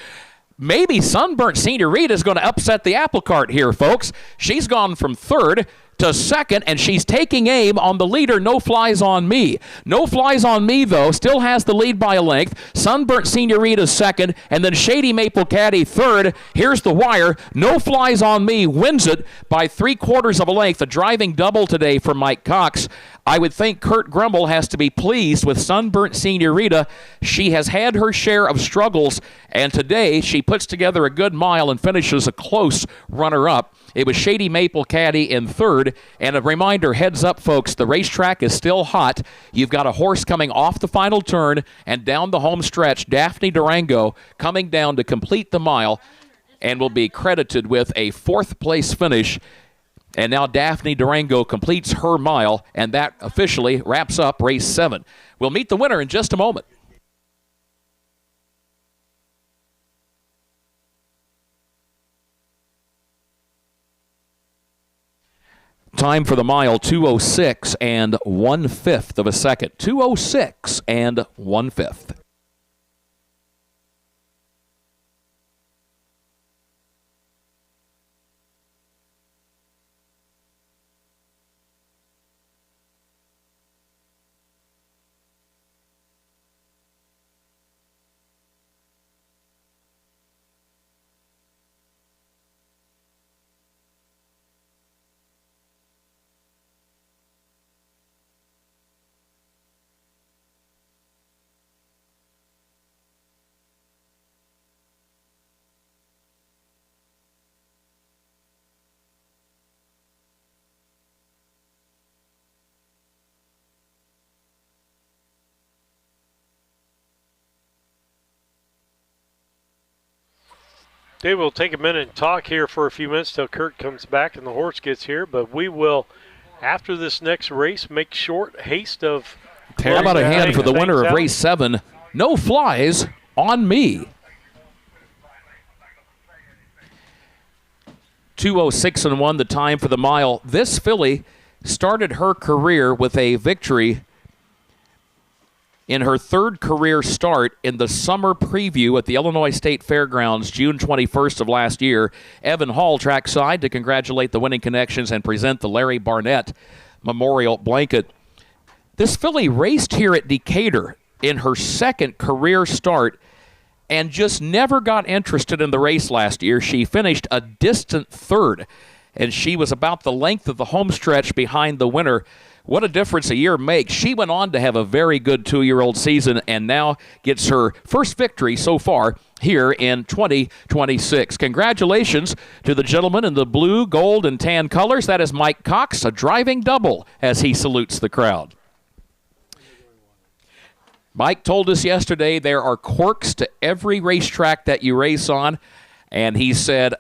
Maybe Sunburnt Senorita is going to upset the apple cart here, folks. She's gone from third to second, and she's taking aim on the leader, No Flies on Me. No Flies on Me, though, still has the lead by a length. Sunburnt Senorita second, and then Shady Maple Caddy third. Here's the wire. No Flies on Me wins it by 3/4 of a length. A driving double today for Mike Cox. I would think Kurt Grumble has to be pleased with Sunburnt Senorita. She has had her share of struggles, and today she puts together a good mile and finishes a close runner-up. It was Shady Maple Caddy in third. And a reminder, heads up, folks, the racetrack is still hot. You've got a horse coming off the final turn and down the home stretch, Daphne Durango, coming down to complete the mile and will be credited with a 4th-place finish. And now Daphne Durango completes her mile, and that officially wraps up race 7. We'll meet the winner in just a moment. Time for the mile, 2:06 and 1/5 of a second. 2:06 and 1/5. Dave, we'll take a minute and talk here for a few minutes till Kurt comes back and the horse gets here. But we will, after this next race, make short haste of. How about a hand for the winner of race 7? No Flies on Me. 2:06 and 1 the time for the mile. This filly started her career with a victory in her 3rd career start in the summer preview at the Illinois State Fairgrounds, June 21st of last year. Evan Hall trackside to congratulate the winning connections and present the Larry Barnett Memorial Blanket. This filly raced here at Decatur in her 2nd career start and just never got interested in the race last year. She finished a distant 3rd, and she was about the length of the home stretch behind the winner. What a difference a year makes. She went on to have a very good 2-year-old season and now gets her first victory so far here in 2026. Congratulations to the gentleman in the blue, gold, and tan colors. That is Mike Cox, a driving double as he salutes the crowd. Mike told us yesterday there are quirks to every racetrack that you race on, and he said,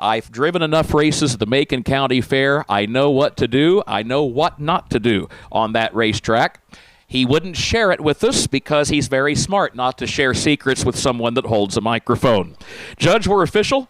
I've driven enough races at the Macon County Fair. I know what to do. I know what not to do on that racetrack. He wouldn't share it with us because he's very smart not to share secrets with someone that holds a microphone. Judge, we're official.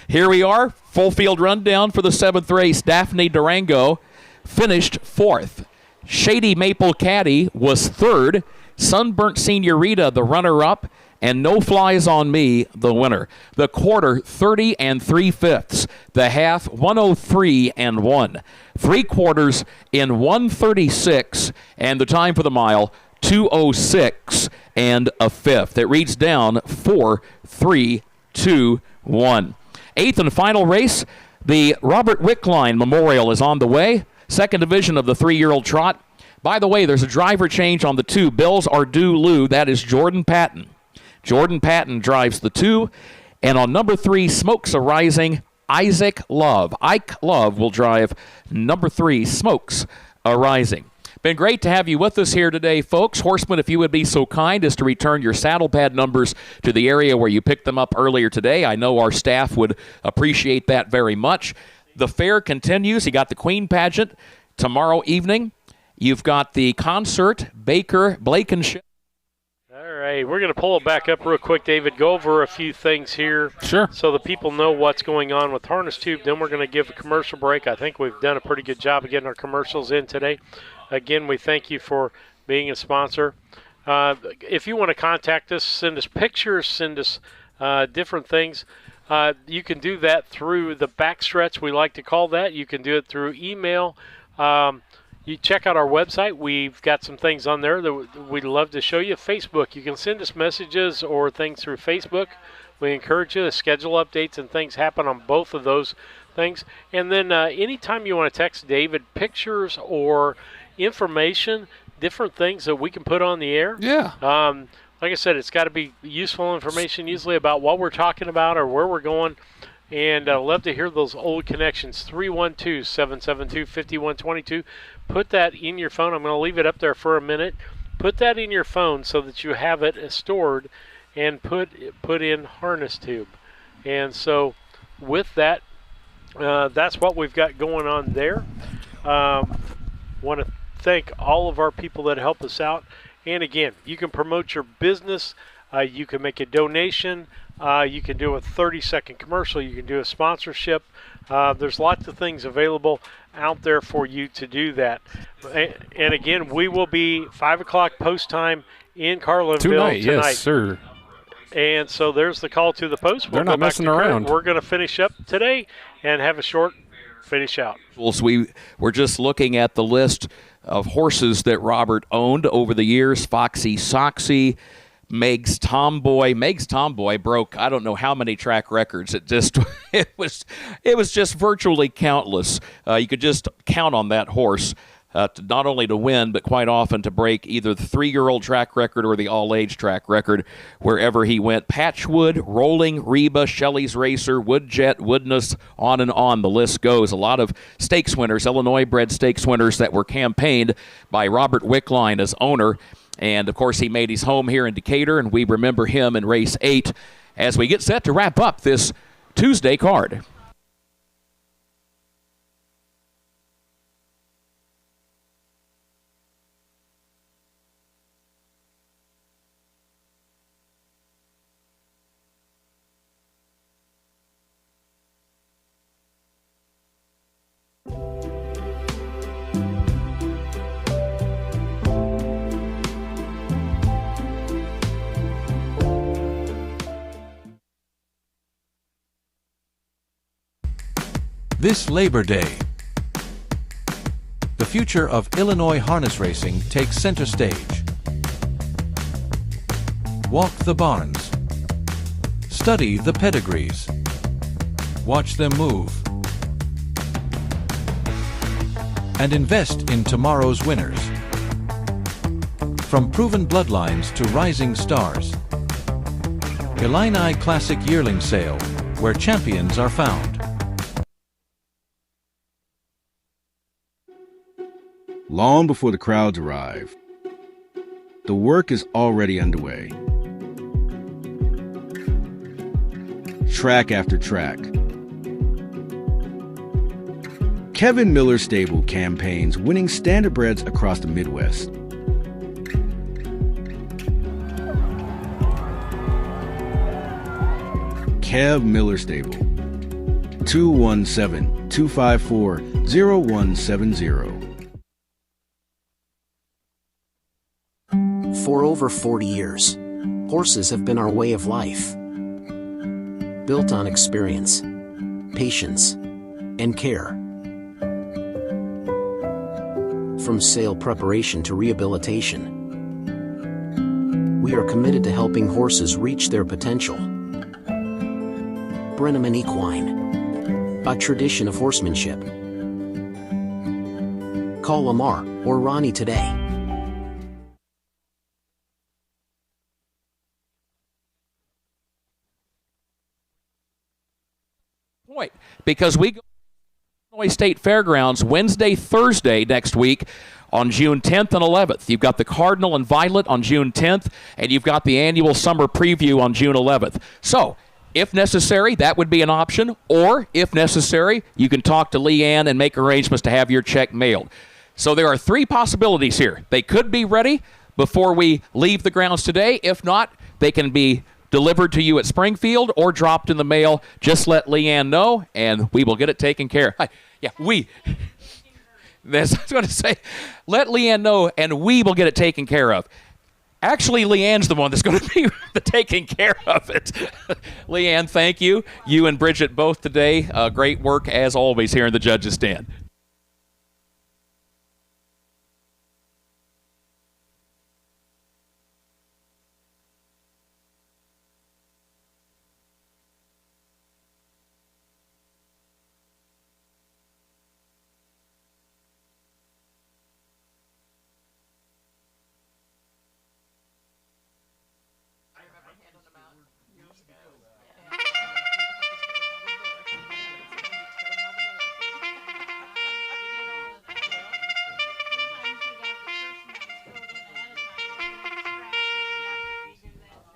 Here we are. Full field rundown for the 7th race. Daphne Durango finished 4th. Shady Maple Caddy was 3rd. Sunburnt Senorita, the runner-up, and No Flies on Me, the winner. The quarter, 30 3/5. The half, 103 1. 3/4 in 136, and the time for the mile, 206 and a fifth. It reads down 4, 3, 2, 1. Eighth and final race, the Robert Wickline Memorial is on the way. Second division of the 3-year-old trot. By the way, there's a driver change on the 2. Bills are due Lou. That is Jordan Patton. Jordan Patton drives the 2. And on number 3, Smokes a Rising, Isaac Love. Ike Love will drive number 3, Smokes a Rising. Been great to have you with us here today, folks. Horsemen, if you would be so kind as to return your saddle pad numbers to the area where you picked them up earlier today. I know our staff would appreciate that very much. The fair continues. You got the Queen Pageant tomorrow evening. You've got the concert, Baker, Blankenship. All right, we're going to pull it back up real quick, David. Go over a few things here. Sure. So the people know what's going on with Harness Tube. Then we're going to give a commercial break. I think we've done a pretty good job of getting our commercials in today. Again, we thank you for being a sponsor. If you want to contact us, send us pictures, send us different things. You can do that through the backstretch, we like to call that. You can do it through email. You check out our website. We've got some things on there that we'd love to show you. Facebook, you can send us messages or things through Facebook. We encourage you to schedule updates and things happen on both of those things. And then anytime you want to text David pictures or information, different things that we can put on the air. Yeah. Like I said, it's got to be useful information usually about what we're talking about or where we're going. And I'd love to hear those old connections. 312-772-5122. Put that in your phone. I'm going to leave it up there for a minute. Put that in your phone so that you have it stored and put in Harness Tube. And so with that, that's what we've got going on there. Want to thank all of our people that help us out. And again, you can promote your business. You can make a donation. You can do a 30-second commercial. You can do a sponsorship. There's lots of things available out there for you to do that. And again, we will be 5 o'clock post time in Carlinville tonight. Yes, sir. And so there's the call to the post. They're not messing around. We're going to finish up today and have a short finish out. So we're just looking at the list of horses that Robert owned over the years. Foxy Soxy, Meg's Tomboy. Meg's Tomboy broke I don't know how many track records. It was just virtually countless. You could just count on that horse. Not only to win, but quite often to break either the 3-year-old track record or the all-age track record wherever he went. Patchwood, Rolling, Reba, Shelley's Racer, Woodjet, Woodness, on and on the list goes. A lot of stakes winners, Illinois-bred stakes winners that were campaigned by Robert Wickline as owner. And, of course, he made his home here in Decatur, and we remember him in Race 8 as we get set to wrap up this Tuesday card. This Labor Day, the future of Illinois harness racing takes center stage. Walk the barns. Study the pedigrees. Watch them move. And invest in tomorrow's winners. From proven bloodlines to rising stars. Illini Classic Yearling Sale, where champions are found. Long before the crowds arrive, the work is already underway. Track after track. Kevin Miller's stable campaigns winning standardbreds across the Midwest. Kev Miller Stable, 217-254-0170. For over 40 years, horses have been our way of life. Built on experience, patience, and care. From sale preparation to rehabilitation, We are committed to helping horses reach their potential. Brenneman Equine, a tradition of horsemanship. Call Lamar or Ronnie today. Point, because we go to Illinois State Fairgrounds Wednesday, Thursday next week on June 10th and 11th. You've got the Cardinal and Violet on June 10th, and you've got the annual summer preview on June 11th. So, if necessary, that would be an option, or if necessary, you can talk to Leanne and make arrangements to have your check mailed. So there are three possibilities here. They could be ready before we leave the grounds today. If not, they can be delivered to you at Springfield or dropped in the mail. Just let Leanne know, and we will get it taken care of. That's what I was going to say. Let Leanne know, and we will get it taken care of. Actually, Leanne's the one that's going to be taking care of it. Leanne, thank you. You and Bridget both today. Great work, as always, here in the judges' stand.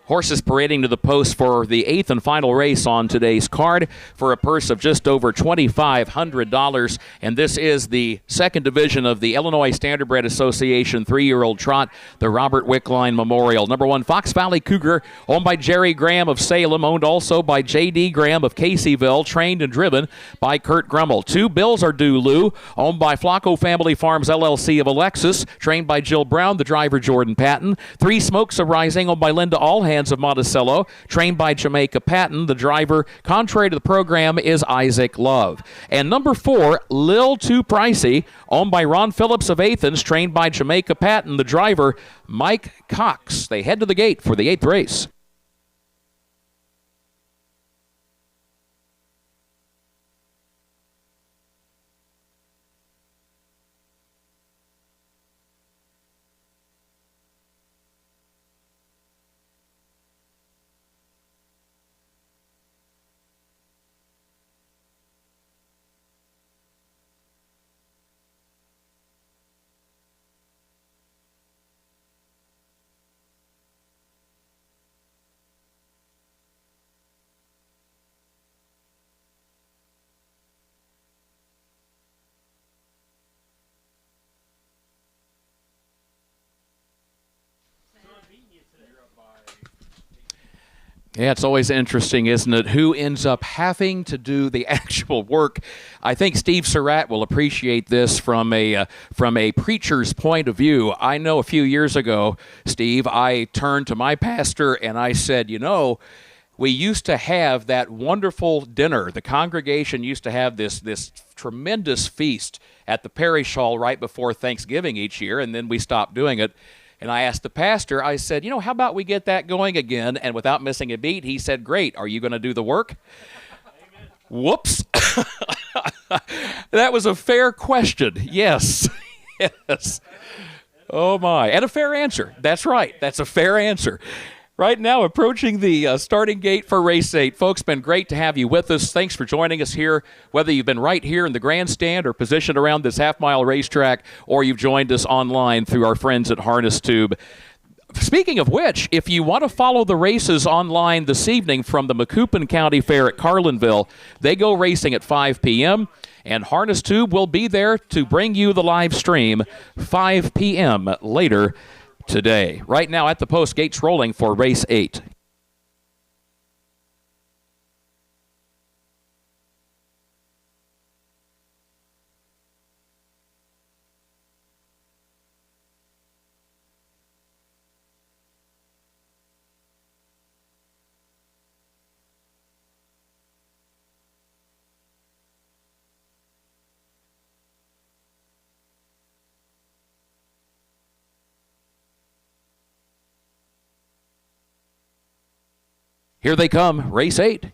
Horses parading to the post for the eighth and final race on today's card for a purse of just over $2,500. And this is the second division of the Illinois Standardbred Association 3-year-old trot, the Robert Wickline Memorial. Number 1, Fox Valley Cougar, owned by Jerry Graham of Salem, owned also by J.D. Graham of Caseyville, trained and driven by Kurt Grummel. 2, Bills Are Due Lou, owned by Flacco Family Farms LLC of Alexis, trained by Jill Brown, the driver Jordan Patton. 3, Smokes Arising, owned by Linda Allhands of Monticello, trained by Jamaica Patton. The driver, contrary to the program, is Isaac Love. And number 4, Lil Too Pricey, owned by Ron Phillips of Athens, trained by Jamaica Patton. The driver, Mike Cox. They head to the gate for the 8th race. Yeah, it's always interesting, isn't it, who ends up having to do the actual work. I think Steve Surratt will appreciate this from a preacher's point of view. I know a few years ago, Steve, I turned to my pastor and I said, you know, we used to have that wonderful dinner. The congregation used to have this tremendous feast at the parish hall right before Thanksgiving each year, and then we stopped doing it. And I asked the pastor, I said, you know, how about we get that going again? And without missing a beat, he said, great. Are you going to do the work? Amen. Whoops. That was a fair question. Yes. Yes. Oh, my. And a fair answer. That's right. That's a fair answer. Right now, approaching the starting gate for race 8. Folks, been great to have you with us. Thanks for joining us here, whether you've been right here in the grandstand or positioned around this half-mile racetrack, or you've joined us online through our friends at Harness Tube. Speaking of which, if you want to follow the races online this evening from the Macoupin County Fair at Carlinville, they go racing at 5 p.m., and Harness Tube will be there to bring you the live stream 5 p.m. later today. Right now at the post, gates rolling for race 8. Here they come, race 8.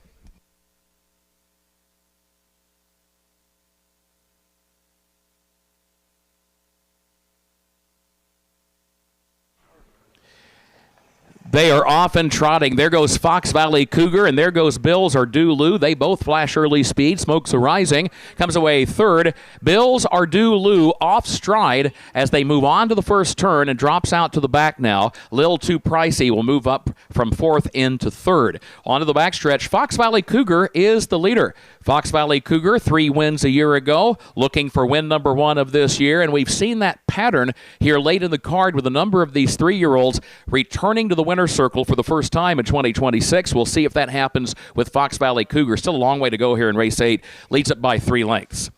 They are off and trotting. There goes Fox Valley Cougar, and there goes Bills or Lou. They both flash early speed. Smokes are rising. Comes away third. Bills or Lou off stride as they move on to the first turn and drops out to the back now. Lil Too Pricey will move up from fourth into third. Onto the backstretch, Fox Valley Cougar is the leader. Fox Valley Cougar, 3 wins a year ago, looking for win number 1 of this year, and we've seen that pattern here late in the card with a number of these 3-year-olds returning to the winner's circle for the first time in 2026. We'll see if that happens with Fox Valley Cougar. Still a long way to go here in race 8. Leads it by 3 lengths.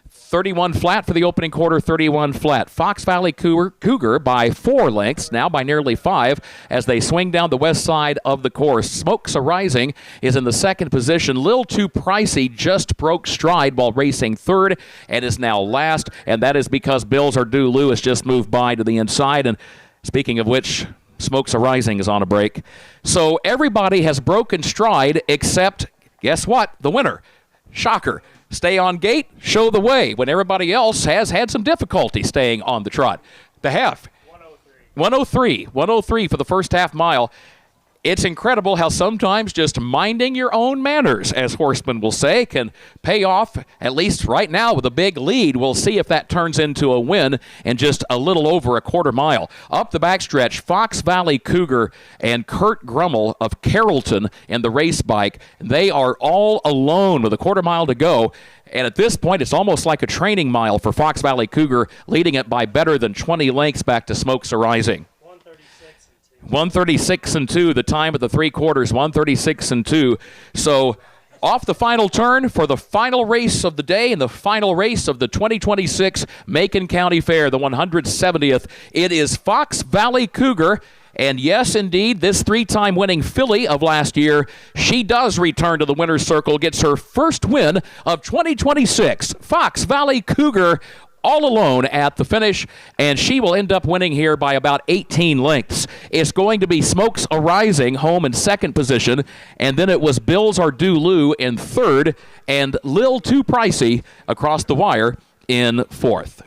31 flat for the opening quarter, 31 flat. Fox Valley Cougar by 4 lengths, now by nearly 5, as they swing down the west side of the course. Smokes Arising is in the second position. Lil Too Pricey just broke stride while racing third and is now last, and that is because Bills or Lou has just moved by to the inside. And speaking of which, Smokes Arising is on a break. So everybody has broken stride except, guess what? The winner. Shocker. Stay on gate, show the way, when everybody else has had some difficulty staying on the trot. The half. 103 for the first half mile. It's incredible how sometimes just minding your own manners, as horsemen will say, can pay off, at least right now with a big lead. We'll see if that turns into a win in just a little over a quarter mile. Up the backstretch, Fox Valley Cougar and Kurt Grummel of Carrollton in the race bike. They are all alone with a quarter mile to go. And at this point, it's almost like a training mile for Fox Valley Cougar, leading it by better than 20 lengths back to Smokes Arising. 136 and 2, the time of the 3/4, 136 and 2. So off the final turn for the final race of the day and the final race of the 2026 Macon County Fair, the 170th. It is Fox Valley Cougar. And yes, indeed, this 3-time winning filly of last year, she does return to the winner's circle, gets her first win of 2026. Fox Valley Cougar all alone at the finish, and she will end up winning here by about 18 lengths. It's going to be Smokes Arising home in second position, and then it was Bills or Lou in third, and Lil Too Pricey across the wire in fourth.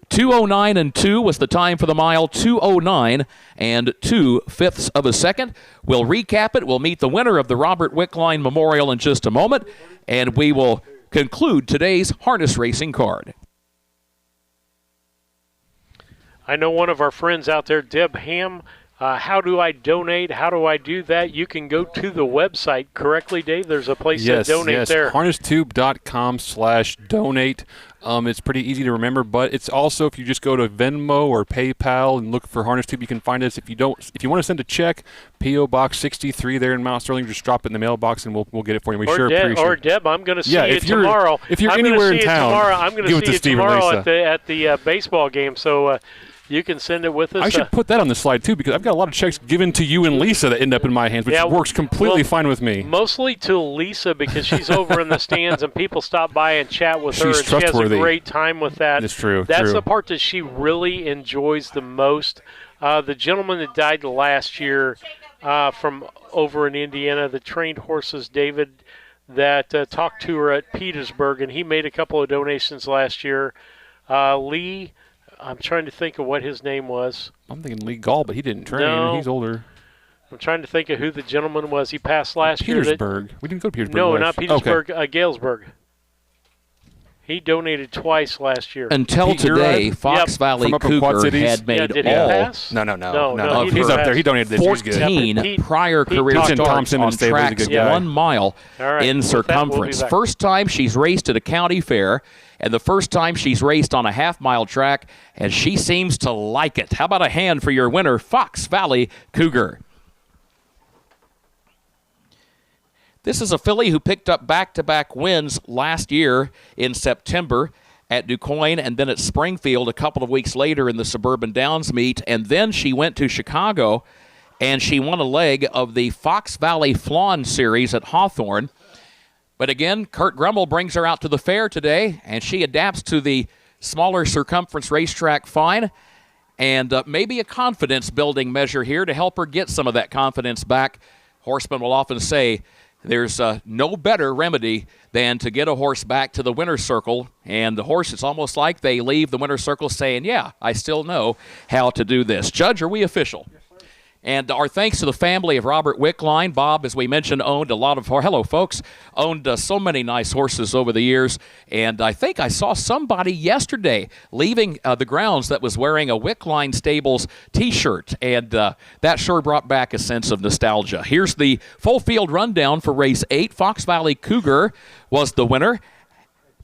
2:09 and 2 was the time for the mile, 2:09 and 2/5 of a second. We'll recap it. We'll meet the winner of the Robert Wickline Memorial in just a moment, and we will conclude today's harness racing card. I know one of our friends out there, Deb Ham. How do I donate? How do I do that? You can go to the website, correctly, Dave? There's a place to donate there. Harnestube.com/donate. It's pretty easy to remember, but it's also, if you just go to Venmo or PayPal and look for Harness Tube, you can find us. If you want to send a check, P.O. Box 63 there in Mount Sterling, just drop it in the mailbox and we'll get it for you. We sure appreciate it. Or Deb, I'm going to see you tomorrow. If you're anywhere in town, I'm going to see you tomorrow at the baseball game. So you can send it with us. I should put that on the slide, too, because I've got a lot of checks given to you and Lisa that end up in my hands, which works completely fine with me. Mostly to Lisa, because she's over in the stands and people stop by and chat with her. She's trustworthy. She has a great time with that. It's true. That's the part that she really enjoys the most. The gentleman that died last year from over in Indiana, the trained horses, David, that talked to her at Petersburg, and he made a couple of donations last year. Lee, I'm trying to think of what his name was. I'm thinking Lee Gall, but he didn't train. No. He's older. I'm trying to think of who the gentleman was. He passed last year. Petersburg. We didn't go to Petersburg. No, not Petersburg. Okay. Galesburg. He donated twice last year. Until today, Fox Valley Cougar had made did he pass? No. He's up there. He donated this. 14 prior career starts on tracks 1 mile in circumference. First time she's raced at a county fair, and the first time she's raced on a half-mile track, and she seems to like it. How about a hand for your winner, Fox Valley Cougar? This is a filly who picked up back-to-back wins last year in September at DuQuoin and then at Springfield a couple of weeks later in the Suburban Downs meet. And then she went to Chicago and she won a leg of the Fox Valley Flawn Series at Hawthorne. But again, Kurt Grummel brings her out to the fair today, and she adapts to the smaller circumference racetrack fine. And maybe a confidence-building measure here to help her get some of that confidence back. Horsemen will often say there's no better remedy than to get a horse back to the winner's circle. And the horse, it's almost like they leave the winner's circle saying, yeah, I still know how to do this. Judge, are we official? And our thanks to the family of Robert Wickline. Bob, as we mentioned, owned a lot of, hello folks, owned so many nice horses over the years. And I think I saw somebody yesterday leaving the grounds that was wearing a Wickline Stables t-shirt. And that sure brought back a sense of nostalgia. Here's the full field rundown for race 8. Fox Valley Cougar was the winner.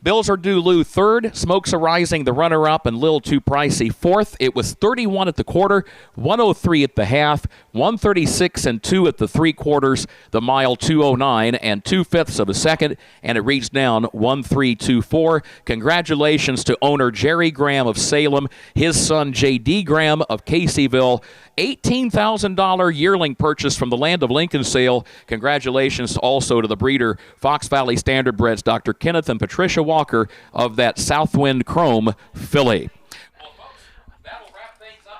Bills Are Due Lou third, Smokes Are Rising the runner-up, and Lil Too Pricey fourth. It was 31 at the quarter, 103 at the half, 136 and 2 at the 3/4, the mile 209 and 2/5 of a second, and it reached down 1324. Congratulations to owner Jerry Graham of Salem, his son J.D. Graham of Caseyville. $18,000 yearling purchase from the Land of Lincoln sale. Congratulations also to the breeder, Fox Valley Standardbreds, Dr. Kenneth and Patricia Walker of that Southwind Chrome filly.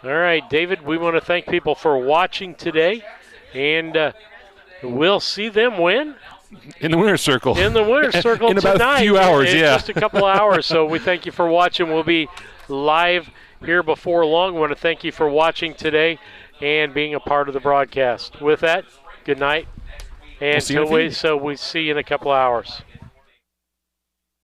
All right, David, we want to thank people for watching today, and we'll see them when? In the winner's circle. In the winner's circle in tonight. about a few hours, in yeah. Just a couple of hours. So we thank you for watching. We'll be live here before long. We want to thank you for watching today and being a part of the broadcast. With that, good night. And we'll see you we see you in a couple of hours.